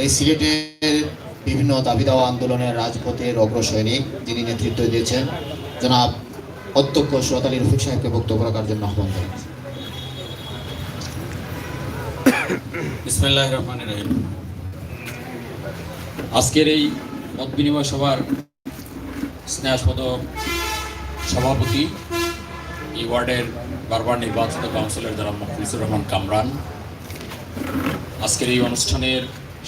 এই সিলেটের বিভিন্ন দাবি দেওয়া আন্দোলনের রাজপথের অগ্রসৈনিক, যিনি নেতৃত্ব দিয়েছেন, জনাব অধ্যক্ষ সুজাত আলী রফিক সাহেবকে বক্তব্য রাখার জন্য আহ্বান জানাচ্ছি। বিসমিল্লাহির রহমানির রহিম। আজকের এই মত বিনিময় সভার স্নেহাস্পদ সভাপতি, এই ওয়ার্ডের বারবার নির্বাচিত কাউন্সিলর জনাব মুখলিসুর রহমান কামরান, আজকের এই অনুষ্ঠানের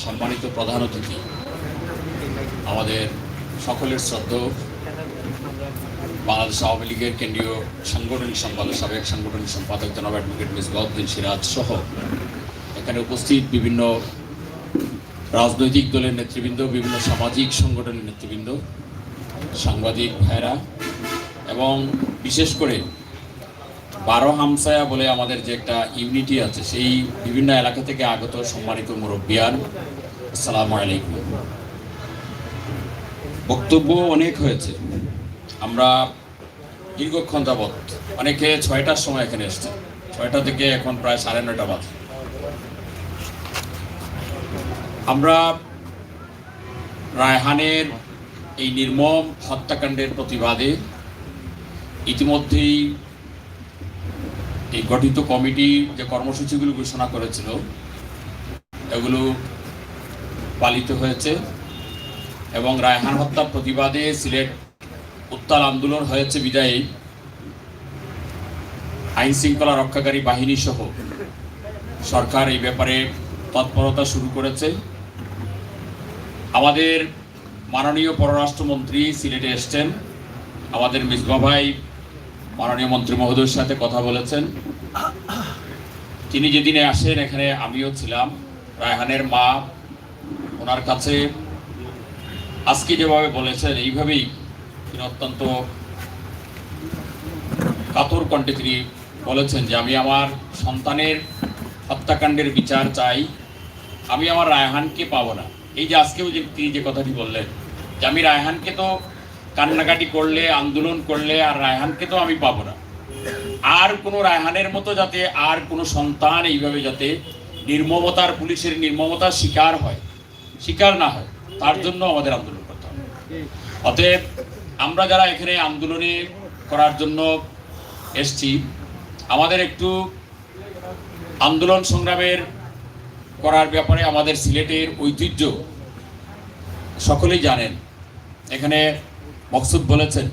সম্মানিত প্রধান অতিথি, আমাদের সকলের শ্রদ্ধেয় বাংলাদেশ আওয়ামী লীগের কেন্দ্রীয় সাংগঠনিক সম্পাদক, সাবেক সাংগঠনিক সম্পাদক জনাব অ্যাডভোকেট মিসবাউদ্দিন সিরাজ সহ এখানে উপস্থিত বিভিন্ন রাজনৈতিক দলের নেতৃবৃন্দ, বিভিন্ন সামাজিক সংগঠনের নেতৃবৃন্দ, সাংবাদিক ভাইরা এবং বিশেষ করে বারোহামসায়া বলে আমাদের যে একটা ইউনিটি আছে, সেই বিভিন্ন এলাকা থেকে আগত সম্মানিত মুরব্বিয়ান, আসসালামু আলাইকুম। বক্তব্য অনেক হয়েছে, আমরা দীর্ঘক্ষণ যাবৎ, অনেকে 6টার সময় এখানে এসছে, 6টা থেকে এখন প্রায় 9:30 বাজে। আমরা রায়হানের এই নির্মম হত্যাকাণ্ডের প্রতিবাদে ইতিমধ্যেই এই গঠিত কমিটি যে কর্মসূচিগুলো ঘোষণা করেছিল এগুলো পালিত হয়েছে এবং রায়হান হত্যার প্রতিবাদে সিলেট উত্তাল আন্দোলন হয়েছে বিদায়ী আইন শৃঙ্খলা রক্ষাকারী বাহিনী সহ সরকার এই ব্যাপারে তৎপরতা শুরু করেছে। আমাদের মাননীয় পররাষ্ট্রমন্ত্রী সিলেটে এসছেন, আমাদের মিসবা ভাই মাননীয় মন্ত্রী মহোদয়ের সাথে কথা বলেছেন। তিনি যেদিনে আসেন এখানে আমিও ছিলাম। রায়হানের মা, ওনার কাছে আজকে যেভাবে বলেছেন এইভাবেই তিনি অত্যন্ত কাতর কণ্ঠে তিনি বলেছেন যে আমি আমার সন্তানের হত্যাকাণ্ডের বিচার চাই, আমি আমার রায়হানকে পাবো না। এই যে আজকেও যে তিনি যে কথাটি বললেন যে আমি রায়হানকে তো কান্নাকাটি করলে, আন্দোলন করলে, আর রায়হানকে তো আমি পাবো না, আর কোনো রায়হানের মতো যাতে আর কোনো সন্তান এইভাবে যাতে নির্মমতার পুলিশের নির্মমতার শিকার না হয়, তার জন্য আমাদের আন্দোলন করতে হবে। অতএব আমরা যারা এখানে আন্দোলনে করার জন্য এসছি, আমাদের একটু আন্দোলন সংগ্রামের করার ব্যাপারে আমাদের সিলেটের ঐতিহ্য সকলেই জানেন। এখানে মকসুদ বলেছেন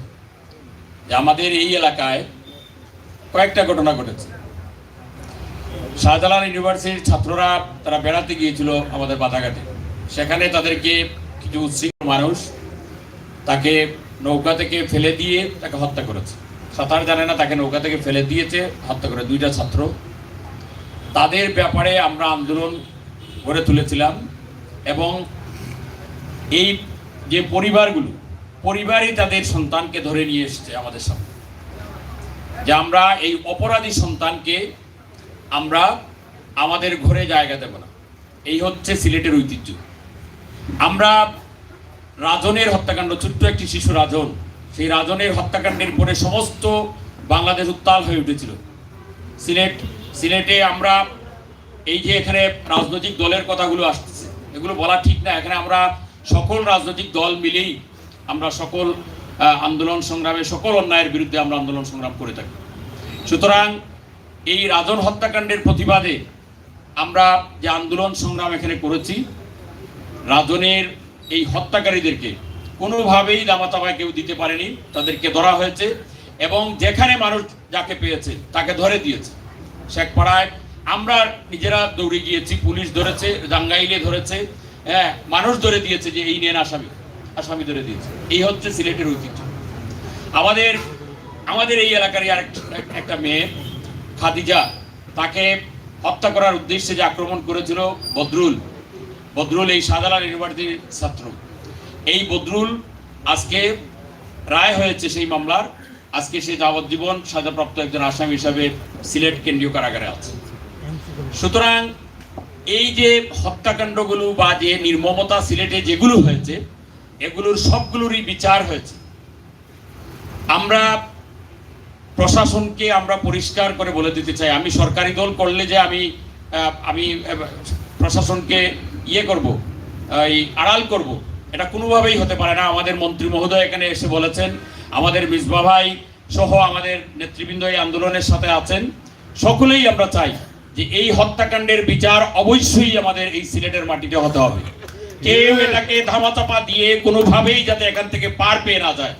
যে আমাদের এই এলাকায় কয়েকটা ঘটনা ঘটেছে। শাহজালাল ইউনিভার্সিটির ছাত্ররা তারা বেড়াতে গিয়েছিল আমাদের বাধাঘাটে, সেখানে তাদেরকে কিছু উচ্ছৃঙ্খল মানুষ তাকে নৌকা থেকে ফেলে দিয়ে তাকে হত্যা করেছে। সাঁতার জানে না, তাকে নৌকা থেকে ফেলে দিয়েছে, হত্যা করে 2টা ছাত্র। তাদের ব্যাপারে আমরা আন্দোলন গড়ে তুলেছিলাম এবং এই যে পরিবারই তাদের সন্তানকে ধরে নিয়ে এসেছে আমাদের সামনে, যে আমরা এই অপরাধী সন্তানকে আমরা আমাদের ঘরে জায়গা দেব না। এই হচ্ছে সিলেটের ঐতিহ্য। আমরা রাজনের হত্যাকাণ্ড, ছোট্ট একটি শিশু রাজন, সেই রাজনের হত্যাকাণ্ডের পরে সমস্ত বাংলাদেশ উত্তাল হয়ে উঠেছিল। সিলেটে আমরা এই যে এখানে রাজনৈতিক দলের কথাগুলো আসতেছে, এগুলো বলা ঠিক না। এখানে আমরা সকল রাজনৈতিক দল মিলেই আমরা সকল আন্দোলন সংগ্রামে, সকল অন্যায়ের বিরুদ্ধে আমরা আন্দোলন সংগ্রাম করে থাকি। সুতরাং এই রাজন হত্যাকাণ্ডের প্রতিবাদে আমরা যে আন্দোলন সংগ্রাম এখানে করেছি, রাজনের এই হত্যাকারীদেরকে কোনোভাবেই দামাচাপায় কেউ দিতে পারেনি, তাদেরকে ধরা হয়েছে এবং যেখানে মানুষ যাকে পেয়েছে তাকে ধরে দিয়েছে। শেখপাড়ায় আমরা নিজেরা দৌড়ে গিয়েছি, পুলিশ ধরেছে, জাঙ্গাইলে ধরেছে, হ্যাঁ, মানুষ ধরে দিয়েছে যে এই নেন আসামি ধরে দিয়েছে। এই হচ্ছে সিলেটের ঐতিহ্য। আমাদের এই এলাকারই একটা মেয়ে খাদিজা, তাকে হত্যা করার উদ্দেশ্যে যে আক্রমণ করেছিল বদরুল এই শাহজালাল ইউনিভার্সিটির ছাত্র। এই বদরুল আজকে রায় হয়েছে সেই মামলার, আজকে সে যাবজ্জীবন সাজাপ্রাপ্ত একজন আসামি হিসাবে সিলেট কেন্দ্রীয় কারাগারে আছে। সুতরাং এই যে হত্যাকাণ্ডগুলো বা যে নির্মমতা সিলেটে যেগুলো হয়েছে, এগুলোর সবগুলোরই বিচার হয়েছে। আমরা প্রশাসনকে আমরা পরিষ্কার করে বলে দিতে চাই, আমি সরকারি দল করলে যে আমি প্রশাসনকে করব, এই আড়াল করব, এটা কোনোভাবেই হতে পারে না। আমাদের মন্ত্রী মহোদয় এখানে এসে বলেছেন, আমাদের মিসবা ভাই সহ আমাদের নেতৃবৃন্দ এই আন্দোলনের সাথে আছেন, সকলেই আমরা চাই যে এই হত্যাকাণ্ডের বিচার অবশ্যই আমাদের এই সিলেটের মাটিতে হতে হবে। কেউ এটাকে ধামাচাপা দিয়ে কোনোভাবেই যাতে এখান থেকে পার পেয়ে না যায়,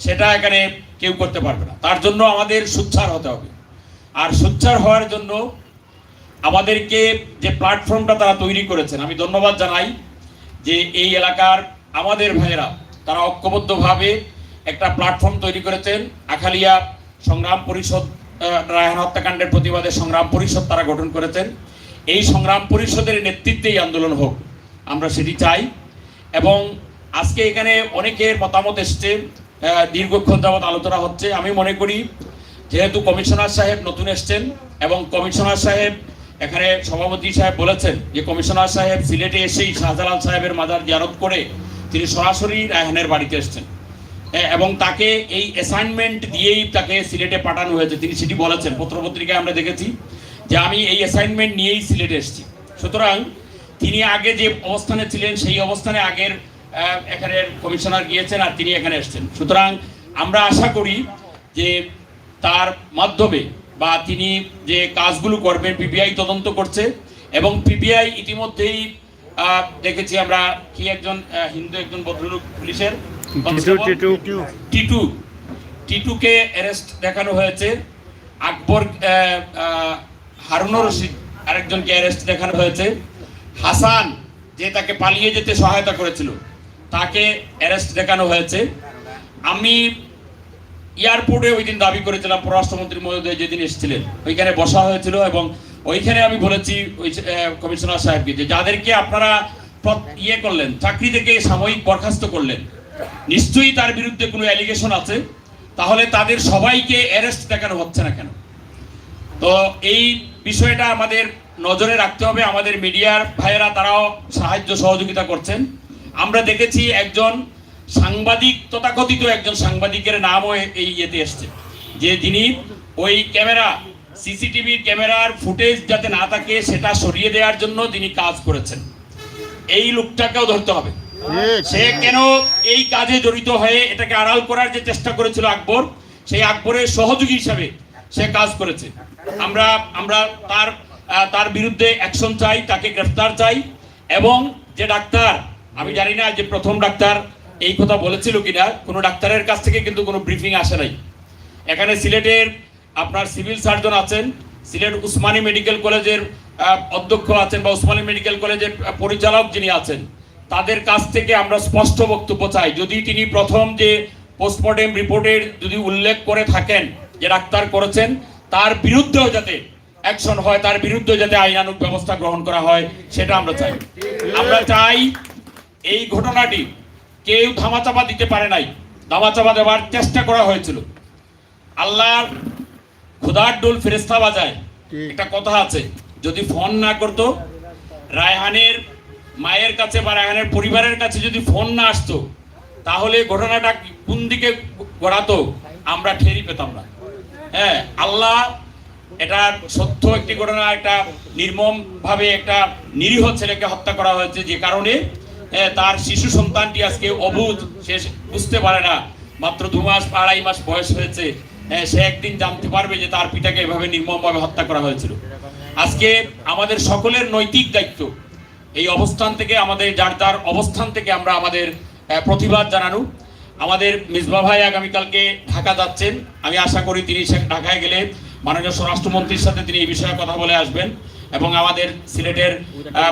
সেটা এখানে কেউ করতে পারবে না। তার জন্য আমাদের সোচ্চার হতে হবে। আর সোচ্চার হওয়ার জন্য আমাদেরকে যে প্ল্যাটফর্মটা তারা তৈরি করেছেন, আমি ধন্যবাদ জানাই যে এই এলাকার আমাদের ভাইয়েরা তারা ঐক্যবদ্ধভাবে একটা প্ল্যাটফর্ম তৈরি করেছেন। আখালিয়া সংগ্রাম পরিষদ, রায়হান হত্যাকাণ্ডের প্রতিবাদে সংগ্রাম পরিষদ তারা গঠন করেছেন। এই সংগ্রাম পরিষদের নেতৃত্বেই আন্দোলন হোক, আমরা সেটি চাই। এবং আজকে এখানে অনেকের মতামত এসছে, দীর্ঘক্ষণ যাবৎ আলোচনা হচ্ছে। আমি মনে করি যেহেতু কমিশনার সাহেব নতুন এসছেন এবং কমিশনার সাহেব এখানে সভাপতি সাহেব বলেছেন যে কমিশনার সাহেব সিলেটে এসেই শাহজালাল সাহেবের মাজার জিয়ারত করে তিনি সরাসরি রায়হানের বাড়িতে এসছেন এবং তাকে এই অ্যাসাইনমেন্ট দিয়েই তাকে সিলেটে পাঠানো হয়েছে। তিনি সেটি বলেছেন, পত্রপত্রিকায় আমরা দেখেছি যে আমি এই অ্যাসাইনমেন্ট নিয়েই সিলেটে এসেছি। সুতরাং তিনি আগে যে অবস্থানে ছিলেন সেই অবস্থানে আগের এখানের কমিশনার গিয়েছেন আর তিনি এখানে এসেছেন। সুতরাং আমরা আশা করি যে তার মাধ্যমে বা তিনি যে কাজগুলো করবেন, পিবিআই তদন্ত করছে এবং পিবিআই ইতিমধ্যেই দেখেছি আমরা কি একজন হিন্দু একজন ভদ্রলোক পুলিশের টিটুকে অ্যারেস্ট দেখানো হয়েছে, আকবর হারুনুর রশিদ আরেকজনকে অ্যারেস্ট দেখানো হয়েছে, হাসান যে তাকে পালিয়ে যেতে সহায়তা করেছিল তাকে অ্যারেস্ট দেখানো হয়েছে। আমি এয়ারপোর্টে ওই দিন দাবি করেছিলাম, পররাষ্ট্রমন্ত্রী মহোদয় যেদিন এসেছিলেন ওইখানে বসা হয়েছিল এবং ওইখানে আমি বলেছি ওই কমিশনার সাহেবকে যে যাদেরকে আপনারা করলেন, চাকরি থেকে সাময়িক বরখাস্ত করলেন, নিশ্চয়ই তার বিরুদ্ধে কোনো অ্যালিগেশন আছে, তাহলে তাদের সবাইকে অ্যারেস্ট দেখানো হচ্ছে না কেন? তো এই বিষয়টা আমাদের নজরে রাখতে হবে। আমাদের মিডিয়ার ভাইয়েরা তারাও সাহায্য সহযোগিতা করছেন। আমরা দেখেছি একজন সাংবাদিক, তথাকথিত একজন সাংবাদিকের নামও এই ইয়েতে এসছে, যে যিনি ওই ক্যামেরা সিসিটিভি ক্যামেরার ফুটেজ যাতে না থাকে সেটা সরিয়ে দেওয়ার জন্য তিনি কাজ করেছেন। এই লোকটাকেও ধরতে হবে, সে কেন এই কাজে জড়িত হয়ে এটাকে আড়াল করার যে চেষ্টা করেছিল আকবর, সেই আকবরের সহযোগী হিসাবে সে কাজ করেছে। আমরা তার বিরুদ্ধে অ্যাকশন চাই, তাকে গ্রেফতার চাই। এবং যে ডাক্তার, আমি জানি না যে প্রথম ডাক্তার এই কথা বলেছিল কিনা, কোনো ডাক্তারের কাছ থেকে কিন্তু কোনো ব্রিফিং আসে নাই। এখানে সিলেটের আপনার সিভিল সার্জন আছেন, সিলেট উসমানী মেডিকেল কলেজের অধ্যক্ষ আছেন বা উসমানী মেডিকেল কলেজের পরিচালক যিনি আছেন, তাদের কাছ থেকে আমরা স্পষ্ট বক্তব্য চাই। যদি তিনি প্রথম যে পোস্টমর্টেম রিপোর্টের যদি উল্লেখ করে থাকেন যে ডাক্তার করেছেন, তার বিরুদ্ধেও যাতে অ্যাকশন হয়, তার বিরুদ্ধে যাতে আইনানুগ ব্যবস্থা গ্রহণ করা হয়, সেটা আমরা চাই। আমরা চাই এই ঘটনাটি কেউ ধামাচাপা দিতে পারে নাই, ধামাচাপা দেওয়ার চেষ্টা করা হয়েছিল। আল্লাহর খুদার ডোল ফেরেশতা বাজায়, একটা কথা আছে, যদি ফোন না করতো, রায়হানের মায়ের কাছে বা রায়হানের পরিবারের কাছে যদি ফোন না আসতো, তাহলে ঘটনাটা কোন দিকে গড়াতো আমরা ঠেরি পেতাম না। হ্যাঁ, আল্লাহ, এটা সত্য একটি ঘটনা, একটা নির্মম ভাবে একটা নিরীহ ছেলেকে হত্যা করা হয়েছে, যে কারণে তার শিশু সন্তানটি আজকে অবুঝ, সে বুঝতে পারে না, মাত্র 2 মাস 2.5 মাস বয়স হয়েছে। সে একদিন জানতে পারবে যে তার পিতাকে এভাবে নির্মমভাবে হত্যা করা হয়েছিল। আজকে আমাদের সকলের নৈতিক দায়িত্ব এই অবস্থান থেকে, আমাদের যার যার অবস্থান থেকে আমরা আমাদের প্রতিবাদ জানানো। আমাদের মিসবাহ ভাই আগামীকালকে ঢাকা যাচ্ছেন, আমি আশা করি তিনি ঢাকায় গেলে মাননীয় স্বরাষ্ট্রমন্ত্রীর সাথে তিনি এই বিষয়ে কথা বলে আসবেন, এবং আমাদের সিলেটের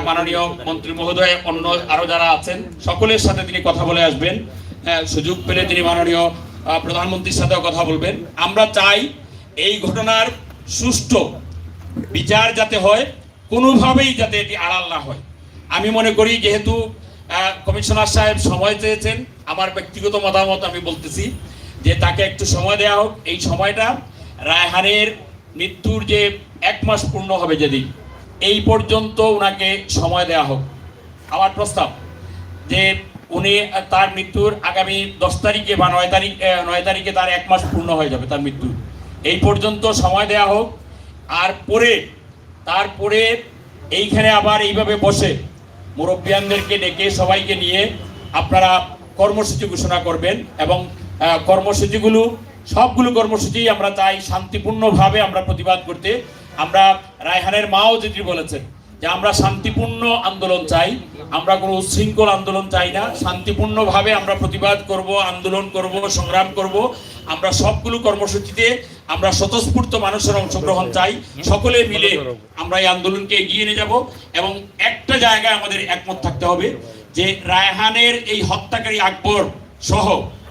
মাননীয় মন্ত্রী মহোদয়, অন্য আরো যারা আছেন সকলের সাথে তিনি কথা বলে আসবেন। সুযোগ পেলে তিনি মাননীয় প্রধানমন্ত্রীর সাথেও কথা বলবেন। আমরা চাই এই ঘটনার সুষ্ঠু বিচার যাতে হয়, কোনোভাবেই যাতে এটি আড়াল না হয়। আমি মনে করি যেহেতু কমিশনার সাহেব সময় চেয়েছেন, আমার ব্যক্তিগত মতামত আমি বলতেছি যে তাকে একটু সময় দেওয়া হোক। এই সময়টা রায়হানের মৃত্যুর যে 1 মাস পূর্ণ হবে যেদিন, এই পর্যন্ত ওনাকে সময় দেওয়া হোক। আমার প্রস্তাব যে উনি তার মৃত্যুর আগামী 10 তারিখে বা 9 তারিখে তার 1 মাস পূর্ণ হয়ে যাবে তার মৃত্যু, এই পর্যন্ত সময় দেওয়া হোক। আর তারপরে এইখানে আবার এইভাবে বসে মুরব্বিয়ানদেরকে ডেকে সবাইকে নিয়ে আপনারা কর্মসূচি ঘোষণা করবেন, এবং সবগুলো কর্মসূচি আমরা চাই শান্তিপূর্ণভাবে আমরা প্রতিবাদ করতে। আমরা রায়হানের মাও যেটি বলেছেন যে আমরা শান্তিপূর্ণ আন্দোলন চাই, আমরা কোনো উচ্ছৃঙ্খল আন্দোলন চাই না, শান্তিপূর্ণভাবে আমরা প্রতিবাদ করব, আন্দোলন করব, সংগ্রাম করব। আমরা সবগুলো কর্মসূচিতে আমরা স্বতঃস্ফূর্ত মানুষের অংশগ্রহণ চাই, সকলে মিলে আমরা এই আন্দোলনকে এগিয়ে নিয়ে যাব। এবং একটা জায়গায় আমাদের একমত থাকতে হবে যে রায়হানের এই হত্যাকারী আকবর সহ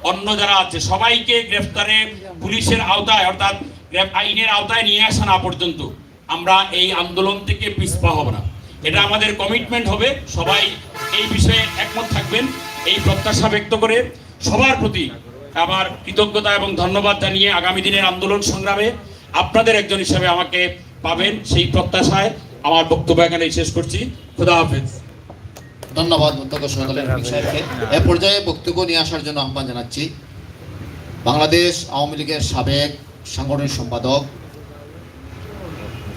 অন্য যারা আছে সবাইকে গ্রেফতারে পুলিশের আওতায়, অর্থাৎ আইনের আওতায় নিয়ে আসা না পর্যন্ত আমরা এই আন্দোলন থেকে পিছপা হব না। এটা আমাদের কমিটমেন্ট হবে। সবাই এই বিষয়ে একমত থাকবেন, এই প্রত্যাশা ব্যক্ত করে সবার প্রতি আমার কৃতজ্ঞতা এবং ধন্যবাদ জানিয়ে আগামী দিনের আন্দোলন সংগ্রামে আপনাদের একজন হিসেবে আমাকে পাবেন, সেই প্রত্যাশায় আমার বক্তব্য এখানে শেষ করছি। খোদা হাফেজ। ধন্যবাদ অধ্যক্ষ শহীদুল আলম সাহেবকে। এ পর্যায়ে বক্তব্য নিয়ে আসার জন্য আহ্বান জানাচ্ছি বাংলাদেশ আওয়ামী লীগের সাবেক সাংগঠনিক সম্পাদক,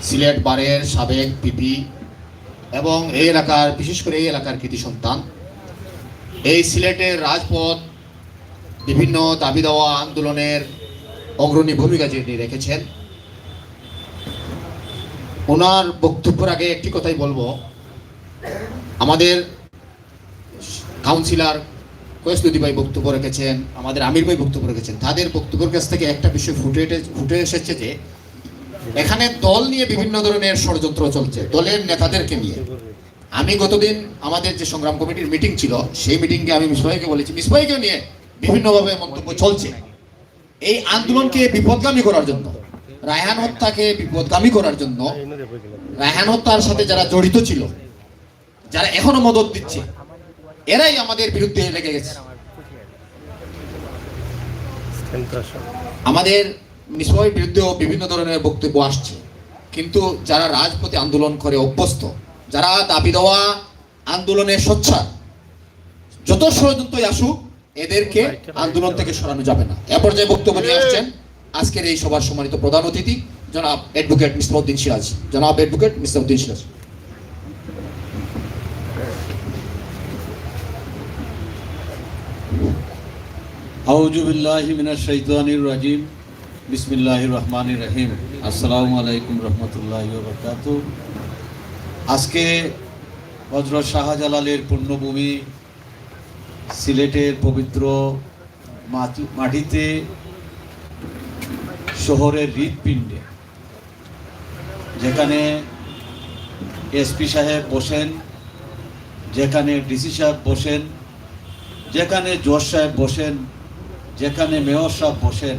সিলেট বারের সাবেক পিপি এবং এই এলাকার, বিশেষ করে এই এলাকার কৃতি সন্তান, এই সিলেটের রাজপথ বিভিন্ন দাবি দেওয়া আন্দোলনের অগ্রণী ভূমিকা যিনি রেখেছেন, ওনার বক্তব্যের আগে একটি কথাই বলবো। আমাদের কাউন্সিলর কয়েসুদ্দি ভাই বক্তব্য রেখেছেন, আমাদের আমির ভাই বক্তব্য রেখেছেন, তাদের বক্তব্যের কাছ থেকে একটা বিষয় ফুটে এসেছে যে এখানে দল নিয়ে বিভিন্ন ধরনের ষড়যন্ত্র চলছে, দলের নেতাদেরকে নিয়ে। আমি গতদিন আমাদের যে সংগ্রাম কমিটির মিটিং ছিল, সেই মিটিংকে আমি মিসবাহকে বলেছি, মিসবাহকে নিয়ে বিভিন্নভাবে মন্তব্য চলছে এই আন্দোলনকে বিপদগামী করার জন্য, রায়হান হত্যাকে বিপদগামী করার জন্য, রায়হান হত্যার সাথে যারা জড়িত ছিল, যারা এখনো মদত দিচ্ছে, এরাই আমাদের বিরুদ্ধে লেগে গেছে। আমাদের মিসবাহের বিরুদ্ধেও বিভিন্ন ধরনের বক্তব্য আসছে, কিন্তু যারা রাজপথে আন্দোলন করে অভ্যস্ত, যারা দাবি দেওয়া আন্দোলনে সোচ্চার, যত ষড়যন্ত্রই আসুক এদেরকে আন্দোলন থেকে সরানো যাবে না। এ পর্যায়ে বক্তব্য নিয়ে আসছেন আজকের এই সভার সম্মানিত প্রধান অতিথি জনাব অ্যাডভোকেট মিসবাউদ্দিন সিরাজ। জনাব অ্যাডভোকেট মিসবাউদ্দিন সিরাজ। আউযু বিল্লাহি মিনাশ শাইতানির রাজিম। বিসমিল্লাহির রহমানির রহিম। আসসালামু আলাইকুম রহমতুল্লাহি ওয়া বারাকাতুহু। আজকে হযরত শাহজালালের পুণ্যভূমি সিলেটের পবিত্র মাটিতে, শহরের হৃৎপিণ্ডে, যেখানে এসপি সাহেব বসেন, যেখানে ডিসি সাহেব বসেন, যেখানে জজ সাহেব বসেন, যেখানে মেয়র সাহেব বসেন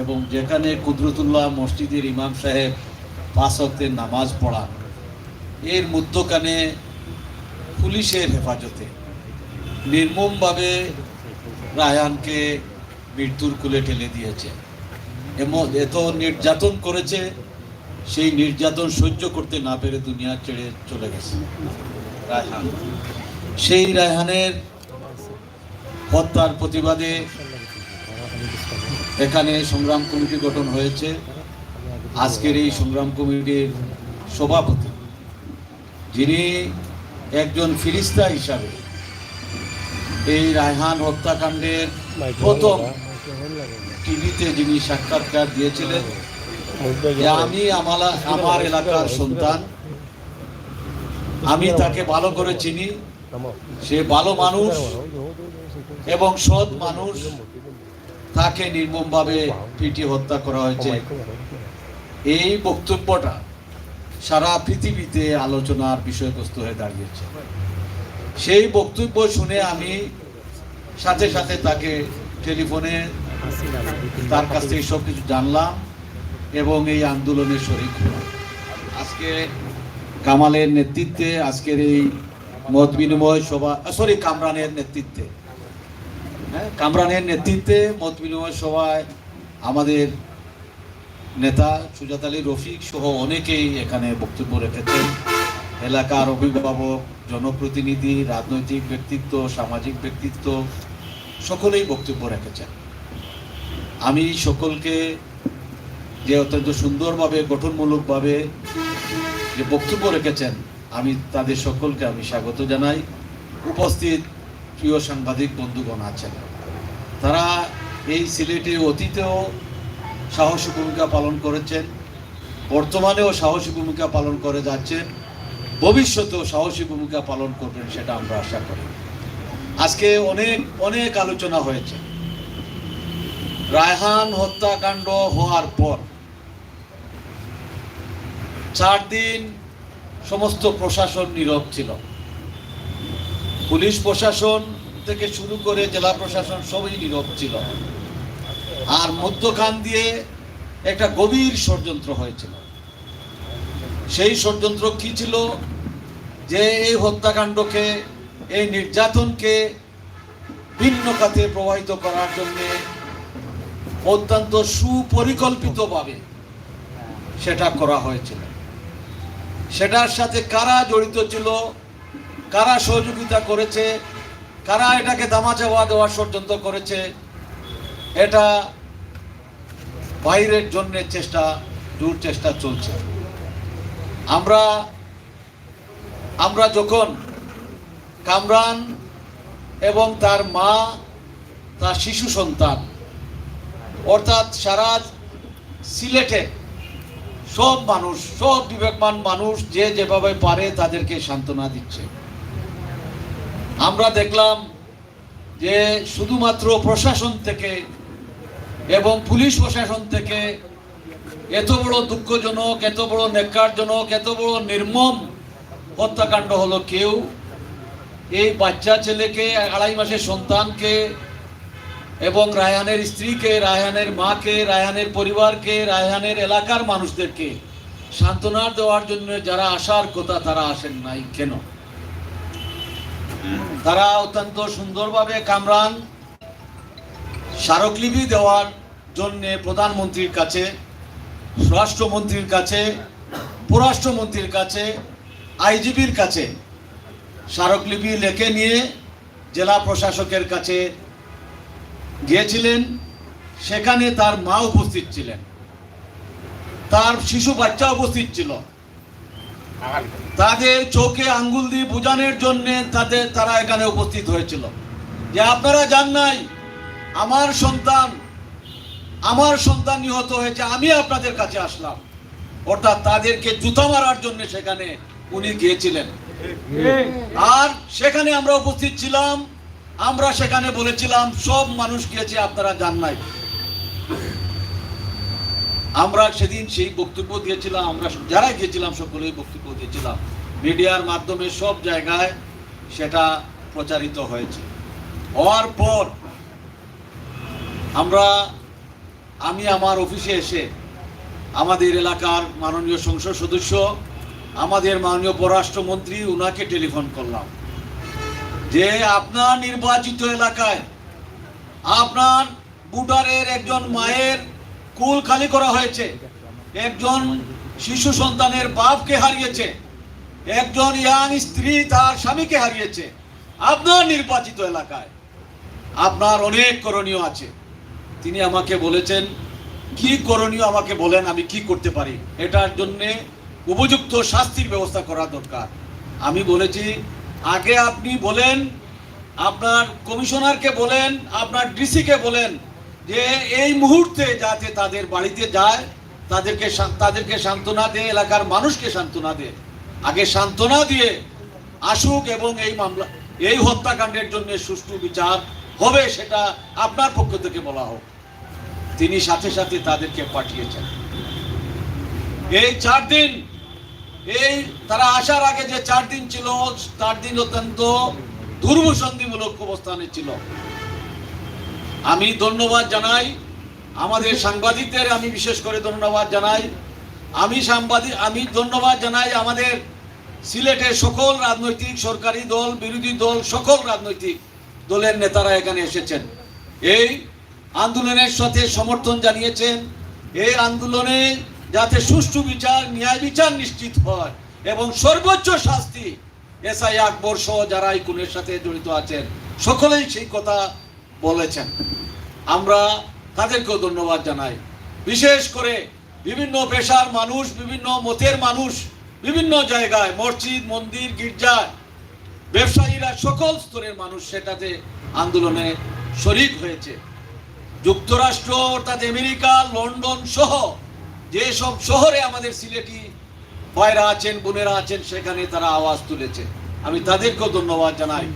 এবং যেখানে কুদরতুল্লাহ মসজিদের ইমাম সাহেব 5 ওয়াক্তের নামাজ পড়ান, এর মধ্যখানে পুলিশের হেফাজতে নির্মমভাবে রায়হানকে মৃত্যুর কোলে ঠেলে দিয়েছে। এত নির্যাতন করেছে, সেই নির্যাতন সহ্য করতে না পেরে দুনিয়া ছেড়ে চলে গেছে রায়হান। সেই রায়হানের হত্যার প্রতিবাদে এখানে সংগ্রাম কমিটি গঠন হয়েছে। আজকের এই সংগ্রাম কমিটির সভাপতি, যিনি একজন ফিরিস্তা হিসাবে এই রায়হান হত্যাকাণ্ডের প্রথম টিভিতে যিনি সাক্ষাৎকার দিয়েছিলেন, আমি আমার এলাকার সন্তান, আমি তাকে ভালো করে চিনি, সে ভালো মানুষ এবং সৎ মানুষ, তাকে নির্মমভাবে পিটিয়ে হত্যা করা হয়েছে। এই বক্তব্যটা সারা পৃথিবীতে আলোচনার বিষয়বস্তু হয়ে দাঁড়িয়েছে। সেই বক্তব্য শুনে আমি সাথে সাথে তাকে টেলিফোনে তার কাছ থেকে সব কিছু জানলাম এবং এই আন্দোলনে শরীক হলাম। আজকে কামালের নেতৃত্বে আজকের এই মত বিনিময় সভা, কামরানের নেতৃত্বে, কামরানের নেতৃত্বে মত বিনিময় সভায় আমাদের নেতা সুজাত আলী রফিক সহ অনেকেই এখানে বক্তব্য রেখেছেন। এলাকার অভিভাবক, জনপ্রতিনিধি, রাজনৈতিক ব্যক্তিত্ব, সামাজিক ব্যক্তিত্ব সকলেই বক্তব্য রেখেছেন। আমি সকলকে যে অত্যন্ত সুন্দরভাবে গঠনমূলকভাবে যে বক্তব্য রেখেছেন, আমি তাদের সকলকে আমি স্বাগত জানাই। উপস্থিত প্রিয় সাংবাদিক বন্ধুগণ আছেন, তারা এই সিলেটে অতীতেও সাহসী ভূমিকা পালন করেছেন, বর্তমানেও সাহসী ভূমিকা পালন করে যাচ্ছেন, ভবিষ্যতেও সাহসী ভূমিকা পালন করবেন, সেটা আমরা আশা করি। আজকে অনেক আলোচনা হয়েছে। রায়হান হত্যাকাণ্ড হওয়ার পর 4 দিন সমস্ত প্রশাসন নীরব ছিল। পুলিশ প্রশাসন থেকে শুরু করে জেলা প্রশাসন সবই নীরব ছিল। আর মধ্যখান দিয়ে একটা গভীর ষড়যন্ত্র হয়েছিল। সেই ষড়যন্ত্র কি ছিল? যে এই হত্যাকাণ্ডকে, এই নির্যাতনকে ভিন্ন খাতে প্রবাহিত করার জন্য অত্যন্ত সুপরিকল্পিতভাবে সেটা করা হয়েছিল। সেটার সাথে কারা জড়িত ছিল, কারা সহযোগিতা করেছে, কারা এটাকে দামাচাপা দেওয়ার ষড়যন্ত্র করেছে, এটা বাইরের জন্য চেষ্টা চলছে। আমরা যখন কামরান এবং তার মা, তার শিশু সন্তান, অর্থাৎ সারা সিলেটে সব মানুষ, সব বিবেকমান মানুষ যে যেভাবে পারে তাদেরকে সান্ত্বনা দিচ্ছে, আমরা দেখলাম যে শুধুমাত্র প্রশাসন থেকে এবং পুলিশ প্রশাসন থেকে এত বড় দুঃখজনক, এত বড় ন্যাক্কারজনক, এত বড় নির্মম হত্যাকাণ্ড হলো, কেউ এই বাচ্চা ছেলেকে, 2.5 মাসের সন্তানকে এবং রায়হানের স্ত্রীকে, রায়হানের মাকে, রায়হানের পরিবারকে, রায়হানের এলাকার মানুষদেরকে সান্ত্বনা দেওয়ার জন্য যারা আসার কথা তারা আসেন নাই কেন? তারা অত্যন্ত সুন্দরভাবে কামরান স্মারকলিপি দেওয়ার জন্য প্রধানমন্ত্রীর কাছে, স্বরাষ্ট্রমন্ত্রীর কাছে, পররাষ্ট্রমন্ত্রীর কাছে, আইজিপির কাছে স্মারকলিপি লিখে নিয়ে জেলা প্রশাসকের কাছে গিয়েছিলেন। সেখানে তার মা উপস্থিত ছিলেন তার শিশু বাচ্চা উপস্থিত ছিল। তাদের চোখে আঙ্গুল দিয়ে বোঝানোর জন্য তারা এখানে উপস্থিত হয়েছিল যে আপনারা জান নাই আমার সন্তান নিহত হয়েছে, আমি আপনাদের কাছে আসলাম। অর্থাৎ তাদেরকে জুতা মারার জন্য সেখানে উনি গিয়েছিলেন। আর সেখানে আমরা উপস্থিত ছিলাম, আমরা সেখানে বলেছিলাম সব মানুষ গিয়েছে, আপনারা জান নাই। আমরা সেদিন সেই বক্তব্য দিয়েছিলাম, আমরা যারা গিয়েছিলাম সকলেই বক্তব্য দিয়েছিলাম। মিডিয়ার মাধ্যমে সব জায়গায় সেটা প্রচারিত হয়েছে। হওয়ার পর আমি আমার অফিসে এসে আমাদের এলাকার মাননীয় সংসদ সদস্য, আমাদের মাননীয় পররাষ্ট্রমন্ত্রী, ওনাকে টেলিফোন করলাম যে আপনার নির্বাচিত এলাকায় আপনার বুটারের একজন মায়ের কুল খালি করা হয়েছে, একজন শিশু সন্তানের বাপকে হারিয়েছে, একজন ইয়াং স্ত্রী তার স্বামীকে হারিয়েছে আপনার নির্বাচিত এলাকায়। আপনার অনেক করণীয় আছে। তিনি আমাকে বলেছেন কি করণীয় আমাকে বলেন, আমি কি করতে পারি, এটার জন্য উপযুক্ত শাস্তির ব্যবস্থা করা দরকার। আমি বলেছি আগে আপনি বলেন, আপনার কমিশনারকে বলেন, আপনার ডিসিকে বলেন যে এই মুহূর্তে যাতে তাদের বাড়িতে যায়, তাদেরকে সান্ত্বনা দিয়ে, এলাকার মানুষকে সান্ত্বনা দিয়ে, আগে সান্ত্বনা দিয়ে আসুক এবং এই হত্যাকাণ্ডের জন্য সুষ্ঠু বিচার হবে সেটা আপনার পক্ষ থেকে বলা হোক। তিনি সাথে সাথে তাদেরকে পাঠিয়েছেন। এই 4 দিন, তারা আসার আগে যে 4 দিন ছিল, 4 দিন অত্যন্ত দুর্বিসন্ধিমূলক অবস্থানে ছিল। আমি ধন্যবাদ জানাই আমাদের সাংবাদিকদের, আমি বিশেষ করে ধন্যবাদ জানাই, আমি ধন্যবাদ জানাই আমাদের সিলেটের সকল রাজনৈতিক, সরকারি দল, বিরোধী দল, সকল রাজনৈতিক দলের নেতারা এখানে এসেছেন। এই আন্দোলনের সাথে সমর্থন জানিয়েছেন। এই আন্দোলনে যাতে সুষ্ঠু বিচার, ন্যায় বিচার নিশ্চিত হয় এবং সর্বোচ্চ শাস্তি এসআই আকবর সহ যারা এই খুনের সাথে জড়িত আছেন সকলেই সেই কথা বলেছেন। আমরা তাদেরকেও ধন্যবাদ জানাই। বিশেষ করে বিভিন্ন পেশার মানুষ, বিভিন্ন মতের মানুষ, বিভিন্ন জায়গায় মসজিদ, মন্দির, গির্জা, ব্যবসায়ীরা, সকল স্তরের মানুষ সেটাতে আন্দোলনে শরিক হয়েছে। যুক্তরাষ্ট্র অর্থাৎ আমেরিকা, লন্ডন সহ যেসব শহরে আমাদের সিলেটি ভাইরা আছেন, বোনেরা আছেন, সেখানে তারা আওয়াজ তুলেছে। আমি তাদেরকেও ধন্যবাদ জানাই।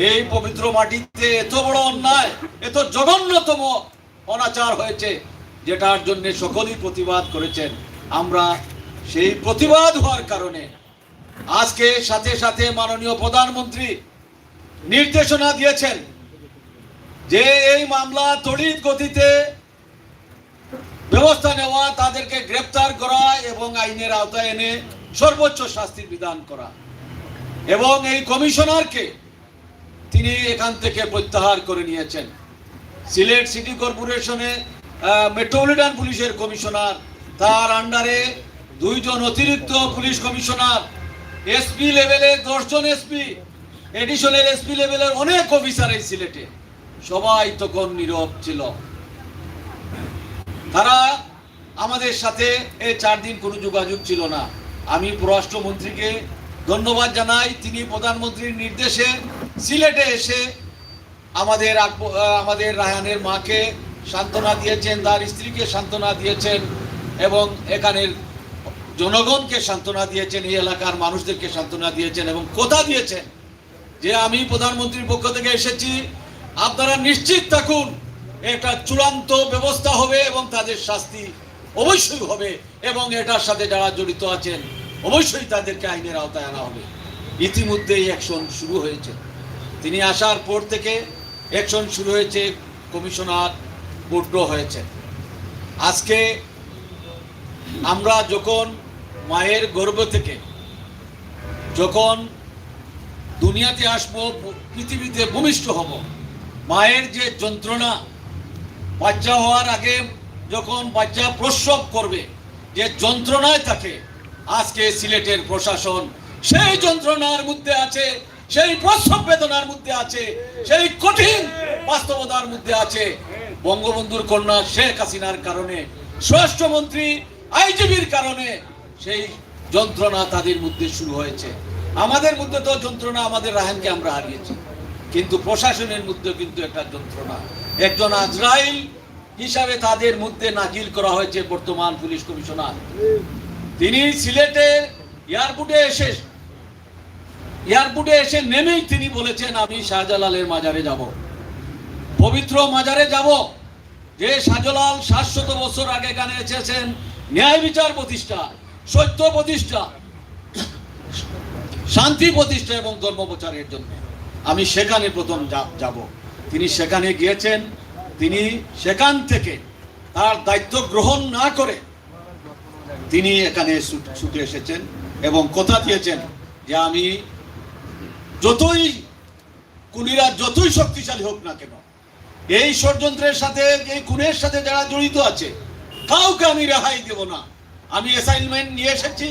এই পবিত্র মাটিতে এত বড় অন্যায়, এত জঘন্যতম অনাচার হয়েছে যেটার জন্য সকলেই প্রতিবাদ করেছেন। আমরা সেই প্রতিবাদ হওয়ার কারণে আজকে সাথে সাথে মাননীয় প্রধানমন্ত্রী নির্দেশনা দিয়েছেন যে এই মামলা তড়িৎ গতিতে ব্যবস্থা নেওয়া, তাদেরকে গ্রেপ্তার করা এবং আইনের আওতায় এনে সর্বোচ্চ শাস্তির বিধান করা, এবং এই কমিশনারকে তিনি এখান থেকে প্রত্যাহার করে নিয়েছেন। সিলেট সিটি কর্পোরেশনে মেট্রোপলিটন পুলিশের কমিশনার, তার আন্ডারে 2 জন অতিরিক্ত পুলিশ কমিশনার, এসপি লেভেলের 10 জন এসপি, এডিশনাল এসপি লেভেলের অনেক অফিসার এই সিলেটে, সবাই তখন নীরব ছিল। তারা আমাদের সাথে এই 4 দিন কোনো যোগাযোগ ছিল না। আমি পররাষ্ট্রমন্ত্রীকে ধন্যবাদ জানাই, তিনি প্রধানমন্ত্রীর নির্দেশে সিলেটে এসে আমাদের রায়হানের মাকে সান্ত্বনা দিয়েছেন, তার স্ত্রীকে সান্ত্বনা দিয়েছেন এবং এখানের জনগণকে সান্ত্বনা দিয়েছেন, এই এলাকার মানুষদেরকে সান্ত্বনা দিয়েছেন এবং কথা দিয়েছেন যে আমি প্রধানমন্ত্রীর পক্ষ থেকে এসেছি, আপনারা নিশ্চিত থাকুন একটা চূড়ান্ত ব্যবস্থা হবে এবং তাদের শাস্তি অবশ্যই হবে এবং এটার সাথে যারা জড়িত আছেন অবশ্যই তাদেরকে আইনের আওতায় আনা হবে। ইতিমধ্যেই অ্যাকশন শুরু হয়েছে। তিনি আসার পর থেকে অ্যাকশন শুরু হয়েছে, কমিশনার বড্ড হয়েছে। আজকে আমরা যখন মায়ের গর্ভ থেকে যখন দুনিয়াতে আসবো, পৃথিবীতে ভূমিষ্ঠ হব, মায়ের যে যন্ত্রণা, বাচ্চা হওয়ার আগে যখন বাচ্চা প্রসব করবে যে যন্ত্রণায় থাকে, আজকে সিলেটের প্রশাসন সেই যন্ত্রণার মধ্যে আছে, সেই প্রসব বেদনার মধ্যে আছে, সেই কঠিন বাস্তবতার মধ্যে আছে। বঙ্গবন্ধুর কন্যা শেখ হাসিনার কারণে স্বরাষ্ট্রমন্ত্রী আইজিবির কারণে সেই যন্ত্রণা তাদের মধ্যে শুরু হয়েছে। আমাদের মধ্যে তো যন্ত্রণা, আমাদের রায়হানকে আমরা হারিয়েছি, কিন্তু প্রশাসনের মধ্যে কিন্তু একটা যন্ত্রণা। একজন আজরাইল হিসাবে তাদের মধ্যে নাজিল করা হয়েছে বর্তমান পুলিশ কমিশনার। তিনি সিলেটের এয়ারপোর্টে এসে নেমেই তিনি বলেছেন আমি শাহজালালের মাজারে যাব, পবিত্র মাজারে যাব, যে শাহজালাল 700 বছর আগে এখানে এসেছেন ন্যায় বিচার প্রতিষ্ঠা, সত্য প্রতিষ্ঠা, শান্তি প্রতিষ্ঠা এবং ধর্ম প্রচারের জন্য। আমি সেখানে প্রথম যাব। তিনি সেখানে গিয়েছেন। তিনি সেখান থেকে তার দায়িত্ব গ্রহণ না করে তিনি এখানে ছুটে এসেছেন এবং কথা দিয়েছেন যে আমি যতই কুলিরা যতই শক্তিশালী হোক না কেন, এই ষড়যন্ত্রের সাথে, এই খুনের সাথে যারা জড়িত আছে কাউকে আমি রেহাই দেব না। আমি অ্যাসাইনমেন্ট নিয়ে এসেছি,